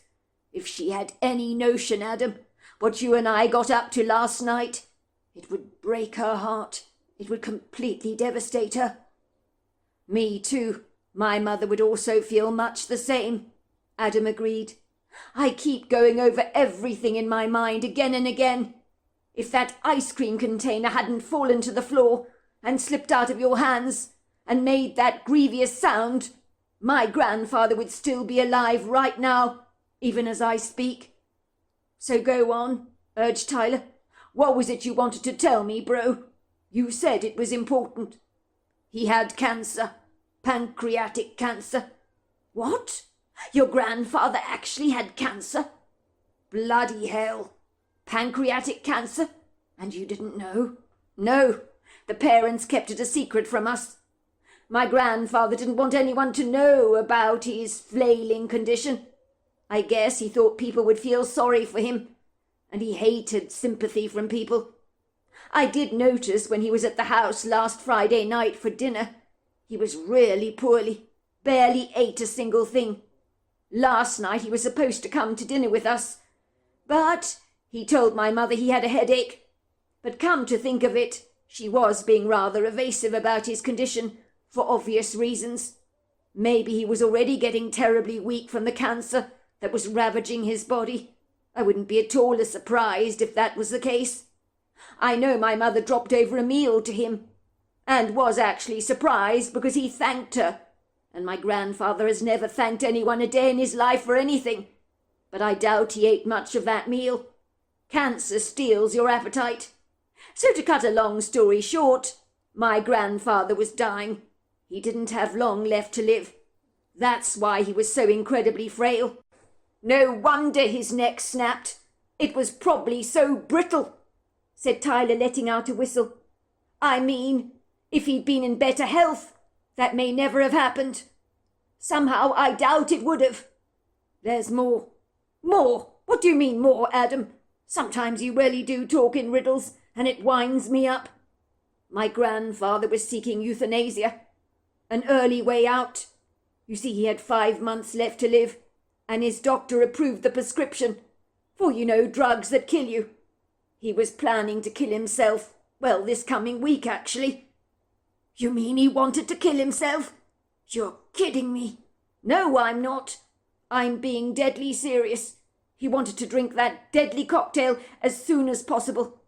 If she had any notion, Adam, what you and I got up to last night, it would break her heart. It would completely devastate her." "Me too. My mother would also feel much the same," Adam agreed. "I keep going over everything in my mind again and again. If that ice cream container hadn't fallen to the floor and slipped out of your hands and made that grievous sound, my grandfather would still be alive right now, even as I speak." "So go on," urged Tyler. "What was it you wanted to tell me, bro? You said it was important." "He had cancer. Pancreatic cancer." "What? Your grandfather actually had cancer?" "Bloody hell. Pancreatic cancer? And you didn't know?" "No. The parents kept it a secret from us. My grandfather didn't want anyone to know about his flailing condition. I guess he thought people would feel sorry for him, and he hated sympathy from people. I did notice when he was at the house last Friday night for dinner, he was really poorly, barely ate a single thing. Last night he was supposed to come to dinner with us, but he told my mother he had a headache. But come to think of it, she was being rather evasive about his condition, for obvious reasons. Maybe he was already getting terribly weak from the cancer that was ravaging his body. I wouldn't be at all surprised if that was the case. I know my mother dropped over a meal to him, and was actually surprised because he thanked her, and my grandfather has never thanked anyone a day in his life for anything, but I doubt he ate much of that meal. Cancer steals your appetite. So to cut a long story short, my grandfather was dying. He didn't have long left to live. That's why he was so incredibly frail. No wonder his neck snapped. It was probably so brittle," said Tyler, letting out a whistle. "I mean, if he'd been in better health, that may never have happened. Somehow I doubt it would have. There's more." "More? What do you mean more, Adam? Sometimes you really do talk in riddles, and it winds me up." "My grandfather was seeking euthanasia, an early way out. You see, he had 5 months left to live, and his doctor approved the prescription for, drugs that kill you. He was planning to kill himself, well, this coming week, actually." "You mean he wanted to kill himself? You're kidding me." "No, I'm not. I'm being deadly serious. He wanted to drink that deadly cocktail as soon as possible.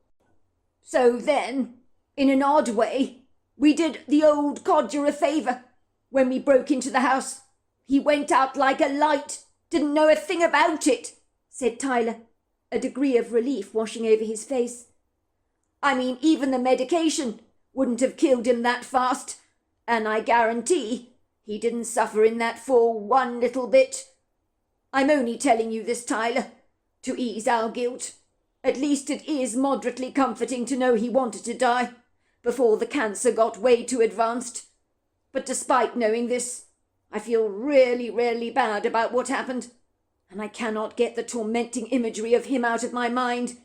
So then, in an odd way, we did the old codger a favour. When we broke into the house, he went out like a light, didn't know a thing about it," said Tyler, a degree of relief washing over his face. "I mean, even the medication wouldn't have killed him that fast, and I guarantee he didn't suffer in that fall one little bit. I'm only telling you this, Tyler, to ease our guilt. At least it is moderately comforting to know he wanted to die before the cancer got way too advanced. But despite knowing this, I feel really, really bad about what happened, and I cannot get the tormenting imagery of him out of my mind.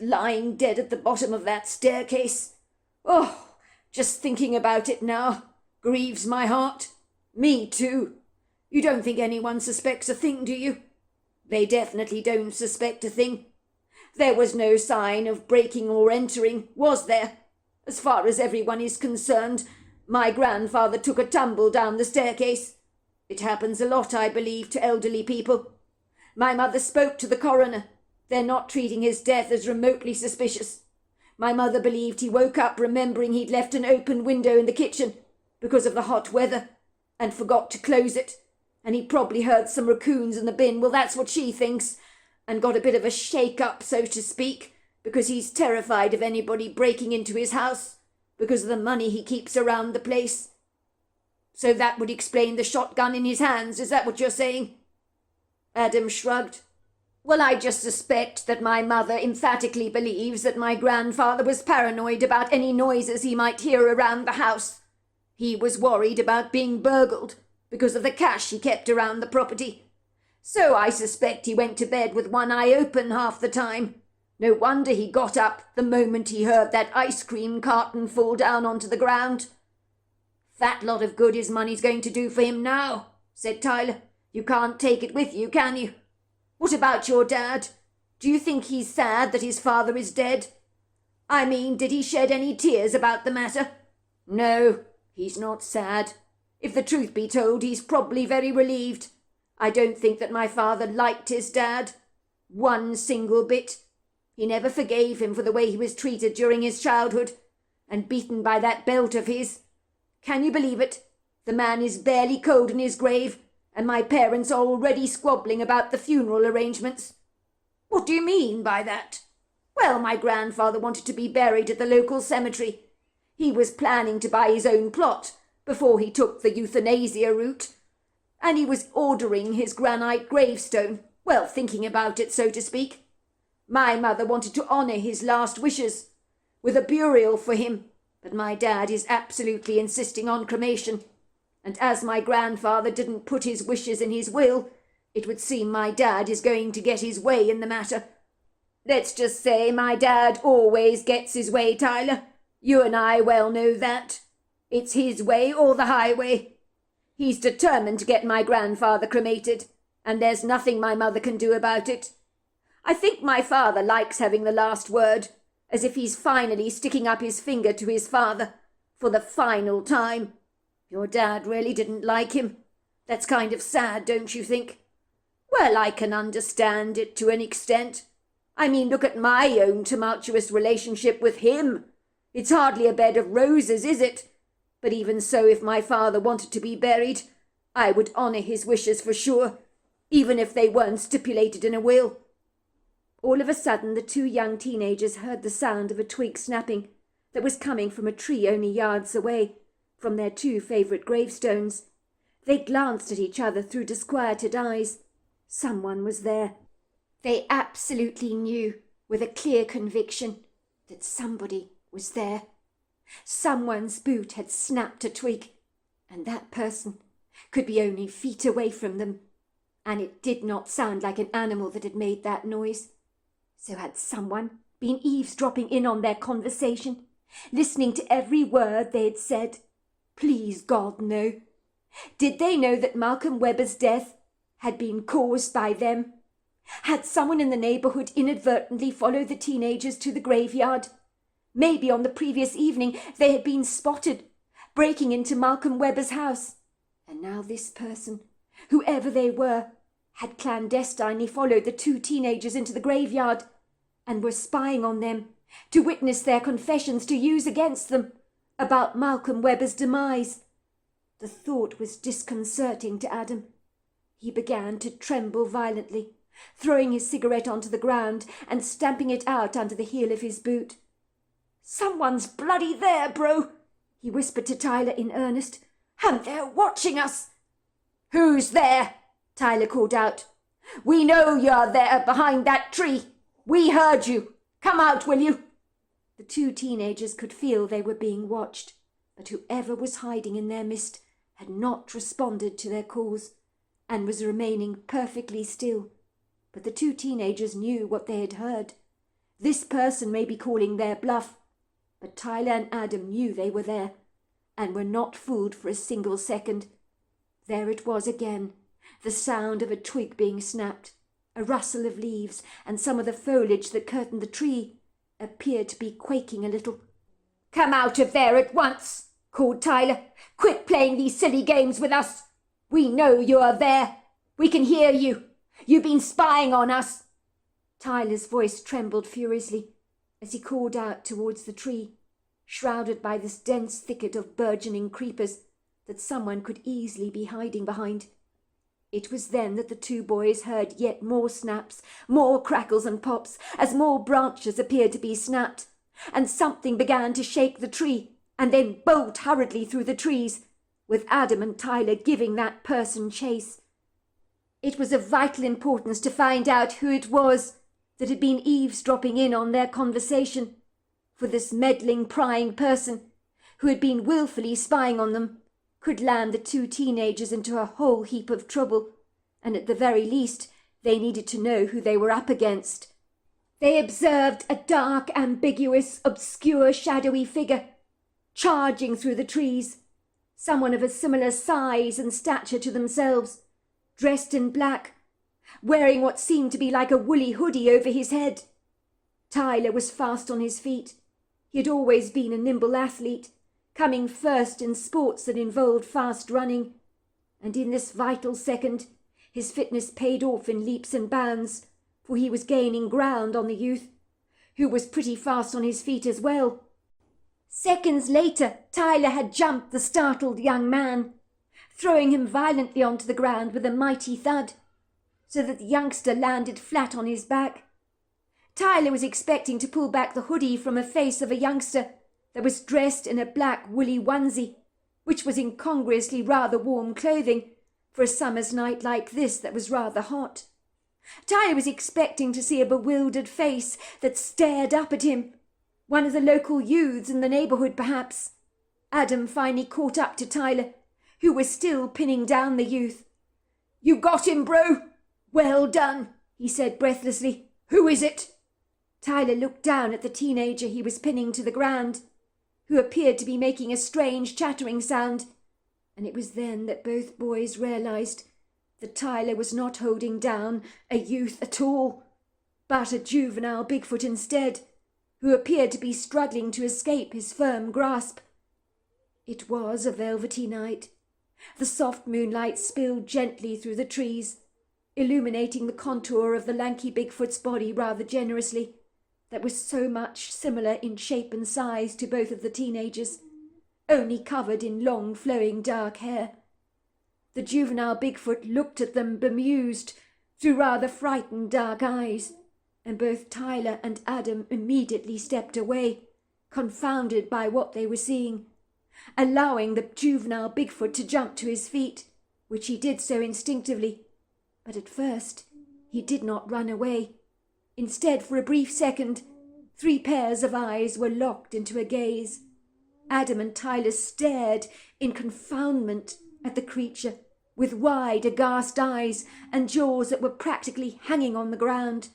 Lying dead at the bottom of that staircase. Oh, just thinking about it now grieves my heart. Me too. You don't think anyone suspects a thing, do you? They definitely don't suspect a thing. There was no sign of breaking or entering, was there? As far as everyone is concerned, my grandfather took a tumble down the staircase. It happens a lot, I believe, to elderly people. My mother spoke to the coroner. They're not treating his death as remotely suspicious. My mother believed he woke up remembering he'd left an open window in the kitchen because of the hot weather and forgot to close it, and he probably heard some raccoons in the bin. Well, that's what she thinks, and got a bit of a shake-up, so to speak, because he's terrified of anybody breaking into his house because of the money he keeps around the place. So that would explain the shotgun in his hands, is that what you're saying? Adam shrugged. Well, I just suspect that my mother emphatically believes that my grandfather was paranoid about any noises he might hear around the house. He was worried about being burgled because of the cash he kept around the property. So I suspect he went to bed with one eye open half the time. No wonder he got up the moment he heard that ice cream carton fall down onto the ground. Fat lot of good his money's going to do for him now, said Tyler. You can't take it with you, can you? What about your dad? Do you think he's sad that his father is dead? I mean, did he shed any tears about the matter? No, he's not sad. If the truth be told, he's probably very relieved. I don't think that my father liked his dad. One single bit. He never forgave him for the way he was treated during his childhood, and beaten by that belt of his. Can you believe it? The man is barely cold in his grave, and my parents are already squabbling about the funeral arrangements. What do you mean by that? Well, my grandfather wanted to be buried at the local cemetery. He was planning to buy his own plot before he took the euthanasia route, and he was ordering his granite gravestone, well, thinking about it, so to speak. My mother wanted to honour his last wishes with a burial for him, but my dad is absolutely insisting on cremation. And as my grandfather didn't put his wishes in his will, it would seem my dad is going to get his way in the matter. Let's just say my dad always gets his way, Tyler. You and I well know that. It's his way or the highway. He's determined to get my grandfather cremated, and there's nothing my mother can do about it. I think my father likes having the last word, as if he's finally sticking up his finger to his father for the final time. Your dad really didn't like him. That's kind of sad, don't you think? Well, I can understand it to an extent. I mean, look at my own tumultuous relationship with him. It's hardly a bed of roses, is it? But even so, if my father wanted to be buried, I would honour his wishes for sure, even if they weren't stipulated in a will. All of a sudden, the two young teenagers heard the sound of a twig snapping that was coming from a tree only yards away from their two favourite gravestones. They glanced at each other through disquieted eyes. Someone was there. They absolutely knew, with a clear conviction, that somebody was there. Someone's boot had snapped a twig, and that person could be only feet away from them. And it did not sound like an animal that had made that noise. So had someone been eavesdropping in on their conversation, listening to every word they had said? Please, God, no. Did they know that Malcolm Webber's death had been caused by them? Had someone in the neighbourhood inadvertently followed the teenagers to the graveyard? Maybe on the previous evening they had been spotted breaking into Malcolm Webber's house. And now this person, whoever they were, had clandestinely followed the two teenagers into the graveyard and were spying on them to witness their confessions to use against them about Malcolm Webber's demise. The thought was disconcerting to Adam. He began to tremble violently, throwing his cigarette onto the ground and stamping it out under the heel of his boot. "Someone's bloody there, bro," he whispered to Tyler in earnest. "And they're watching us." "Who's there?" Tyler called out. "We know you're there behind that tree." We heard you. Come out, will you?" The two teenagers could feel they were being watched, but whoever was hiding in their midst had not responded to their calls and was remaining perfectly still. But the two teenagers knew what they had heard. This person may be calling their bluff, but Tyler and Adam knew they were there and were not fooled for a single second. There it was again, the sound of a twig being snapped, a rustle of leaves, and some of the foliage that curtained the tree appeared to be quaking a little. "Come out of there at once," called Tyler. "Quit playing these silly games with us. We know you are there. We can hear you. You've been spying on us." Tyler's voice trembled furiously as he called out towards the tree, shrouded by this dense thicket of burgeoning creepers that someone could easily be hiding behind. It was then that the two boys heard yet more snaps, more crackles and pops, as more branches appeared to be snapped, and something began to shake the tree, and then bolt hurriedly through the trees, with Adam and Tyler giving that person chase. It was of vital importance to find out who it was that had been eavesdropping in on their conversation, for this meddling, prying person, who had been willfully spying on them, could land the two teenagers into a whole heap of trouble, and at the very least they needed to know who they were up against. They observed a dark, ambiguous, obscure, shadowy figure charging through the trees, someone of a similar size and stature to themselves, dressed in black, wearing what seemed to be like a woolly hoodie over his head. Tyler was fast on his feet. He had always been a nimble athlete, coming first in sports that involved fast running, and in this vital second his fitness paid off in leaps and bounds, for he was gaining ground on the youth, who was pretty fast on his feet as well. Seconds later, Tyler had jumped the startled young man, throwing him violently onto the ground with a mighty thud, so that the youngster landed flat on his back. Tyler was expecting to pull back the hoodie from a face of a youngster that was dressed in a black woolly onesie, which was incongruously rather warm clothing for a summer's night like this that was rather hot. Tyler was expecting to see a bewildered face that stared up at him, one of the local youths in the neighbourhood perhaps. Adam finally caught up to Tyler, who was still pinning down the youth. "You got him, bro. Well done," he said breathlessly. "Who is it?" Tyler looked down at the teenager he was pinning to the ground, who appeared to be making a strange chattering sound, and it was then that both boys realized that Tyler was not holding down a youth at all, but a juvenile Bigfoot instead, who appeared to be struggling to escape his firm grasp. It was a velvety night. The soft moonlight spilled gently through the trees, illuminating the contour of the lanky Bigfoot's body rather generously, that was so much similar in shape and size to both of the teenagers, only covered in long flowing dark hair. The juvenile Bigfoot looked at them bemused through rather frightened dark eyes, and both Tyler and Adam immediately stepped away, confounded by what they were seeing, allowing the juvenile Bigfoot to jump to his feet, which he did so instinctively. But at first he did not run away. Instead, for a brief second, 3 pairs of eyes were locked into a gaze. Adam and Tyler stared in confoundment at the creature, with wide, aghast eyes and jaws that were practically hanging on the ground.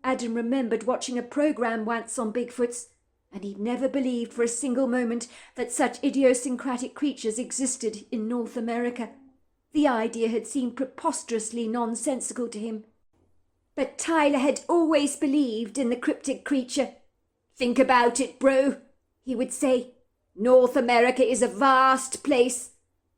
Adam remembered watching a program once on Bigfoots, and he'd never believed for a single moment that such idiosyncratic creatures existed in North America. The idea had seemed preposterously nonsensical to him. But Tyler had always believed in the cryptic creature. "Think about it, bro," he would say. "North America is a vast place,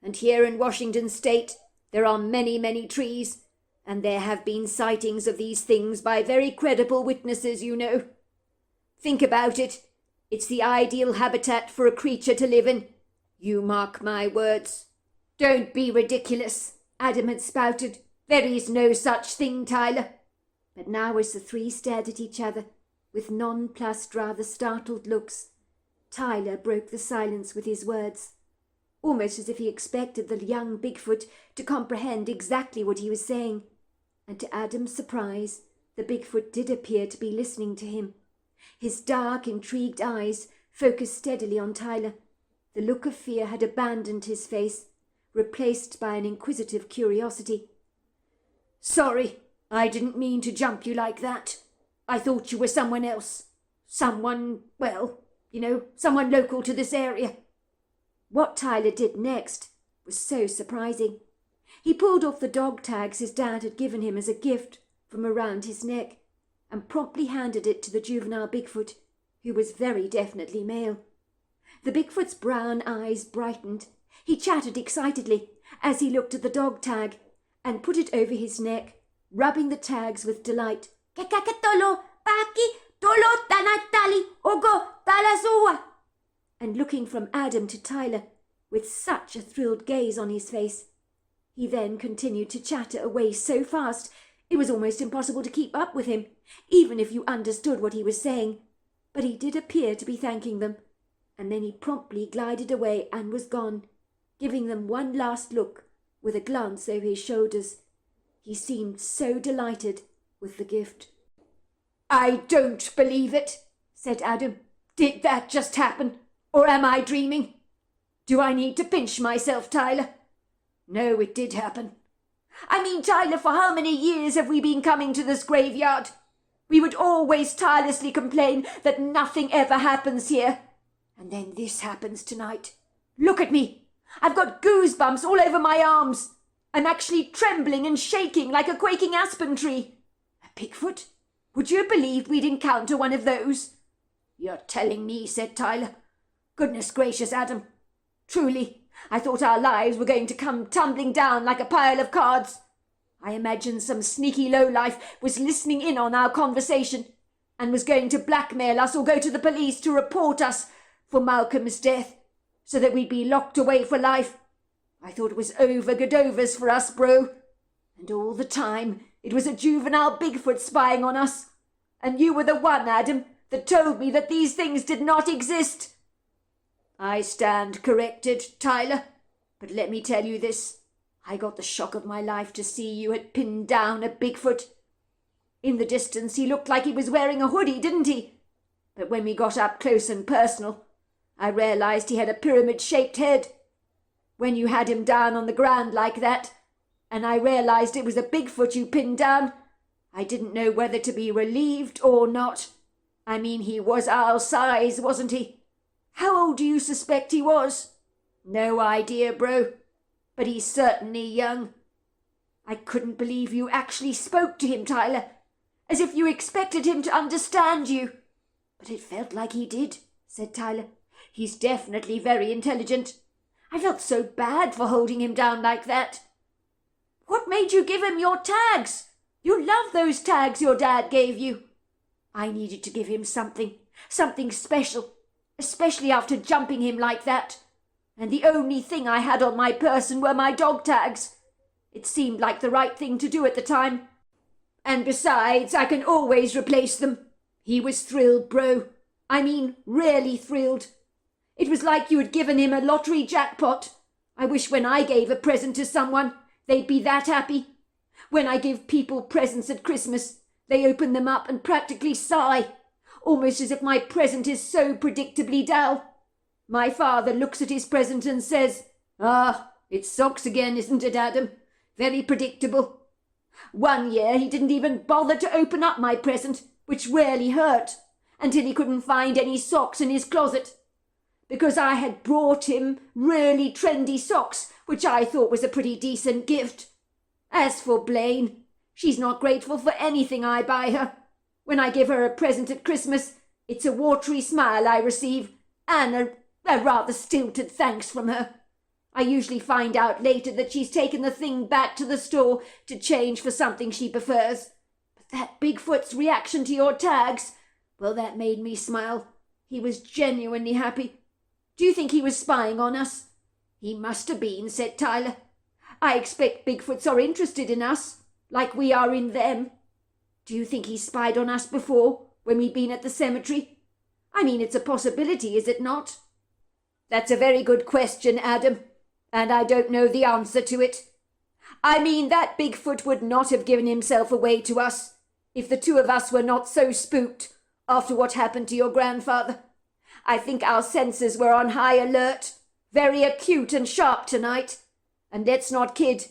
and here in Washington State there are many, many trees, and there have been sightings of these things by very credible witnesses, you know. Think about it. It's the ideal habitat for a creature to live in. You mark my words." "Don't be ridiculous," Adam had spouted. "There is no such thing, Tyler." But now as the 3 stared at each other, with nonplussed, rather startled looks, Tyler broke the silence with his words, almost as if he expected the young Bigfoot to comprehend exactly what he was saying, and to Adam's surprise, The Bigfoot did appear to be listening to him. His dark, intrigued eyes focused steadily on Tyler. The look of fear had abandoned his face, replaced by an inquisitive curiosity. Sorry, I didn't mean to jump you like that. I thought you were someone else. Someone, well, someone local to this area. What Tyler did next was so surprising. He pulled off the dog tags his dad had given him as a gift from around his neck and promptly handed it to the juvenile Bigfoot, who was very definitely male. The Bigfoot's brown eyes brightened. He chattered excitedly as he looked at the dog tag and put it over his neck, rubbing the tags with delight. Kakakatolo, paki, tolo tanatali, ogo, talasua. And looking from Adam to Tyler with such a thrilled gaze on his face. He then continued to chatter away so fast it was almost impossible to keep up with him, even if you understood what he was saying. But he did appear to be thanking them, and then he promptly glided away and was gone, giving them one last look with a glance over his shoulders. He seemed so delighted with the gift. I don't believe it, said Adam. Did that just happen? Or am I dreaming? Do I need to pinch myself, Tyler? No, it did happen. I mean, Tyler, for how many years have we been coming to this graveyard? We would always tirelessly complain that nothing ever happens here. And then this happens tonight. Look at me. I've got goosebumps all over my arms. I'm actually trembling and shaking like a quaking aspen tree. A Bigfoot? Would you believe we'd encounter one of those? You're telling me, said Tyler. Goodness gracious, Adam. Truly, I thought our lives were going to come tumbling down like a pile of cards. I imagined some sneaky lowlife was listening in on our conversation and was going to blackmail us or go to the police to report us for Malcolm's death so that we'd be locked away for life. I thought it was over good overs for us, bro. And all the time it was a juvenile Bigfoot spying on us. And you were the one, Adam, that told me that these things did not exist. I stand corrected, Tyler, but let me tell you this. I got the shock of my life to see you had pinned down a Bigfoot. In the distance he looked like he was wearing a hoodie, didn't he? But when we got up close and personal, I realized he had a pyramid-shaped head. When you had him down on the ground like that, and I realized it was a Bigfoot you pinned down, I didn't know whether to be relieved or not. I mean, he was our size, wasn't he? How old do you suspect he was? No idea, bro. But he's certainly young. I couldn't believe you actually spoke to him, Tyler, as if you expected him to understand you. But it felt like he did, said Tyler. He's definitely very intelligent. I felt so bad for holding him down like that. What made you give him your tags? You love those tags your dad gave you. I needed to give him something special, especially after jumping him like that. And the only thing I had on my person were my dog tags. It seemed like the right thing to do at the time. And besides, I can always replace them. He was thrilled, bro. I mean, really thrilled. It was like you had given him a lottery jackpot. I wish when I gave a present to someone, they'd be that happy. When I give people presents at Christmas, they open them up and practically sigh, almost as if my present is so predictably dull. My father looks at his present and says, "Ah, it's socks again, isn't it, Adam? Very predictable." One year he didn't even bother to open up my present, which really hurt, until he couldn't find any socks in his closet, because I had brought him really trendy socks, which I thought was a pretty decent gift. As for Blaine, she's not grateful for anything I buy her. When I give her a present at Christmas, it's a watery smile I receive, and a rather stilted thanks from her. I usually find out later that she's taken the thing back to the store to change for something she prefers. But that Bigfoot's reaction to your tags, well, that made me smile. He was genuinely happy. Do you think he was spying on us? He must have been, said Tyler. I expect Bigfoots are interested in us, like we are in them. Do you think he spied on us before, when we've been at the cemetery? I mean, it's a possibility, is it not? That's a very good question, Adam, and I don't know the answer to it. I mean, that Bigfoot would not have given himself away to us. if the two of us were not so spooked after what happened to your grandfather. I think our senses were on high alert, very acute and sharp tonight. And let's not kid,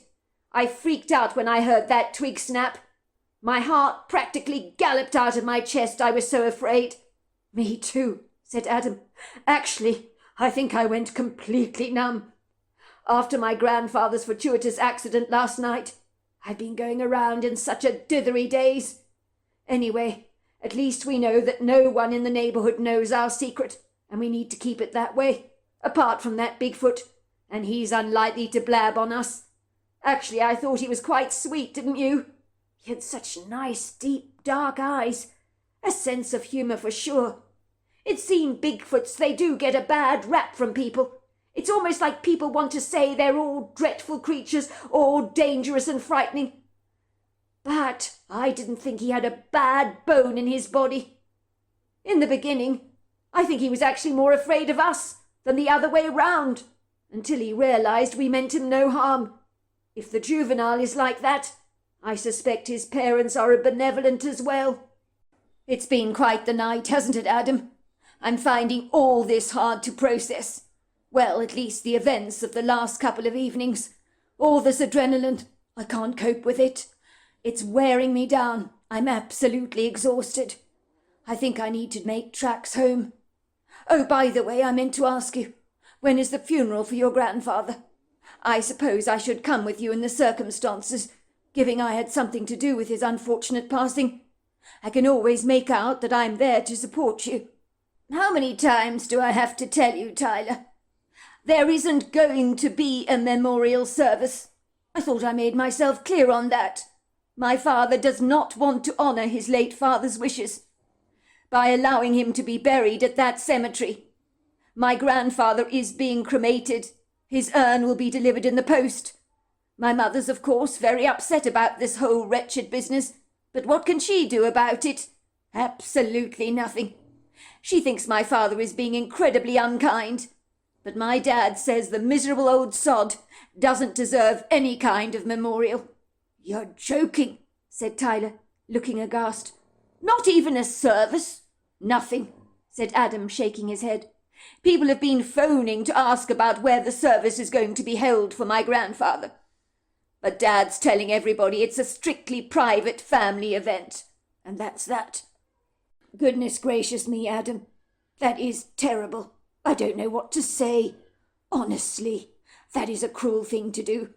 I freaked out when I heard that twig snap. My heart practically galloped out of my chest, I was so afraid. Me too, said Adam. Actually, I think I went completely numb. After my grandfather's fortuitous accident last night, I've been going around in such a dithery daze. Anyway, at least we know that no one in the neighborhood knows our secret, and we need to keep it that way, apart from that Bigfoot, and he's unlikely to blab on us. Actually, I thought he was quite sweet, didn't you? He had such nice, deep, dark eyes. A sense of humour for sure. It seems Bigfoots, they do get a bad rap from people. It's almost like people want to say they're all dreadful creatures, all dangerous and frightening. But I didn't think he had a bad bone in his body. In the beginning, I think he was actually more afraid of us than the other way round, until he realised we meant him no harm. If the juvenile is like that, I suspect his parents are benevolent as well. It's been quite the night, hasn't it, Adam? I'm finding all this hard to process. Well, at least the events of the last couple of evenings. All this adrenaline, I can't cope with it. It's wearing me down. I'm absolutely exhausted. I think I need to make tracks home. Oh, by the way, I meant to ask you, when is the funeral for your grandfather? I suppose I should come with you in the circumstances, given I had something to do with his unfortunate passing. I can always make out that I'm there to support you. How many times do I have to tell you, Tyler? There isn't going to be a memorial service. I thought I made myself clear on that. My father does not want to honour his late father's wishes by allowing him to be buried at that cemetery. My grandfather is being cremated. His urn will be delivered in the post. My mother's, of course, very upset about this whole wretched business, but what can she do about it? Absolutely nothing. She thinks my father is being incredibly unkind, but my dad says the miserable old sod doesn't deserve any kind of memorial. You're joking, said Tyler, looking aghast. Not even a service? Nothing, said Adam, shaking his head. People have been phoning to ask about where the service is going to be held for my grandfather. But Dad's telling everybody it's a strictly private family event, and that's that. Goodness gracious me, Adam. That is terrible. I don't know what to say. Honestly, that is a cruel thing to do.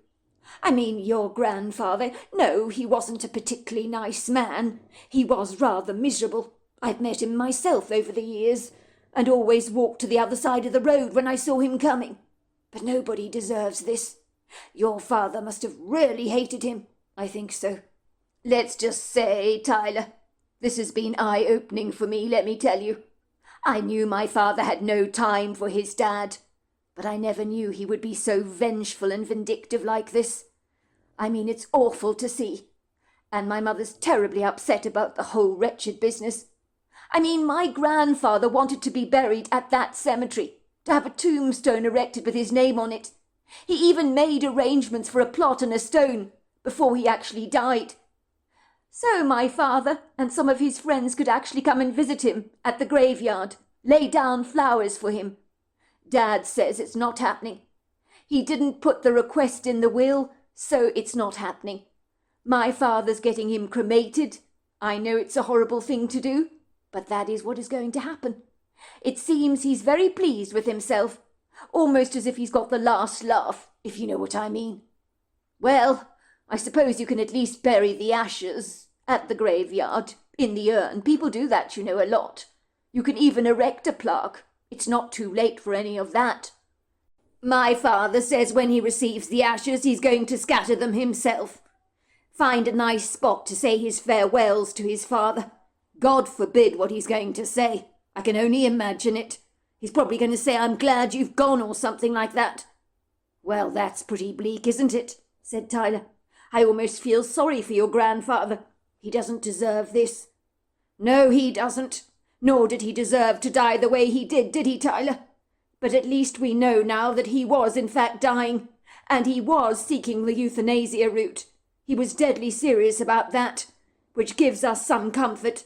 I mean, your grandfather, no, he wasn't a particularly nice man. He was rather miserable. I've met him myself over the years, and always walked to the other side of the road when I saw him coming. But nobody deserves this. Your father must have really hated him. I think so. Let's just say, Tyler, this has been eye-opening for me, let me tell you. I knew my father had no time for his dad, but I never knew he would be so vengeful and vindictive like this. I mean, it's awful to see. And my mother's terribly upset about the whole wretched business. I mean, my grandfather wanted to be buried at that cemetery, to have a tombstone erected with his name on it. He even made arrangements for a plot and a stone before he actually died. So my father and some of his friends could actually come and visit him at the graveyard, lay down flowers for him. Dad says it's not happening. He didn't put the request in the will, so it's not happening. My father's getting him cremated. I know it's a horrible thing to do, but that is what is going to happen. It seems he's very pleased with himself, almost as if he's got the last laugh, if you know what I mean. Well, I suppose you can at least bury the ashes at the graveyard, in the urn. People do that, you know, a lot. You can even erect a plaque. It's not too late for any of that. My father says when he receives the ashes, he's going to scatter them himself. Find a nice spot to say his farewells to his father. God forbid what he's going to say. I can only imagine it. He's probably going to say, "I'm glad you've gone," or something like that. Well, that's pretty bleak, isn't it? Said Tyler. I almost feel sorry for your grandfather. He doesn't deserve this. No, he doesn't. Nor did he deserve to die the way he did he, Tyler? But at least we know now that he was in fact dying, and he was seeking the euthanasia route. He was deadly serious about that. which gives us some comfort.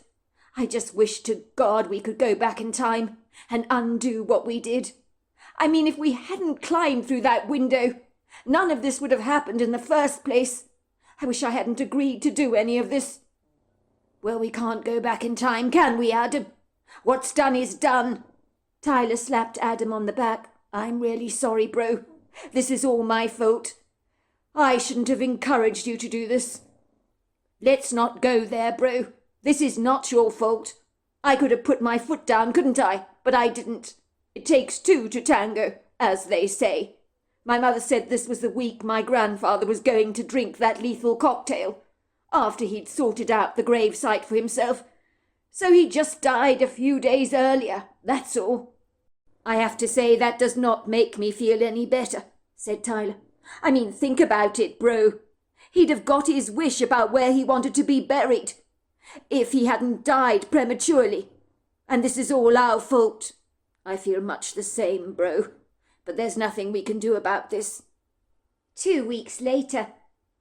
I just wish to God we could go back in time and undo what we did. I mean, if we hadn't climbed through that window, none of this would have happened in the first place. I wish I hadn't agreed to do any of this. Well, we can't go back in time, can we, Adam? What's done is done. Tyler slapped Adam on the back. I'm really sorry, bro. This is all my fault. I shouldn't have encouraged you to do this. Let's not go there, bro. This is not your fault. I could have put my foot down, couldn't I? But I didn't. It takes two to tango, as they say. My mother said this was the week my grandfather was going to drink that lethal cocktail, after he'd sorted out the gravesite for himself. So he just died a few days earlier, that's all. I have to say that does not make me feel any better, said Tyler. I mean, think about it, bro. He'd have got his wish about where he wanted to be buried, if he hadn't died prematurely. And this is all our fault. I feel much the same, bro. But there's nothing we can do about this. 2 weeks later,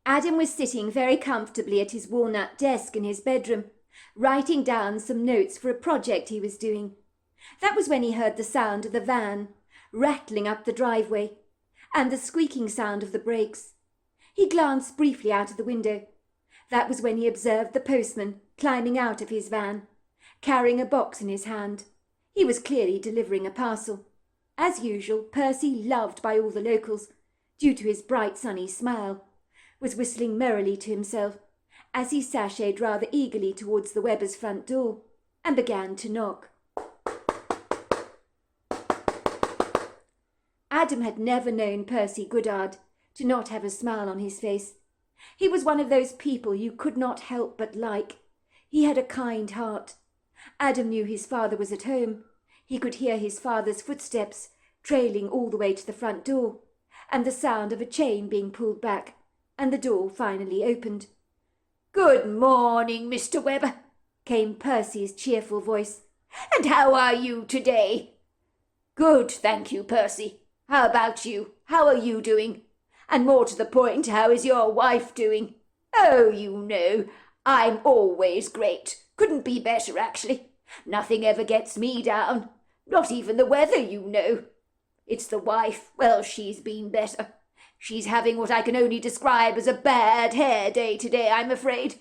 Adam was sitting very comfortably at his walnut desk in his bedroom, writing down some notes for a project he was doing. That was when he heard the sound of the van rattling up the driveway and the squeaking sound of the brakes. He glanced briefly out of the window. That was when he observed the postman climbing out of his van, carrying a box in his hand. He was clearly delivering a parcel. As usual, Percy, loved by all the locals, due to his bright sunny smile, was whistling merrily to himself as he sashayed rather eagerly towards the Webbers' front door and began to knock. Adam had never known Percy Goddard to not have a smile on his face. He was one of those people you could not help but like. He had a kind heart. Adam knew his father was at home. He could hear his father's footsteps trailing all the way to the front door, and the sound of a chain being pulled back, and the door finally opened. Good morning, Mr. Webber, came Percy's cheerful voice. And how are you today? Good, thank you, Percy. How about you? How are you doing? And more to the point, how is your wife doing? Oh, you know, I'm always great. Couldn't be better, actually. Nothing ever gets me down. Not even the weather, you know. It's the wife. Well, she's been better. She's having what I can only describe as a bad hair day today, I'm afraid.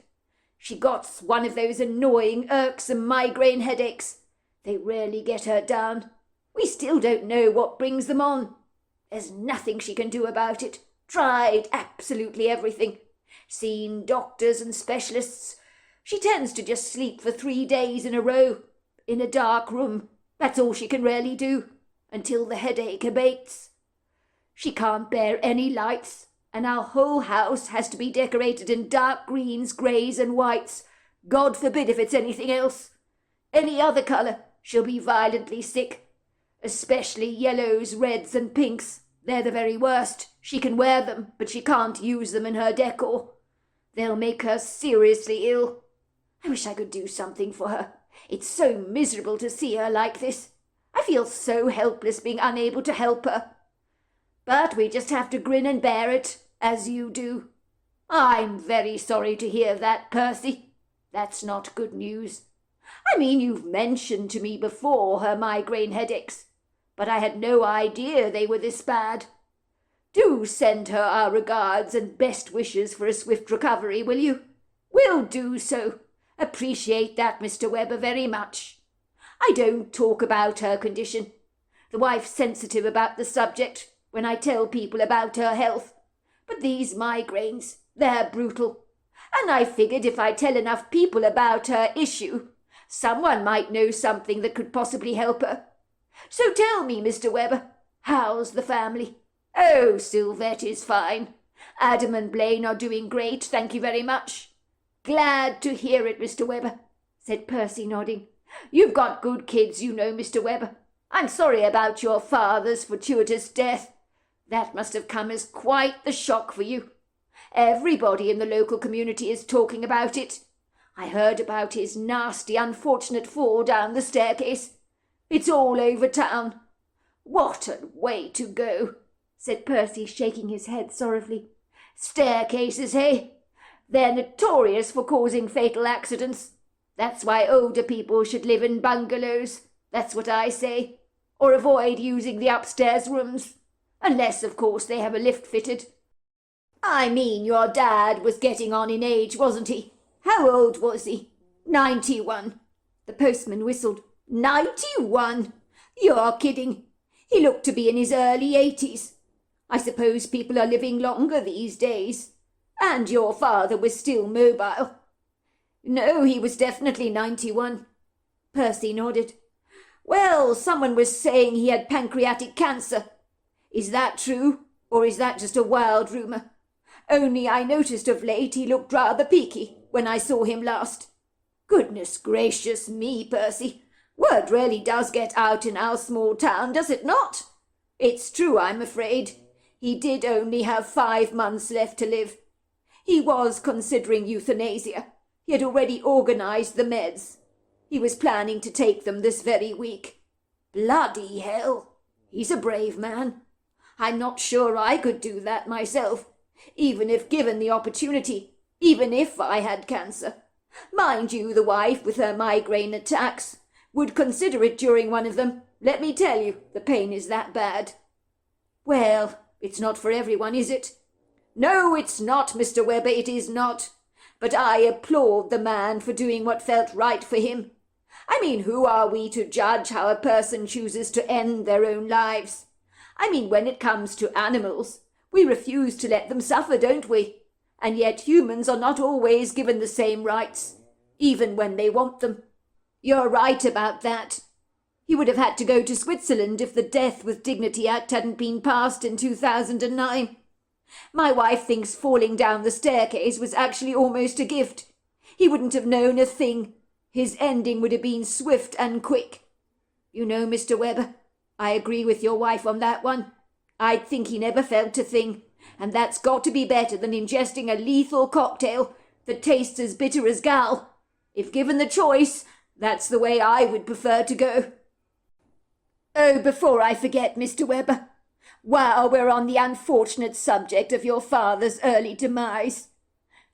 She got one of those annoying, irksome migraine headaches. They rarely get her down. We still don't know what brings them on. There's nothing she can do about it. Tried absolutely everything. Seen doctors and specialists. She tends to just sleep for 3 days in a row, in a dark room. That's all she can really do, until the headache abates. She can't bear any lights, and our whole house has to be decorated in dark greens, greys, and whites. God forbid if it's anything else. Any other colour, she'll be violently sick. Especially yellows, reds, and pinks. They're the very worst. She can wear them, but she can't use them in her decor. They'll make her seriously ill. I wish I could do something for her. It's so miserable to see her like this. I feel so helpless being unable to help her. But we just have to grin and bear it, as you do. I'm very sorry to hear that, Percy. That's not good news. I mean, you've mentioned to me before her migraine headaches, but I had no idea they were this bad. Do send her our regards and best wishes for a swift recovery, will you? We'll do so. Appreciate that, Mr. Webber, very much. I don't talk about her condition. The wife's sensitive about the subject when I tell people about her health. But these migraines, they're brutal. And I figured if I tell enough people about her issue, someone might know something that could possibly help her. So tell me, Mr. Webber, how's the family? Oh, Sylvette is fine. Adam and Blaine are doing great, thank you very much. Glad to hear it, Mr. Webber, said Percy, nodding. You've got good kids, you know, Mr. Webber. I'm sorry about your father's fortuitous death. That must have come as quite the shock for you. Everybody in the local community is talking about it. I heard about his nasty, unfortunate fall down the staircase. It's all over town. What a way to go, said Percy, shaking his head sorrowfully. Staircases, eh? They're notorious for causing fatal accidents. That's why older people should live in bungalows. That's what I say. Or avoid using the upstairs rooms. Unless, of course, they have a lift fitted. I mean, your dad was getting on in age, wasn't he? How old was he? 91. The postman whistled. 91? You're kidding. He looked to be in his early 80s. I suppose people are living longer these days. And your father was still mobile. No, he was definitely 91. Percy nodded. Well, someone was saying he had pancreatic cancer. Is that true, or is that just a wild rumour? Only I noticed of late he looked rather peaky when I saw him last. Goodness gracious me, Percy. Word really does get out in our small town, does it not? It's true, I'm afraid. He did only have 5 months left to live. He was considering euthanasia. He had already organised the meds. He was planning to take them this very week. Bloody hell! He's a brave man. I'm not sure I could do that myself, even if given the opportunity, even if I had cancer. Mind you, the wife with her migraine attacks would consider it during one of them. Let me tell you, the pain is that bad. Well, it's not for everyone, is it? No, it's not, Mr. Webber, it is not. But I applaud the man for doing what felt right for him. I mean, who are we to judge how a person chooses to end their own lives? I mean, when it comes to animals, we refuse to let them suffer, don't we? And yet humans are not always given the same rights, even when they want them. You're right about that. He would have had to go to Switzerland if the Death with Dignity Act hadn't been passed in 2009. My wife thinks falling down the staircase was actually almost a gift. He wouldn't have known a thing. His ending would have been swift and quick. You know, Mr. Webber, I agree with your wife on that one. I'd think he never felt a thing, and that's got to be better than ingesting a lethal cocktail that tastes as bitter as gall. If given the choice, that's the way I would prefer to go. Oh, before I forget, Mr. Webber, while we're on the unfortunate subject of your father's early demise,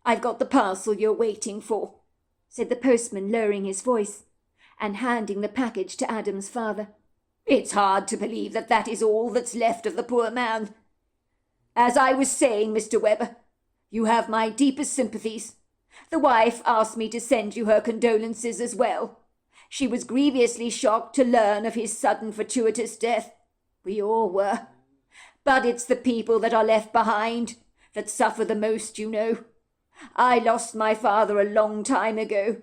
I've got the parcel you're waiting for, said the postman, lowering his voice, and handing the package to Adam's father. It's hard to believe that that is all that's left of the poor man. As I was saying, Mr. Webber, you have my deepest sympathies. The wife asked me to send you her condolences as well. She was grievously shocked to learn of his sudden fortuitous death. We all were. But it's the people that are left behind that suffer the most, you know. I lost my father a long time ago,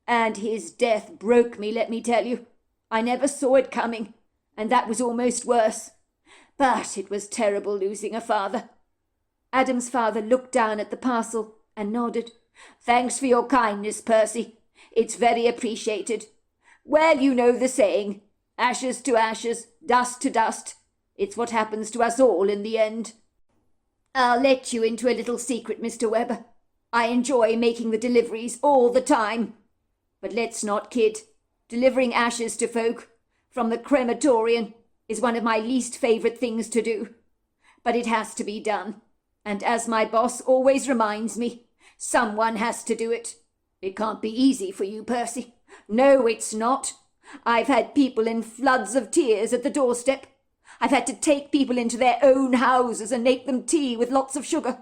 and his death broke me, let me tell you. I never saw it coming, and that was almost worse. But it was terrible losing a father. Adam's father looked down at the parcel and nodded. Thanks for your kindness, Percy. It's very appreciated. Well, you know the saying, ashes to ashes, dust to dust. It's what happens to us all in the end. I'll let you into a little secret, Mr. Webber. I enjoy making the deliveries all the time. But let's not kid. Delivering ashes to folk from the crematorium is one of my least favourite things to do. But it has to be done. And as my boss always reminds me, someone has to do it. It can't be easy for you, Percy. No, it's not. I've had people in floods of tears at the doorstep. I've had to take people into their own houses and make them tea with lots of sugar.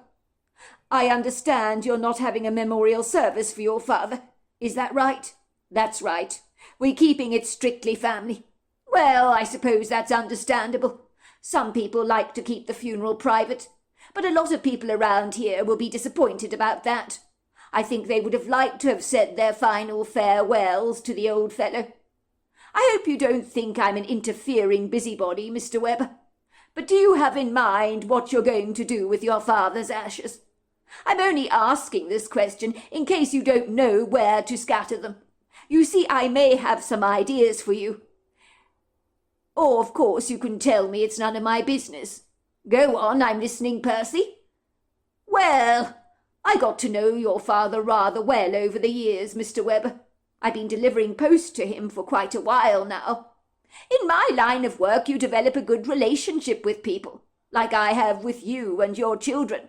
I understand you're not having a memorial service for your father. Is that right? That's right. We're keeping it strictly family. Well, I suppose that's understandable. Some people like to keep the funeral private, but a lot of people around here will be disappointed about that. I think they would have liked to have said their final farewells to the old fellow. I hope you don't think I'm an interfering busybody, Mr. Webber. But do you have in mind what you're going to do with your father's ashes? I'm only asking this question in case you don't know where to scatter them. You see, I may have some ideas for you. Or, of course, you can tell me it's none of my business. Go on, I'm listening, Percy. Well, I got to know your father rather well over the years, Mr. Webber. I've been delivering post to him for quite a while now. In my line of work, you develop a good relationship with people, like I have with you and your children.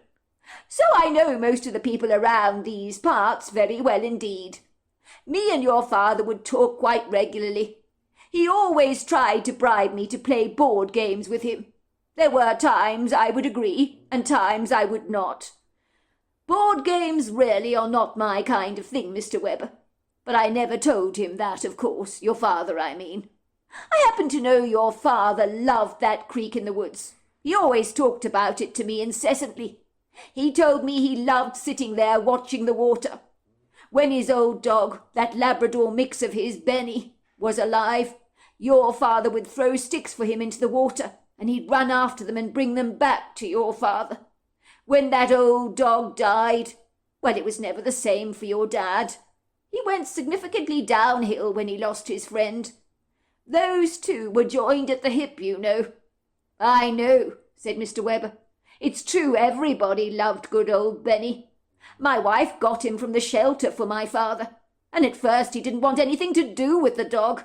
So I know most of the people around these parts very well indeed. Me and your father would talk quite regularly. He always tried to bribe me to play board games with him. There were times I would agree, and times I would not. Board games really are not my kind of thing, Mr. Webber. But I never told him that, of course, your father, I mean. I happen to know your father loved that creek in the woods. He always talked about it to me incessantly. He told me he loved sitting there watching the water. When his old dog, that Labrador mix of his, Benny, was alive, your father would throw sticks for him into the water, and he'd run after them and bring them back to your father. When that old dog died, well, it was never the same for your dad. He went significantly downhill when he lost his friend. Those two were joined at the hip, you know. I know, said Mr. Webber. It's true everybody loved good old Benny. My wife got him from the shelter for my father, and at first he didn't want anything to do with the dog,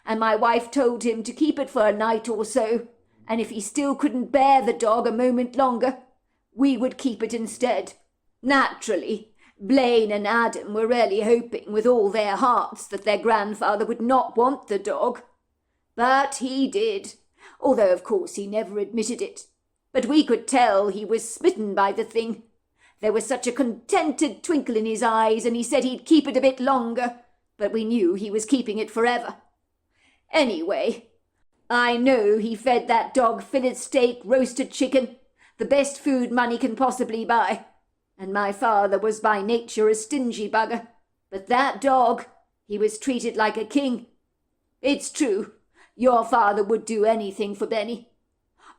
and my wife told him to keep it for a night or so, and if he still couldn't bear the dog a moment longer, we would keep it instead. Naturally, Blaine and Adam were really hoping with all their hearts that their grandfather would not want the dog. But he did, although of course he never admitted it. But we could tell he was smitten by the thing. There was such a contented twinkle in his eyes, and he said he'd keep it a bit longer, but we knew he was keeping it forever. Anyway, I know he fed that dog fillet steak, roasted chicken, the best food money can possibly buy, and my father was by nature a stingy bugger, but that dog, he was treated like a king. It's true, your father would do anything for Benny.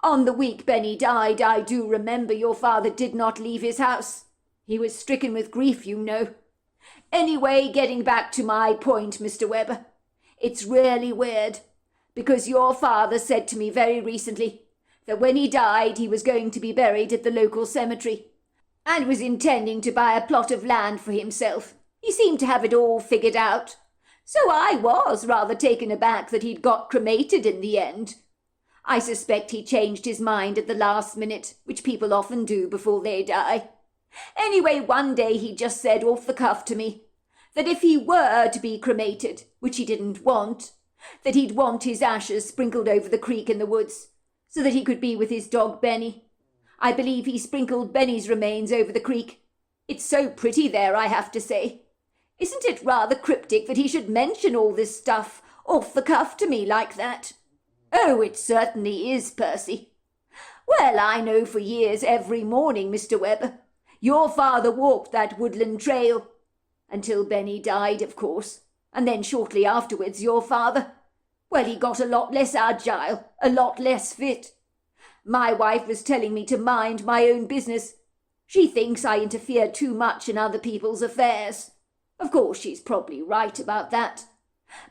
On the week Benny died, I do remember your father did not leave his house. He was stricken with grief, you know. Anyway, getting back to my point, Mr. Webber, it's really weird, because your father said to me very recently that when he died he was going to be buried at the local cemetery, and was intending to buy a plot of land for himself. He seemed to have it all figured out. So I was rather taken aback that he'd got cremated in the end. I suspect he changed his mind at the last minute, which people often do before they die. Anyway, one day he just said off the cuff to me that if he were to be cremated, which he didn't want, that he'd want his ashes sprinkled over the creek in the woods, so that he could be with his dog Benny. I believe he sprinkled Benny's remains over the creek. It's so pretty there, I have to say. Isn't it rather cryptic that he should mention all this stuff off the cuff to me like that? Oh, it certainly is, Percy. Well, I know for years every morning, Mr. Webber, your father walked that woodland trail. Until Benny died, of course, and then shortly afterwards your father. Well, he got a lot less agile, a lot less fit. My wife was telling me to mind my own business. She thinks I interfere too much in other people's affairs. Of course, she's probably right about that.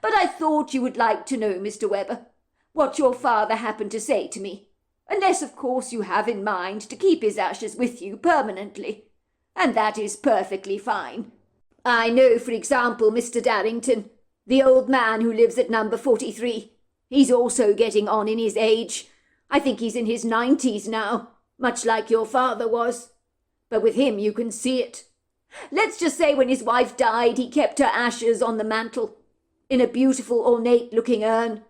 But I thought you would like to know, Mr. Webber, what your father happened to say to me, unless, of course, you have in mind to keep his ashes with you permanently, and that is perfectly fine. I know, for example, Mr. Darrington, the old man who lives at number 43. He's also getting on in his age. I think he's in his 90s now, much like your father was. But with him you can see it. Let's just say when his wife died, he kept her ashes on the mantel, in a beautiful ornate-looking urn.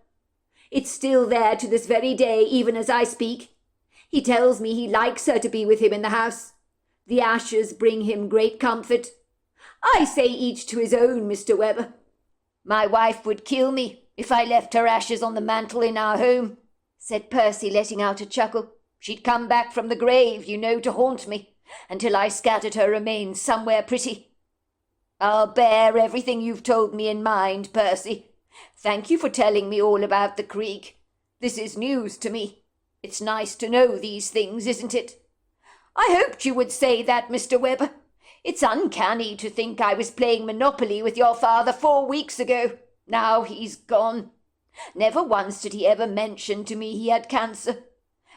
It's still there to this very day, even as I speak. He tells me he likes her to be with him in the house. The ashes bring him great comfort. I say each to his own, Mr. Webber. My wife would kill me if I left her ashes on the mantel in our home, said Percy, letting out a chuckle. She'd come back from the grave, you know, to haunt me, until I scattered her remains somewhere pretty. I'll bear everything you've told me in mind, Percy. Thank you for telling me all about the creek. This is news to me. It's nice to know these things, isn't it? I hoped you would say that, Mr. Webber. It's uncanny to think I was playing Monopoly with your father 4 weeks ago. Now he's gone. Never once did he ever mention to me he had cancer.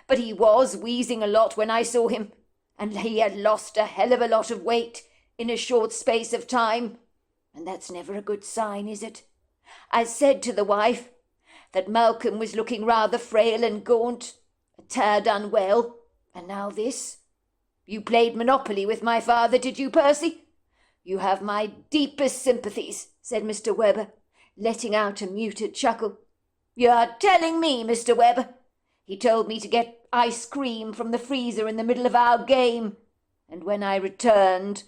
But he was wheezing a lot when I saw him, and he had lost a hell of a lot of weight in a short space of time. And that's never a good sign, is it? I said to the wife that Malcolm was looking rather frail and gaunt, a tad unwell, and now this. You played Monopoly with my father, did you, Percy? You have my deepest sympathies, said Mr. Webber, letting out a muted chuckle. You are telling me, Mr. Webber. He told me to get ice cream from the freezer in the middle of our game, and when I returned,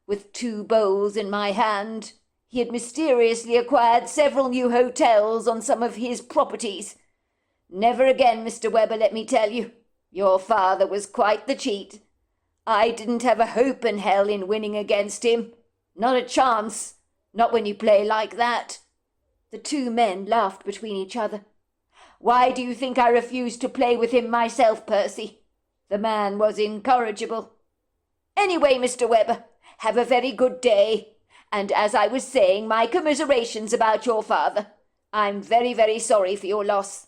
with 2 bowls in my hand, he had mysteriously acquired several new hotels on some of his properties. Never again, Mr. Webber, let me tell you. Your father was quite the cheat. I didn't have a hope in hell in winning against him. Not a chance. Not when you play like that. The 2 men laughed between each other. Why do you think I refused to play with him myself, Percy? The man was incorrigible. Anyway, Mr. Webber, have a very good day. And as I was saying, my commiserations about your father. I'm very, very sorry for your loss.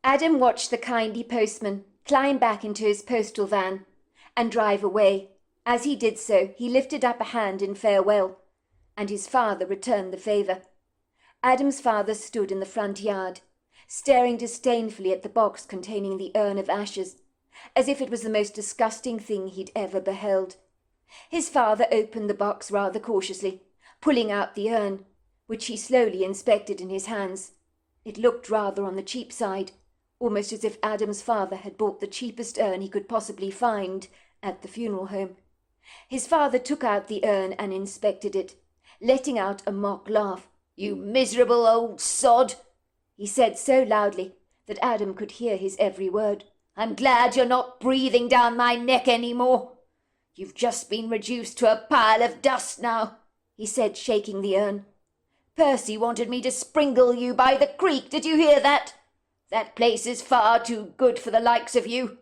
Adam watched the kindly postman climb back into his postal van and drive away. As he did so, he lifted up a hand in farewell, and his father returned the favour. Adam's father stood in the front yard, staring disdainfully at the box containing the urn of ashes, as if it was the most disgusting thing he'd ever beheld. His father opened the box rather cautiously, pulling out the urn, which he slowly inspected in his hands. It looked rather on the cheap side, almost as if Adam's father had bought the cheapest urn he could possibly find at the funeral home. His father took out the urn and inspected it, letting out a mock laugh. You miserable old sod, he said so loudly that Adam could hear his every word. I'm glad you're not breathing down my neck any more. You've just been reduced to a pile of dust now, he said, shaking the urn. Percy wanted me to sprinkle you by the creek, did you hear that? That place is far too good for the likes of you.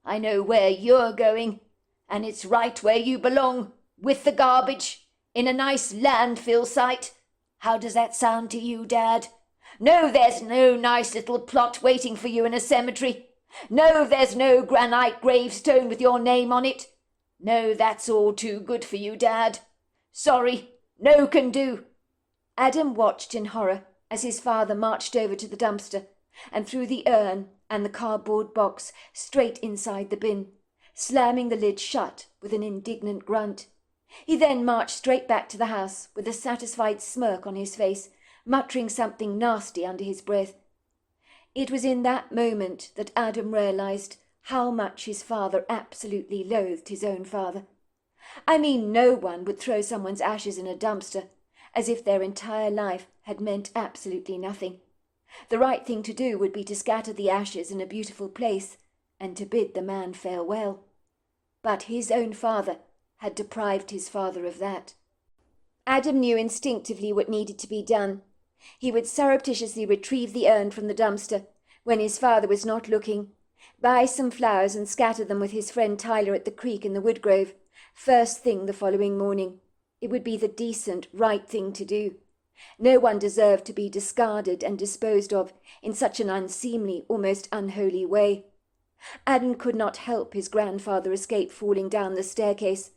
I know where you're going, and it's right where you belong, with the garbage, in a nice landfill site. How does that sound to you, Dad? No, there's no nice little plot waiting for you in a cemetery. No, there's no granite gravestone with your name on it. No, that's all too good for you, Dad. Sorry, no can do. Adam watched in horror as his father marched over to the dumpster and threw the urn and the cardboard box straight inside the bin, slamming the lid shut with an indignant grunt. He then marched straight back to the house with a satisfied smirk on his face, muttering something nasty under his breath. It was in that moment that Adam realized how much his father absolutely loathed his own father. I mean, no one would throw someone's ashes in a dumpster as if their entire life had meant absolutely nothing. The right thing to do would be to scatter the ashes in a beautiful place and to bid the man farewell. But his own father had deprived his father of that. Adam knew instinctively what needed to be done. He would surreptitiously retrieve the urn from the dumpster when his father was not looking, buy some flowers and scatter them with his friend Tyler at the creek in the woodgrove, first thing the following morning. It would be the decent, right thing to do. No one deserved to be discarded and disposed of in such an unseemly, almost unholy way. Adam could not help his grandfather escape falling down the staircase,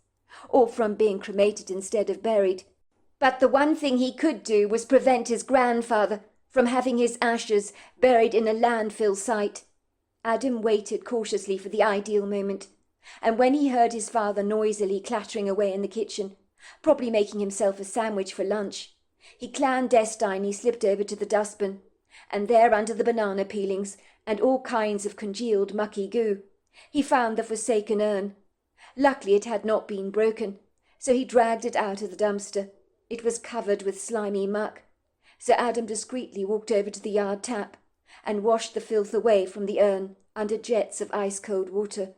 or from being cremated instead of buried. But the one thing he could do was prevent his grandfather from having his ashes buried in a landfill site. Adam waited cautiously for the ideal moment, and when he heard his father noisily clattering away in the kitchen, probably making himself a sandwich for lunch, he clandestinely slipped over to the dustbin, and there under the banana peelings and all kinds of congealed mucky goo, he found the forsaken urn. Luckily it had not been broken, so he dragged it out of the dumpster. It was covered with slimy muck, so Adam discreetly walked over to the yard tap and washed the filth away from the urn under jets of ice-cold water.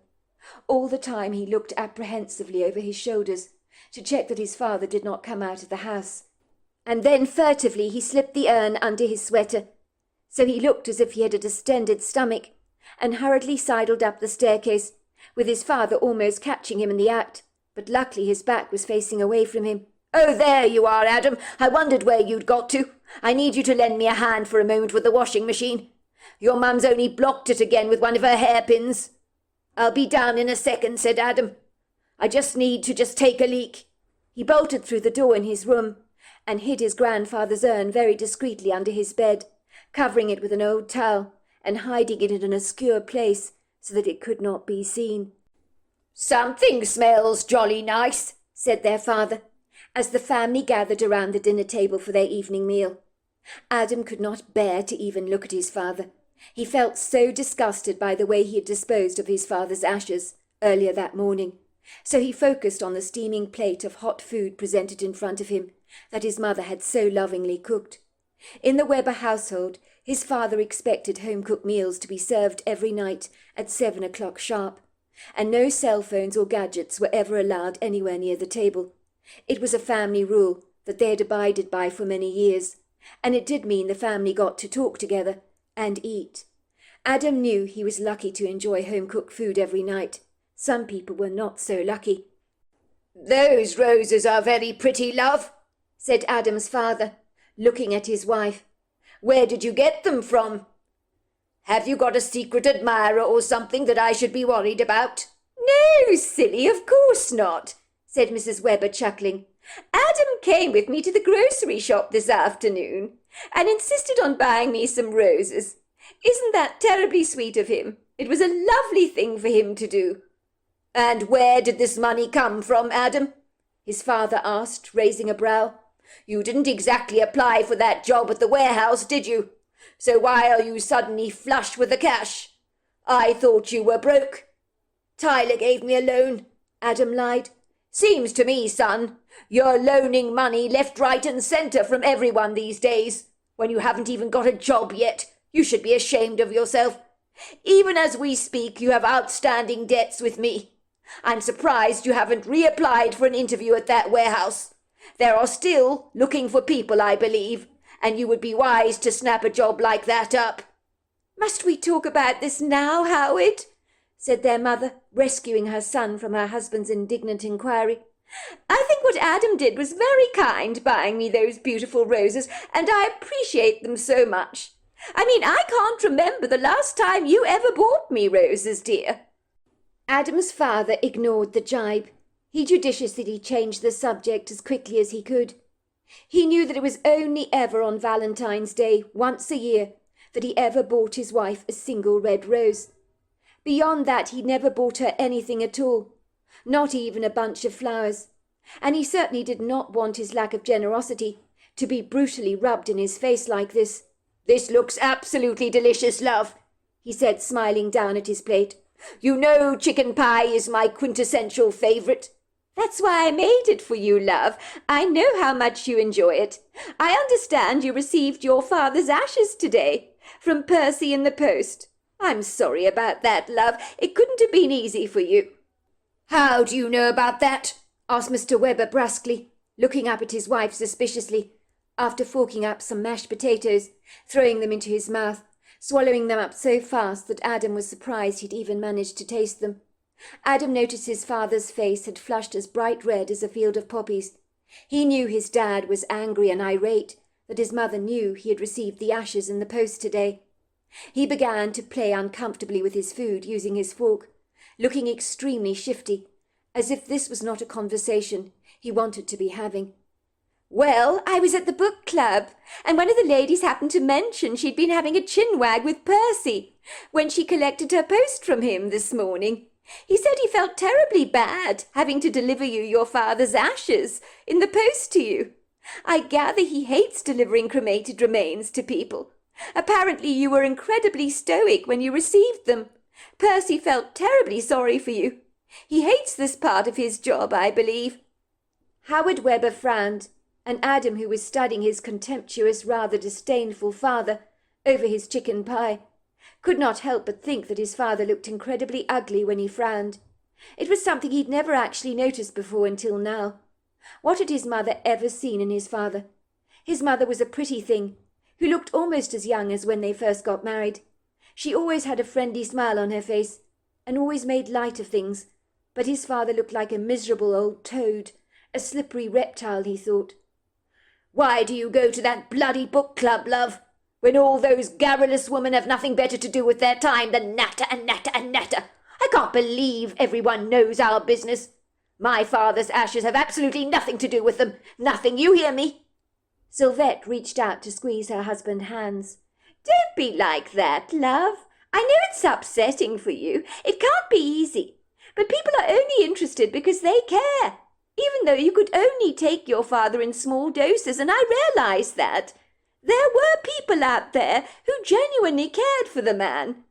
All the time he looked apprehensively over his shoulders to check that his father did not come out of the house, and then furtively he slipped the urn under his sweater, so he looked as if he had a distended stomach, and hurriedly sidled up the staircase, with his father almost catching him in the act, but luckily his back was facing away from him. Oh, there you are, Adam. I wondered where you'd got to. I need you to lend me a hand for a moment with the washing machine. Your mum's only blocked it again with one of her hairpins. I'll be down in a second, said Adam. I just need to take a leak. He bolted through the door in his room and hid his grandfather's urn very discreetly under his bed, covering it with an old towel and hiding it in an obscure place so that it could not be seen. "Something smells jolly nice," said their father, as the family gathered around the dinner table for their evening meal. Adam could not bear to even look at his father. He felt so disgusted by the way he had disposed of his father's ashes earlier that morning. So he focused on the steaming plate of hot food presented in front of him that his mother had so lovingly cooked. In the Webber household, his father expected home-cooked meals to be served every night at 7 o'clock sharp, and no cell phones or gadgets were ever allowed anywhere near the table. It was a family rule that they had abided by for many years, and it did mean the family got to talk together and eat. Adam knew he was lucky to enjoy home-cooked food every night. Some people were not so lucky. "Those roses are very pretty, love," said Adam's father, looking at his wife. "Where did you get them from? Have you got a secret admirer or something that I should be worried about?" "No, silly, of course not," said Mrs. Webber, chuckling. "Adam came with me to the grocery shop this afternoon and insisted on buying me some roses. Isn't that terribly sweet of him? It was a lovely thing for him to do." "And where did this money come from, Adam?" his father asked, raising a brow. "You didn't exactly apply for that job at the warehouse, did you? So why are you suddenly flush with the cash? I thought you were broke." "Tyler gave me a loan," Adam lied. "Seems to me, son, you're loaning money left, right and centre from everyone these days, when you haven't even got a job yet. You should be ashamed of yourself. Even as we speak, you have outstanding debts with me. I'm surprised you haven't reapplied for an interview at that warehouse. They are still looking for people, I believe, and you would be wise to snap a job like that up." "Must we talk about this now, Howard?" said their mother, rescuing her son from her husband's indignant inquiry. "I think what Adam did was very kind, buying me those beautiful roses, and I appreciate them so much. I mean, I can't remember the last time you ever bought me roses, dear." Adam's father ignored the jibe. He judiciously changed the subject as quickly as he could. He knew that it was only ever on Valentine's Day, once a year, that he ever bought his wife a single red rose. Beyond that, he never bought her anything at all, not even a bunch of flowers, and he certainly did not want his lack of generosity to be brutally rubbed in his face like this. "This looks absolutely delicious, love," he said, smiling down at his plate. "You know chicken pie is my quintessential favourite." "That's why I made it for you, love. I know how much you enjoy it. I understand you received your father's ashes today, from Percy in the post. I'm sorry about that, love. It couldn't have been easy for you." "How do you know about that?" asked Mr. Webber brusquely, looking up at his wife suspiciously, after forking up some mashed potatoes, throwing them into his mouth, swallowing them up so fast that Adam was surprised he'd even managed to taste them. Adam noticed his father's face had flushed as bright red as a field of poppies. He knew his dad was angry and irate that his mother knew he had received the ashes in the post today. He began to play uncomfortably with his food, using his fork, looking extremely shifty, as if this was not a conversation he wanted to be having. "Well, I was at the book club, and one of the ladies happened to mention she'd been having a chinwag with Percy when she collected her post from him this morning. He said he felt terribly bad having to deliver you your father's ashes in the post to you. I gather he hates delivering cremated remains to people. Apparently you were incredibly stoic when you received them. Percy felt terribly sorry for you. He hates this part of his job, I believe." Howard Webber frowned, and Adam, who was studying his contemptuous, rather disdainful father over his chicken pie, could not help but think that his father looked incredibly ugly when he frowned. It was something he'd never actually noticed before until now. What had his mother ever seen in his father? His mother was a pretty thing, who looked almost as young as when they first got married. She always had a friendly smile on her face, and always made light of things, but his father looked like a miserable old toad, a slippery reptile, he thought. "Why do you go to that bloody book club, love, when all those garrulous women have nothing better to do with their time than natter and natter and natter? I can't believe everyone knows our business. My father's ashes have absolutely nothing to do with them. Nothing, you hear me?" Sylvette reached out to squeeze her husband's hands. "Don't be like that, love. I know it's upsetting for you. It can't be easy. But people are only interested because they care, even though you could only take your father in small doses, and I realized that. There were people out there who genuinely cared for the man,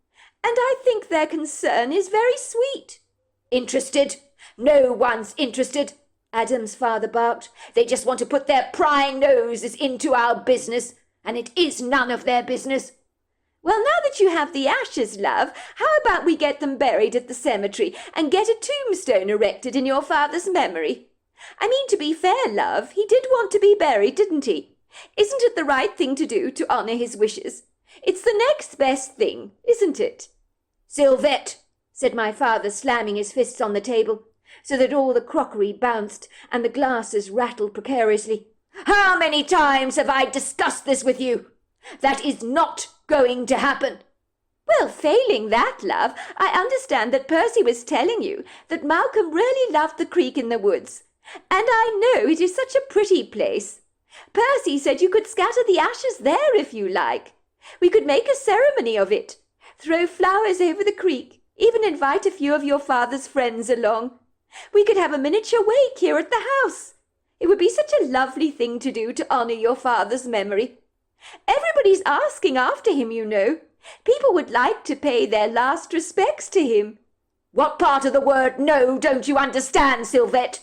and I think their concern is very sweet. Interested? No one's interested, Adam's father barked. They just want to put their prying noses into our business, and it is none of their business. Well, now that you have the ashes, love, how about we get them buried at the cemetery and get a tombstone erected in your father's memory? I mean, to be fair, love, he did want to be buried, didn't he? Isn't it the right thing to do to honour his wishes? It's the next best thing, isn't it? Sylvette, said my father, slamming his fists on the table, so that all the crockery bounced and the glasses rattled precariously. How many times have I discussed this with you? That is not going to happen. Well, failing that, love, I understand that Percy was telling you that Malcolm really loved the creek in the woods. And I know it is such a pretty place. Percy said you could scatter the ashes there if you like. We could make a ceremony of it, throw flowers over the creek, even invite a few of your father's friends along. We could have a miniature wake here at the house. It would be such a lovely thing to do to honour your father's memory. Everybody's asking after him, you know. People would like to pay their last respects to him. What part of the word no don't you understand, Sylvette?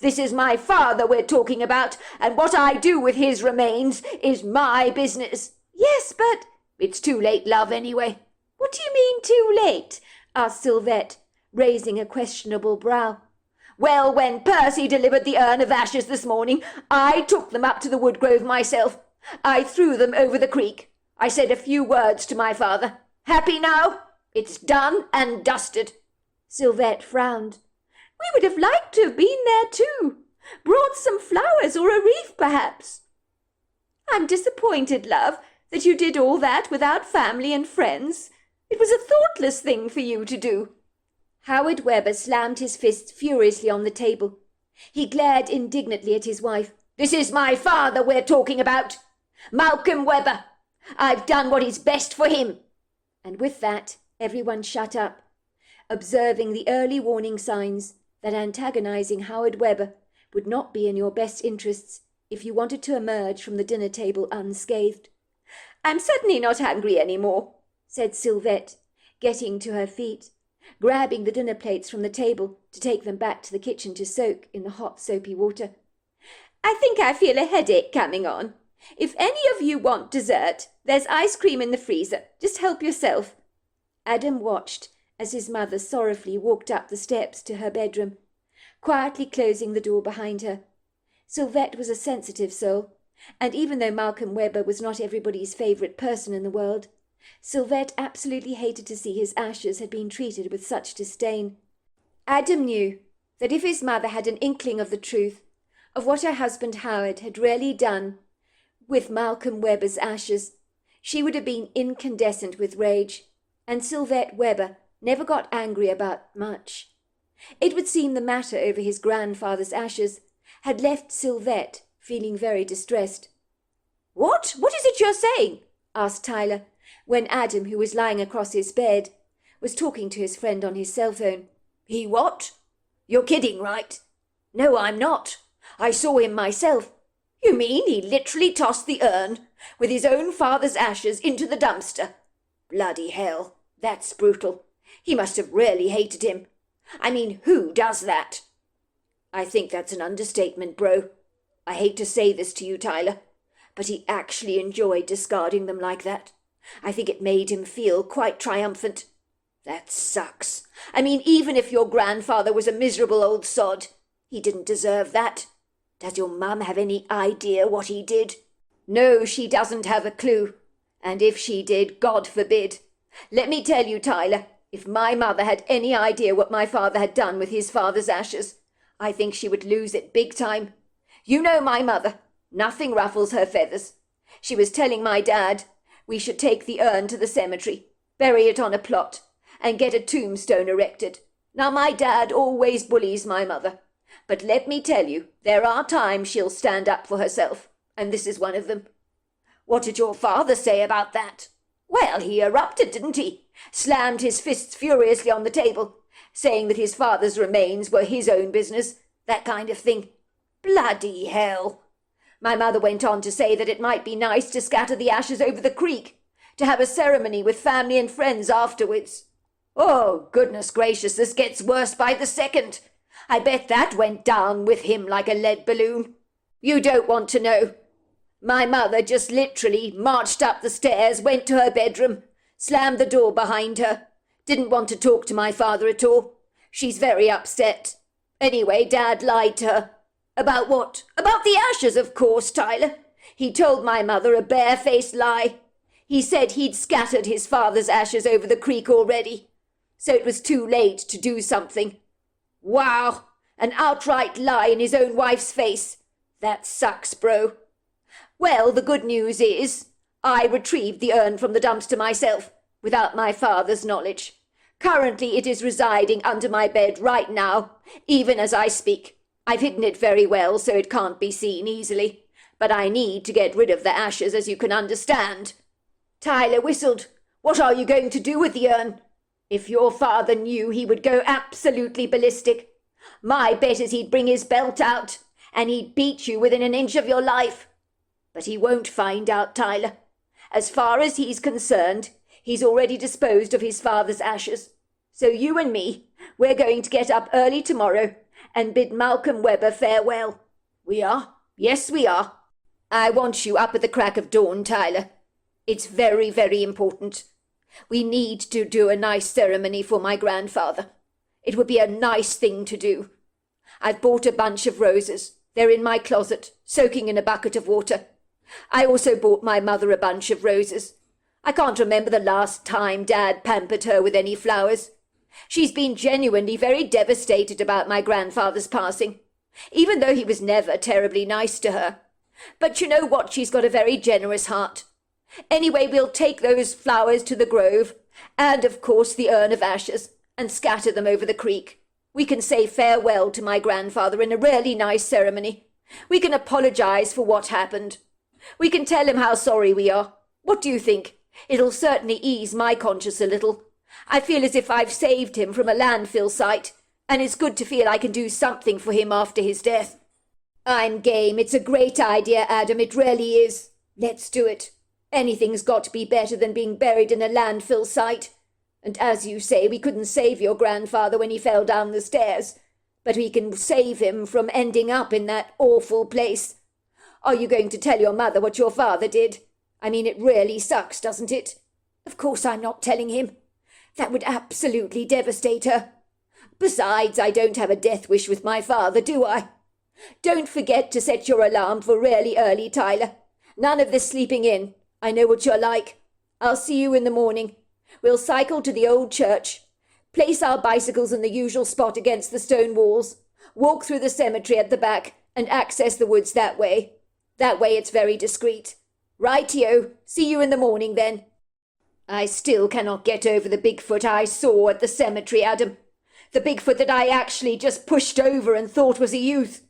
This is my father we're talking about, and what I do with his remains is my business. Yes, but it's too late, love, anyway. What do you mean too late? Asked Sylvette, raising a questionable brow. Well, when Percy delivered the urn of ashes this morning, I took them up to the woodgrove myself. I threw them over the creek. I said a few words to my father. Happy now? It's done and dusted. Sylvette frowned. We would have liked to have been there too. Brought some flowers or a wreath, perhaps. I'm disappointed, love, that you did all that without family and friends. It was a thoughtless thing for you to do. Howard Webber slammed his fist furiously on the table. He glared indignantly at his wife. This is my father we're talking about. Malcolm Webber. I've done what is best for him. And with that, everyone shut up, observing the early warning signs that antagonizing Howard Webber would not be in your best interests if you wanted to emerge from the dinner table unscathed. I'm certainly not hungry any more, said Sylvette, getting to her feet, grabbing the dinner plates from the table to take them back to the kitchen to soak in the hot soapy water. I think I feel a headache coming on. If any of you want dessert, there's ice cream in the freezer. Just help yourself. Adam watched as his mother sorrowfully walked up the steps to her bedroom, quietly closing the door behind her. Sylvette was a sensitive soul, and even though Malcolm Webber was not everybody's favourite person in the world, Sylvette absolutely hated to see his ashes had been treated with such disdain. Adam knew that if his mother had an inkling of the truth, of what her husband Howard had really done with Malcolm Webber's ashes, she would have been incandescent with rage, and Sylvette Webber never got angry about much. It would seem the matter over his grandfather's ashes had left Sylvette feeling very distressed. What is it you're saying? Asked Tyler, when Adam, who was lying across his bed, was talking to his friend on his cell phone. He what? You're kidding, right? No, I'm not. I saw him myself. You mean he literally tossed the urn with his own father's ashes into the dumpster? Bloody hell, that's brutal. He must have really hated him. I mean, who does that? I think that's an understatement, bro. I hate to say this to you, Tyler, but he actually enjoyed discarding them like that. I think it made him feel quite triumphant. That sucks. I mean, even if your grandfather was a miserable old sod, he didn't deserve that. Does your mum have any idea what he did? No, she doesn't have a clue. And if she did, God forbid. Let me tell you, Tyler, if my mother had any idea what my father had done with his father's ashes, I think she would lose it big time. You know my mother. Nothing ruffles her feathers. She was telling my dad we should take the urn to the cemetery, bury it on a plot, and get a tombstone erected. Now, my dad always bullies my mother. But let me tell you, there are times she'll stand up for herself, and this is one of them. What did your father say about that? Well, he erupted, didn't he? Slammed his fists furiously on the table. saying that his father's remains were his own business, that kind of thing. Bloody hell! My mother went on to say that it might be nice to scatter the ashes over the creek, to have a ceremony with family and friends afterwards. Oh, goodness gracious, this gets worse by the second. I bet that went down with him like a lead balloon. You don't want to know. My mother just literally marched up the stairs, went to her bedroom, slammed the door behind her. Didn't want to talk to my father at all. She's very upset. Anyway, Dad lied to her. About what? About the ashes, of course, Tyler. He told my mother a barefaced lie. He said he'd scattered his father's ashes over the creek already, so it was too late to do something. Wow, an outright lie in his own wife's face. That sucks, bro. Well, the good news is, I retrieved the urn from the dumpster myself, without my father's knowledge. Currently it is residing under my bed right now, even as I speak. I've hidden it very well, so it can't be seen easily. But I need to get rid of the ashes, as you can understand. Tyler whistled. What are you going to do with the urn? If your father knew, he would go absolutely ballistic. My bet is he'd bring his belt out, and he'd beat you within an inch of your life. But he won't find out, Tyler. As far as he's concerned, he's already disposed of his father's ashes. So you and me, we're going to get up early tomorrow and bid Malcolm Webber farewell. We are? Yes, we are. I want you up at the crack of dawn, Tyler. It's very, very important. We need to do a nice ceremony for my grandfather. It would be a nice thing to do. I've bought a bunch of roses. They're in my closet, soaking in a bucket of water. I also bought my mother a bunch of roses. I can't remember the last time Dad pampered her with any flowers. She's been genuinely very devastated about my grandfather's passing, even though he was never terribly nice to her. But you know what? She's got a very generous heart. Anyway, we'll take those flowers to the grove, and of course the urn of ashes, and scatter them over the creek. We can say farewell to my grandfather in a really nice ceremony. We can apologize for what happened. We can tell him how sorry we are. What do you think? It'll certainly ease my conscience a little. I feel as if I've saved him from a landfill site, and it's good to feel I can do something for him after his death. I'm game. It's a great idea, Adam. It really is. Let's do it. Anything's got to be better than being buried in a landfill site. And as you say, we couldn't save your grandfather when he fell down the stairs, but we can save him from ending up in that awful place. Are you going to tell your mother what your father did? I mean, it really sucks, doesn't it? Of course I'm not telling him. That would absolutely devastate her. Besides, I don't have a death wish with my father, do I? Don't forget to set your alarm for really early, Tyler. None of this sleeping in. I know what you're like. I'll see you in the morning. We'll cycle to the old church, place our bicycles in the usual spot against the stone walls, walk through the cemetery at the back, and access the woods that way. That way it's very discreet. Rightio. See you in the morning, then. I still cannot get over the Bigfoot I saw at the cemetery, Adam. The Bigfoot that I actually just pushed over and thought was a youth.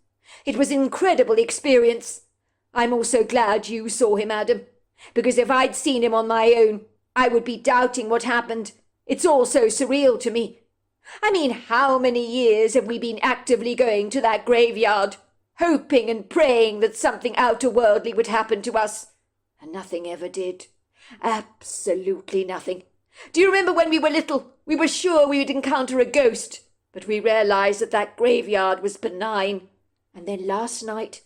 It was an incredible experience. I'm also glad you saw him, Adam, because if I'd seen him on my own, I would be doubting what happened. It's all so surreal to me. I mean, how many years have we been actively going to that graveyard, hoping and praying that something outer-worldly would happen to us? And nothing ever did. Absolutely nothing. Do you remember when we were little? We were sure we would encounter a ghost, but we realized that that graveyard was benign. And then last night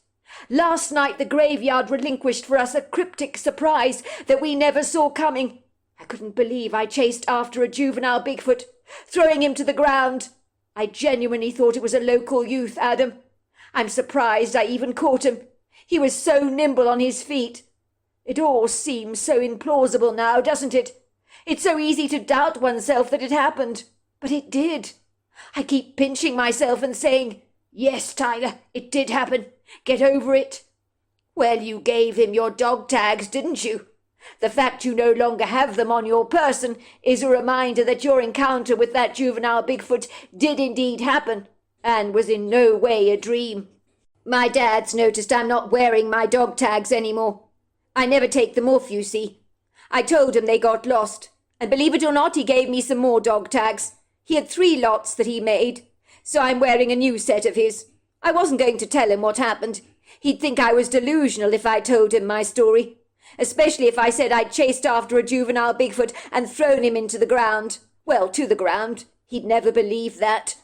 the graveyard relinquished for us a cryptic surprise that we never saw coming. I couldn't believe I chased after a juvenile Bigfoot, throwing him to the ground. I genuinely thought it was a local youth, Adam. I'm surprised I even caught him. He was so nimble on his feet. It all seems so implausible now, doesn't it? It's so easy to doubt oneself that it happened. But it did. I keep pinching myself and saying, yes, Tyler, it did happen. Get over it. Well, you gave him your dog tags, didn't you? The fact you no longer have them on your person is a reminder that your encounter with that juvenile Bigfoot did indeed happen, and was in no way a dream. My dad's noticed I'm not wearing my dog tags anymore. I never take them off, you see. I told him they got lost, and believe it or not, he gave me some more dog tags. He had 3 lots that he made, so I'm wearing a new set of his. I wasn't going to tell him what happened. He'd think I was delusional if I told him my story, especially if I said I'd chased after a juvenile Bigfoot and thrown him into the ground. Well, to the ground. He'd never believe that.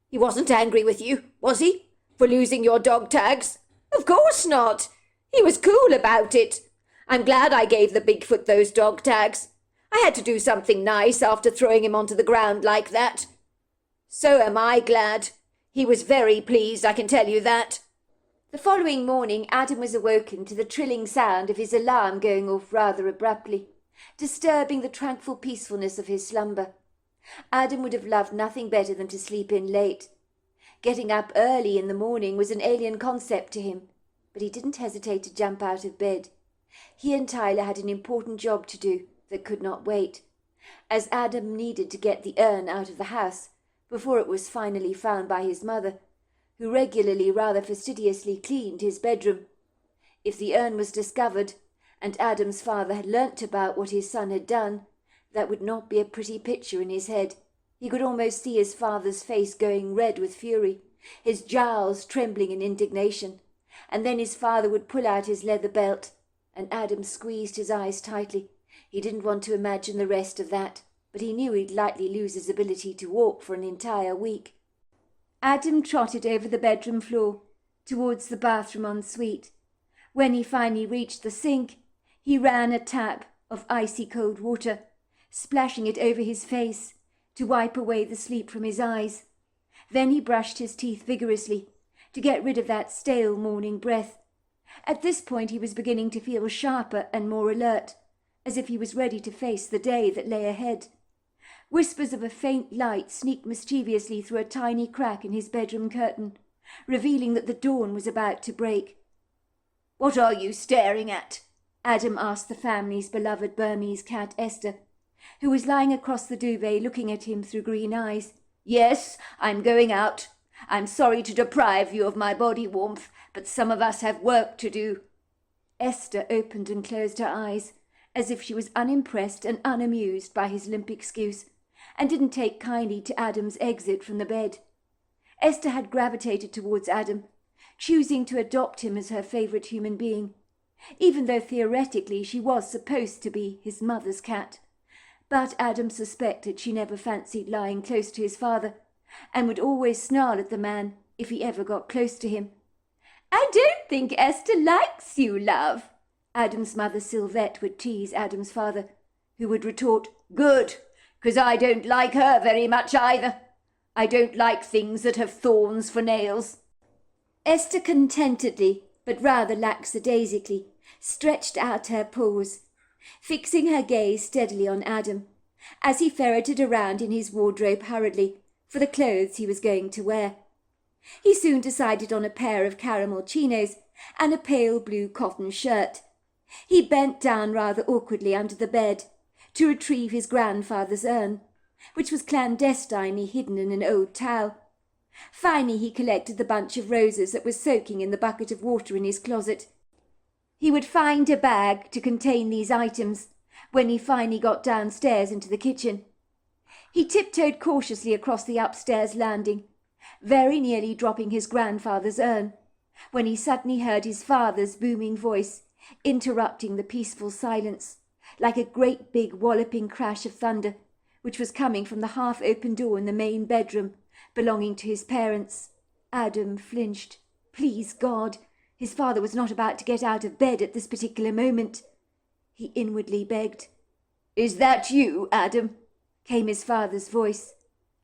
He wasn't angry with you, was he, for losing your dog tags? Of course not. He was cool about it. I'm glad I gave the Bigfoot those dog tags. I had to do something nice after throwing him onto the ground like that. So am I glad. He was very pleased, I can tell you that. The following morning Adam was awoken to the trilling sound of his alarm going off rather abruptly, disturbing the tranquil peacefulness of his slumber. Adam would have loved nothing better than to sleep in late. Getting up early in the morning was an alien concept to him, but he didn't hesitate to jump out of bed. He and Tyler had an important job to do that could not wait, as Adam needed to get the urn out of the house before it was finally found by his mother, who regularly rather fastidiously cleaned his bedroom. If the urn was discovered, and Adam's father had learnt about what his son had done, that would not be a pretty picture in his head. He could almost see his father's face going red with fury, his jowls trembling in indignation, and then his father would pull out his leather belt, and Adam squeezed his eyes tightly. He didn't want to imagine the rest of that, but he knew he'd likely lose his ability to walk for an entire week. Adam trotted over the bedroom floor, towards the bathroom ensuite. When he finally reached the sink, he ran a tap of icy cold water, splashing it over his face to wipe away the sleep from his eyes. Then he brushed his teeth vigorously to get rid of that stale morning breath. At this point he was beginning to feel sharper and more alert, as if he was ready to face the day that lay ahead. Whispers of a faint light sneaked mischievously through a tiny crack in his bedroom curtain, revealing that the dawn was about to break. "What are you staring at?" Adam asked the family's beloved Burmese cat Esther, who was lying across the duvet looking at him through green eyes. "Yes, I'm going out. I'm sorry to deprive you of my body warmth, but some of us have work to do." Esther opened and closed her eyes, as if she was unimpressed and unamused by his limp excuse, and didn't take kindly to Adam's exit from the bed. Esther had gravitated towards Adam, choosing to adopt him as her favourite human being, even though theoretically she was supposed to be his mother's cat. But Adam suspected she never fancied lying close to his father, and would always snarl at the man if he ever got close to him. "I don't think Esther likes you, love," Adam's mother Sylvette would tease Adam's father, who would retort, "Good, 'cause I don't like her very much either. I don't like things that have thorns for nails." Esther contentedly, but rather lackadaisically, stretched out her paws, fixing her gaze steadily on Adam, as he ferreted around in his wardrobe hurriedly for the clothes he was going to wear. He soon decided on a pair of caramel chinos and a pale blue cotton shirt. He bent down rather awkwardly under the bed to retrieve his grandfather's urn, which was clandestinely hidden in an old towel. Finally he collected the bunch of roses that was soaking in the bucket of water in his closet. He would find a bag to contain these items when he finally got downstairs into the kitchen. He tiptoed cautiously across the upstairs landing, very nearly dropping his grandfather's urn, when he suddenly heard his father's booming voice interrupting the peaceful silence, like a great big walloping crash of thunder, which was coming from the half-open door in the main bedroom belonging to his parents. Adam flinched. Please God, his father was not about to get out of bed at this particular moment. He inwardly begged. "Is that you, Adam?" came his father's voice.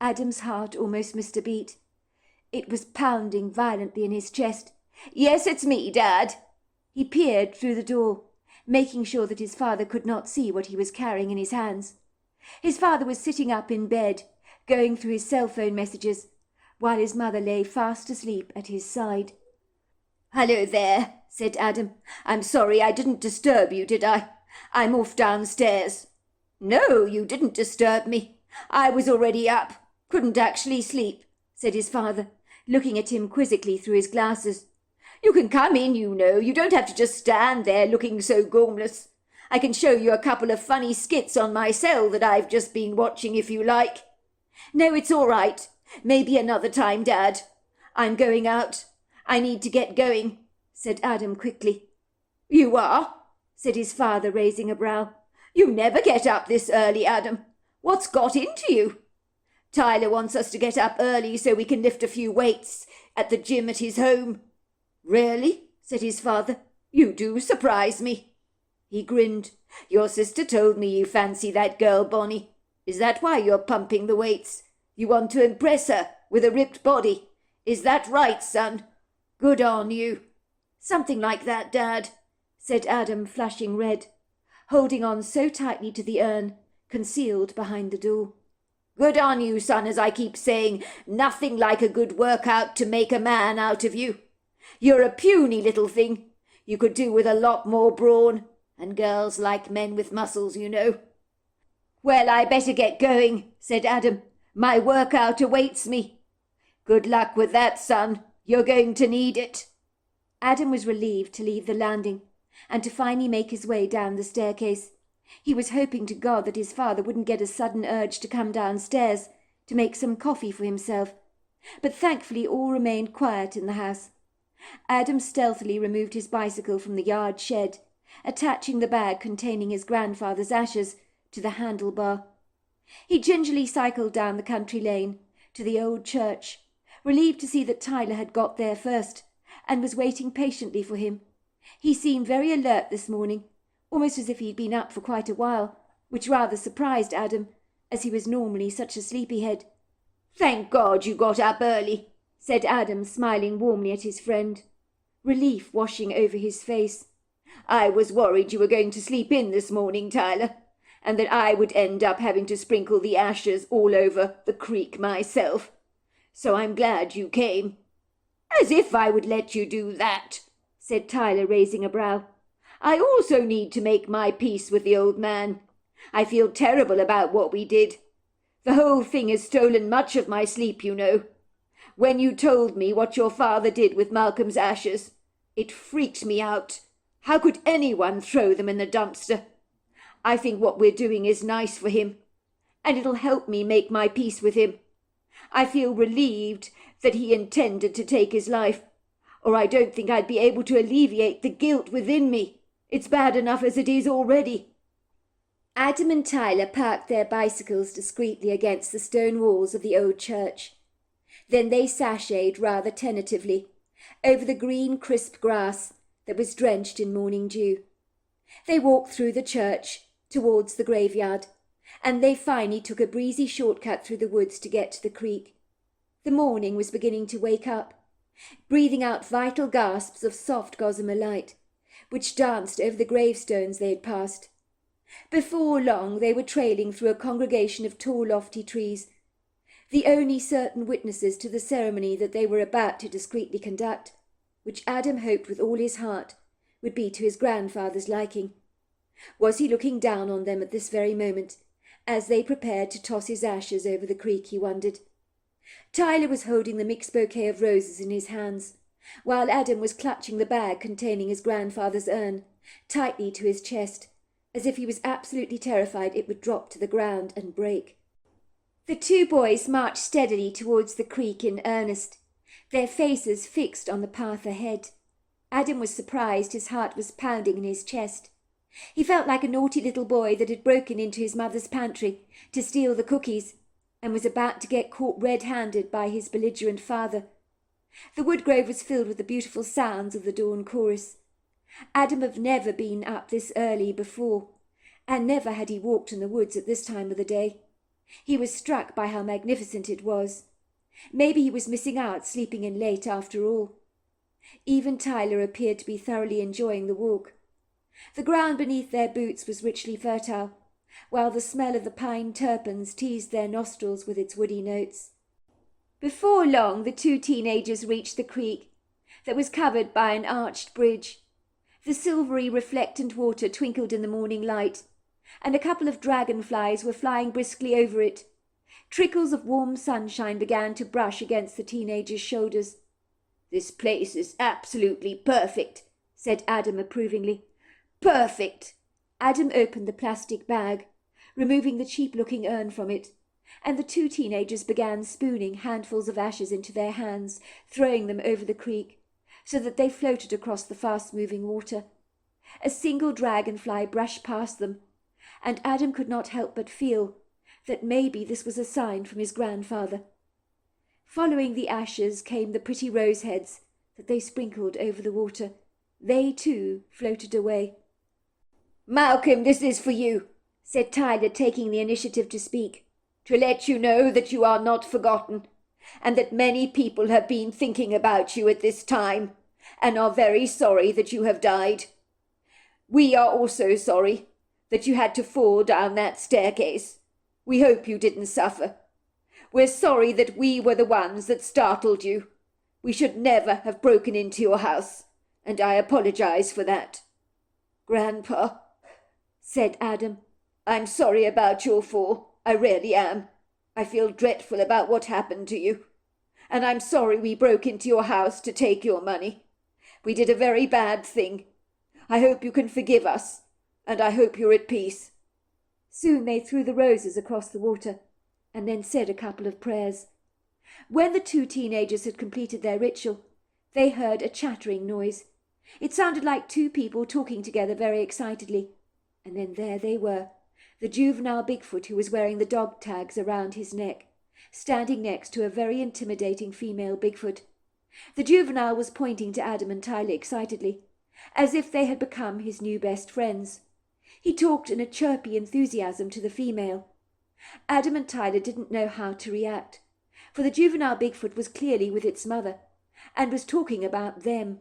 Adam's heart almost missed a beat. It was pounding violently in his chest. "Yes, it's me, Dad." He peered through the door, making sure that his father could not see what he was carrying in his hands. His father was sitting up in bed, going through his cell phone messages, while his mother lay fast asleep at his side. "Hello there," said Adam. "I'm sorry I didn't disturb you, did I? I'm off downstairs." "No, you didn't disturb me. I was already up. Couldn't actually sleep," said his father, looking at him quizzically through his glasses. "You can come in, you know. You don't have to just stand there looking so gormless. I can show you a couple of funny skits on my cell that I've just been watching if you like." No, it's all right. Maybe another time, Dad. I'm going out. I need to get going, said Adam quickly. You are? Said his father, raising a brow. You never get up this early, Adam. What's got into you? Tyler wants us to get up early so we can lift a few weights at the gym at his home. Really? Said his father. You do surprise me. He grinned. Your sister told me you fancy that girl, Bonnie. Is that why you're pumping the weights? You want to impress her with a ripped body. Is that right, son? Good on you. Something like that, Dad, said Adam, flushing red, holding on so tightly to the urn, concealed behind the door. Good on you, son, as I keep saying. Nothing like a good workout to make a man out of you. You're a puny little thing. You could do with a lot more brawn, and girls like men with muscles, you know. Well, I better get going, said Adam. My workout awaits me. Good luck with that, son. You're going to need it. Adam was relieved to leave the landing and to finally make his way down the staircase. He was hoping to God that his father wouldn't get a sudden urge to come downstairs to make some coffee for himself. But thankfully all remained quiet in the house. Adam stealthily removed his bicycle from the yard shed, attaching the bag containing his grandfather's ashes to the handlebar. He gingerly cycled down the country lane to the old church, relieved to see that Tyler had got there first and was waiting patiently for him. He seemed very alert this morning, almost as if he'd been up for quite a while, which rather surprised Adam, as he was normally such a sleepyhead. Thank God you got up early, said Adam, smiling warmly at his friend, relief washing over his face. I was worried you were going to sleep in this morning, Tyler, and that I would end up having to sprinkle the ashes all over the creek myself. So I'm glad you came. As if I would let you do that, said Tyler, raising a brow. I also need to make my peace with the old man. I feel terrible about what we did. The whole thing has stolen much of my sleep, you know. When you told me what your father did with Malcolm's ashes, it freaked me out. How could anyone throw them in the dumpster? I think what we're doing is nice for him, and it'll help me make my peace with him. I feel relieved that he intended to take his life, or I don't think I'd be able to alleviate the guilt within me. It's bad enough as it is already. Adam and Tyler parked their bicycles discreetly against the stone walls of the old church. Then they sashayed rather tentatively over the green, crisp grass that was drenched in morning dew. They walked through the church towards the graveyard, and they finally took a breezy shortcut through the woods to get to the creek. The morning was beginning to wake up, breathing out vital gasps of soft gossamer light, which danced over the gravestones they had passed. Before long they were trailing through a congregation of tall, lofty trees, the only certain witnesses to the ceremony that they were about to discreetly conduct, which Adam hoped with all his heart would be to his grandfather's liking. Was he looking down on them at this very moment, as they prepared to toss his ashes over the creek, he wondered. Tyler was holding the mixed bouquet of roses in his hands, while Adam was clutching the bag containing his grandfather's urn tightly to his chest, as if he was absolutely terrified it would drop to the ground and break. The two boys marched steadily towards the creek in earnest, their faces fixed on the path ahead. Adam was surprised his heart was pounding in his chest. He felt like a naughty little boy that had broken into his mother's pantry to steal the cookies and was about to get caught red-handed by his belligerent father. The woodgrove was filled with the beautiful sounds of the dawn chorus. Adam had never been up this early before, and never had he walked in the woods at this time of the day. He was struck by how magnificent it was. Maybe he was missing out sleeping in late after all. Even Tyler appeared to be thoroughly enjoying the walk. The ground beneath their boots was richly fertile, while the smell of the pine terpenes teased their nostrils with its woody notes. Before long the two teenagers reached the creek that was covered by an arched bridge. The silvery reflectant water twinkled in the morning light, and a couple of dragonflies were flying briskly over it. Trickles of warm sunshine began to brush against the teenagers' shoulders. "This place is absolutely perfect," said Adam approvingly. "Perfect!" Adam opened the plastic bag, removing the cheap-looking urn from it, and the two teenagers began spooning handfuls of ashes into their hands, throwing them over the creek, so that they floated across the fast-moving water. A single dragonfly brushed past them, and Adam could not help but feel that maybe this was a sign from his grandfather. Following the ashes came the pretty rose heads that they sprinkled over the water. They, too, floated away. "Malcolm, this is for you," said Tyler, taking the initiative to speak, "to let you know that you are not forgotten, and that many people have been thinking about you at this time, and are very sorry that you have died. We are also sorry that you had to fall down that staircase. We hope you didn't suffer. We're sorry that we were the ones that startled you. We should never have broken into your house, and I apologize for that." "Grandpa," said Adam, "I'm sorry about your fall. I really am. I feel dreadful about what happened to you. And I'm sorry we broke into your house to take your money. We did a very bad thing. I hope you can forgive us, and I hope you're at peace." Soon they threw the roses across the water, and then said a couple of prayers. When the two teenagers had completed their ritual, they heard a chattering noise. It sounded like two people talking together very excitedly. And then there they were, the juvenile Bigfoot who was wearing the dog tags around his neck, standing next to a very intimidating female Bigfoot. The juvenile was pointing to Adam and Tyler excitedly, as if they had become his new best friends. He talked in a chirpy enthusiasm to the female. Adam and Tyler didn't know how to react, for the juvenile Bigfoot was clearly with its mother, and was talking about them.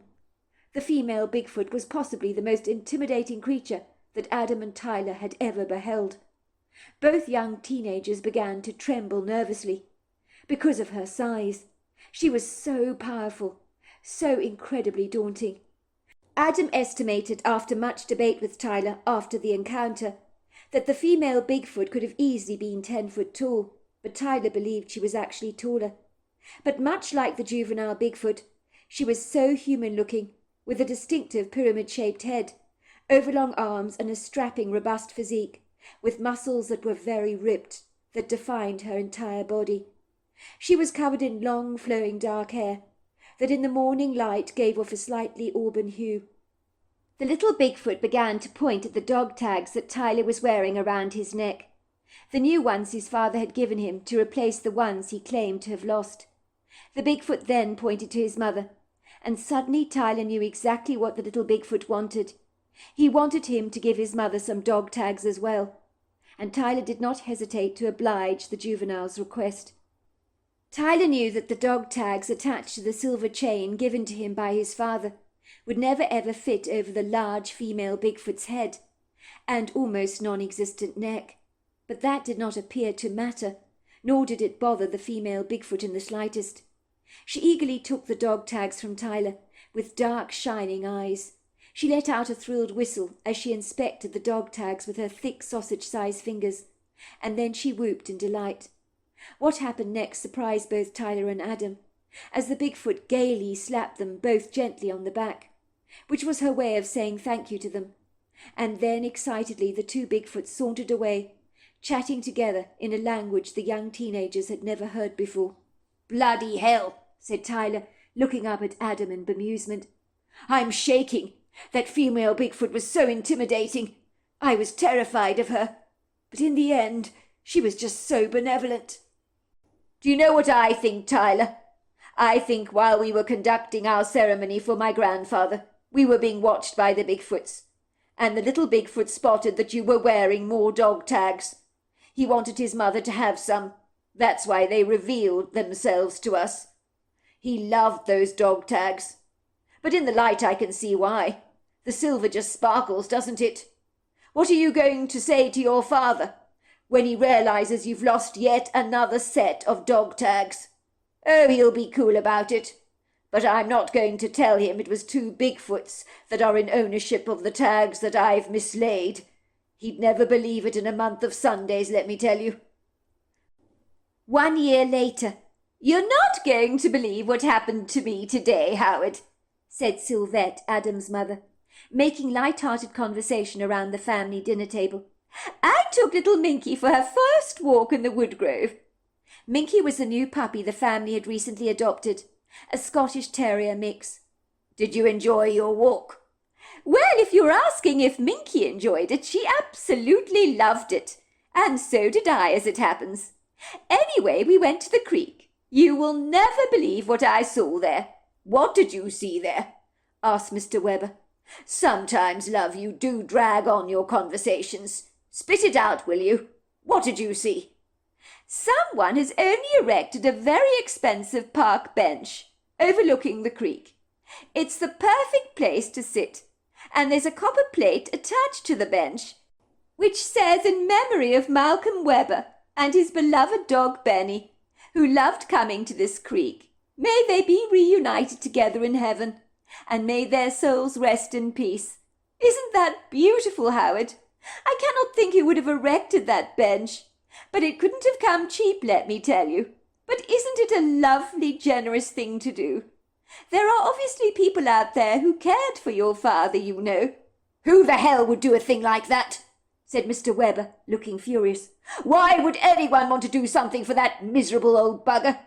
The female Bigfoot was possibly the most intimidating creature that Adam and Tyler had ever beheld. Both young teenagers began to tremble nervously, because of her size. She was so powerful, so incredibly daunting. Adam estimated, after much debate with Tyler after the encounter, that the female Bigfoot could have easily been 10 foot tall, but Tyler believed she was actually taller. But much like the juvenile Bigfoot, she was so human-looking, with a distinctive pyramid-shaped head, overlong arms and a strapping, robust physique, with muscles that were very ripped, that defined her entire body. She was covered in long, flowing dark hair, that in the morning light gave off a slightly auburn hue. The little Bigfoot began to point at the dog tags that Tyler was wearing around his neck, the new ones his father had given him to replace the ones he claimed to have lost. The Bigfoot then pointed to his mother, and suddenly Tyler knew exactly what the little Bigfoot wanted. He wanted him to give his mother some dog tags as well, and Tyler did not hesitate to oblige the juvenile's request. Tyler knew that the dog tags attached to the silver chain given to him by his father would never ever fit over the large female Bigfoot's head and almost non-existent neck, but that did not appear to matter, nor did it bother the female Bigfoot in the slightest. She eagerly took the dog tags from Tyler, with dark, shining eyes. She let out a thrilled whistle as she inspected the dog tags with her thick sausage-sized fingers, and then she whooped in delight. What happened next surprised both Tyler and Adam, as the Bigfoot gaily slapped them both gently on the back, which was her way of saying thank you to them. And then excitedly the two Bigfoots sauntered away, chatting together in a language the young teenagers had never heard before. "Bloody hell," said Tyler, looking up at Adam in bemusement. "I'm shaking. That female Bigfoot was so intimidating. I was terrified of her. But in the end, she was just so benevolent. Do you know what I think, Tyler? I think while we were conducting our ceremony for my grandfather, we were being watched by the Bigfoots, and the little Bigfoot spotted that you were wearing more dog tags. He wanted his mother to have some. That's why they revealed themselves to us. He loved those dog tags. But in the light I can see why. The silver just sparkles, doesn't it? What are you going to say to your father when he realizes you've lost yet another set of dog tags? Oh, he'll be cool about it. But I'm not going to tell him it was two Bigfoots that are in ownership of the tags that I've mislaid. He'd never believe it in a month of Sundays, let me tell you." 1 year later. "You're not going to believe what happened to me today, Howard," said Sylvette, Adam's mother, making light-hearted conversation around the family dinner table I took little Minky for her first walk in the woodgrove. Minky was the new puppy the family had recently adopted, a Scottish Terrier mix. Did you enjoy your walk? Well, if you're asking if Minky enjoyed it, she absolutely loved it. And so did I, as it happens. Anyway, we went to the creek. You will never believe what I saw there. What did you see there? Asked Mr. Webber. Sometimes, love, you do drag on your conversations. Spit it out, will you? What did you see? Someone has only erected a very expensive park bench overlooking the creek. It's the perfect place to sit, and there's a copper plate attached to the bench, which says in memory of Malcolm Webber and his beloved dog Benny, who loved coming to this creek. May they be reunited together in heaven, and may their souls rest in peace. Isn't that beautiful, Howard? I cannot think who would have erected that bench, but it couldn't have come cheap, let me tell you. But isn't it a lovely, generous thing to do? There are obviously people out there who cared for your father, you know. Who the hell would do a thing like that? Said Mr. Webber, looking furious. Why would anyone want to do something for that miserable old bugger?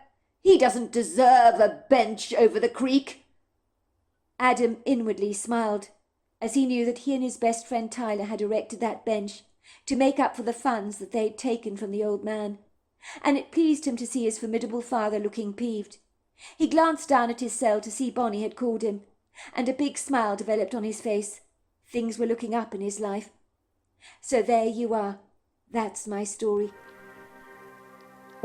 He doesn't deserve a bench over the creek. Adam inwardly smiled, as he knew that he and his best friend Tyler had erected that bench to make up for the funds that they'd taken from the old man, and it pleased him to see his formidable father looking peeved. He glanced down at his cell to see Bonnie had called him, and a big smile developed on his face. Things were looking up in his life. So there you are. That's my story.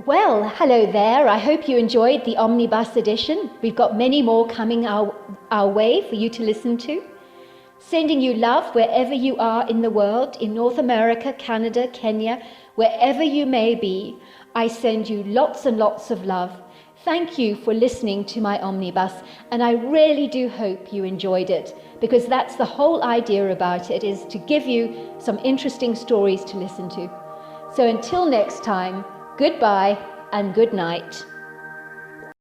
Well, hello there. I hope you enjoyed the Omnibus edition. We've got many more coming our way for you to listen to. Sending you love wherever you are in the world, in North America, Canada, Kenya, wherever you may be. I send you lots and lots of love. Thank you for listening to my Omnibus, and I really do hope you enjoyed it, because that's the whole idea about it, is to give you some interesting stories to listen to. So until next time, goodbye and good night.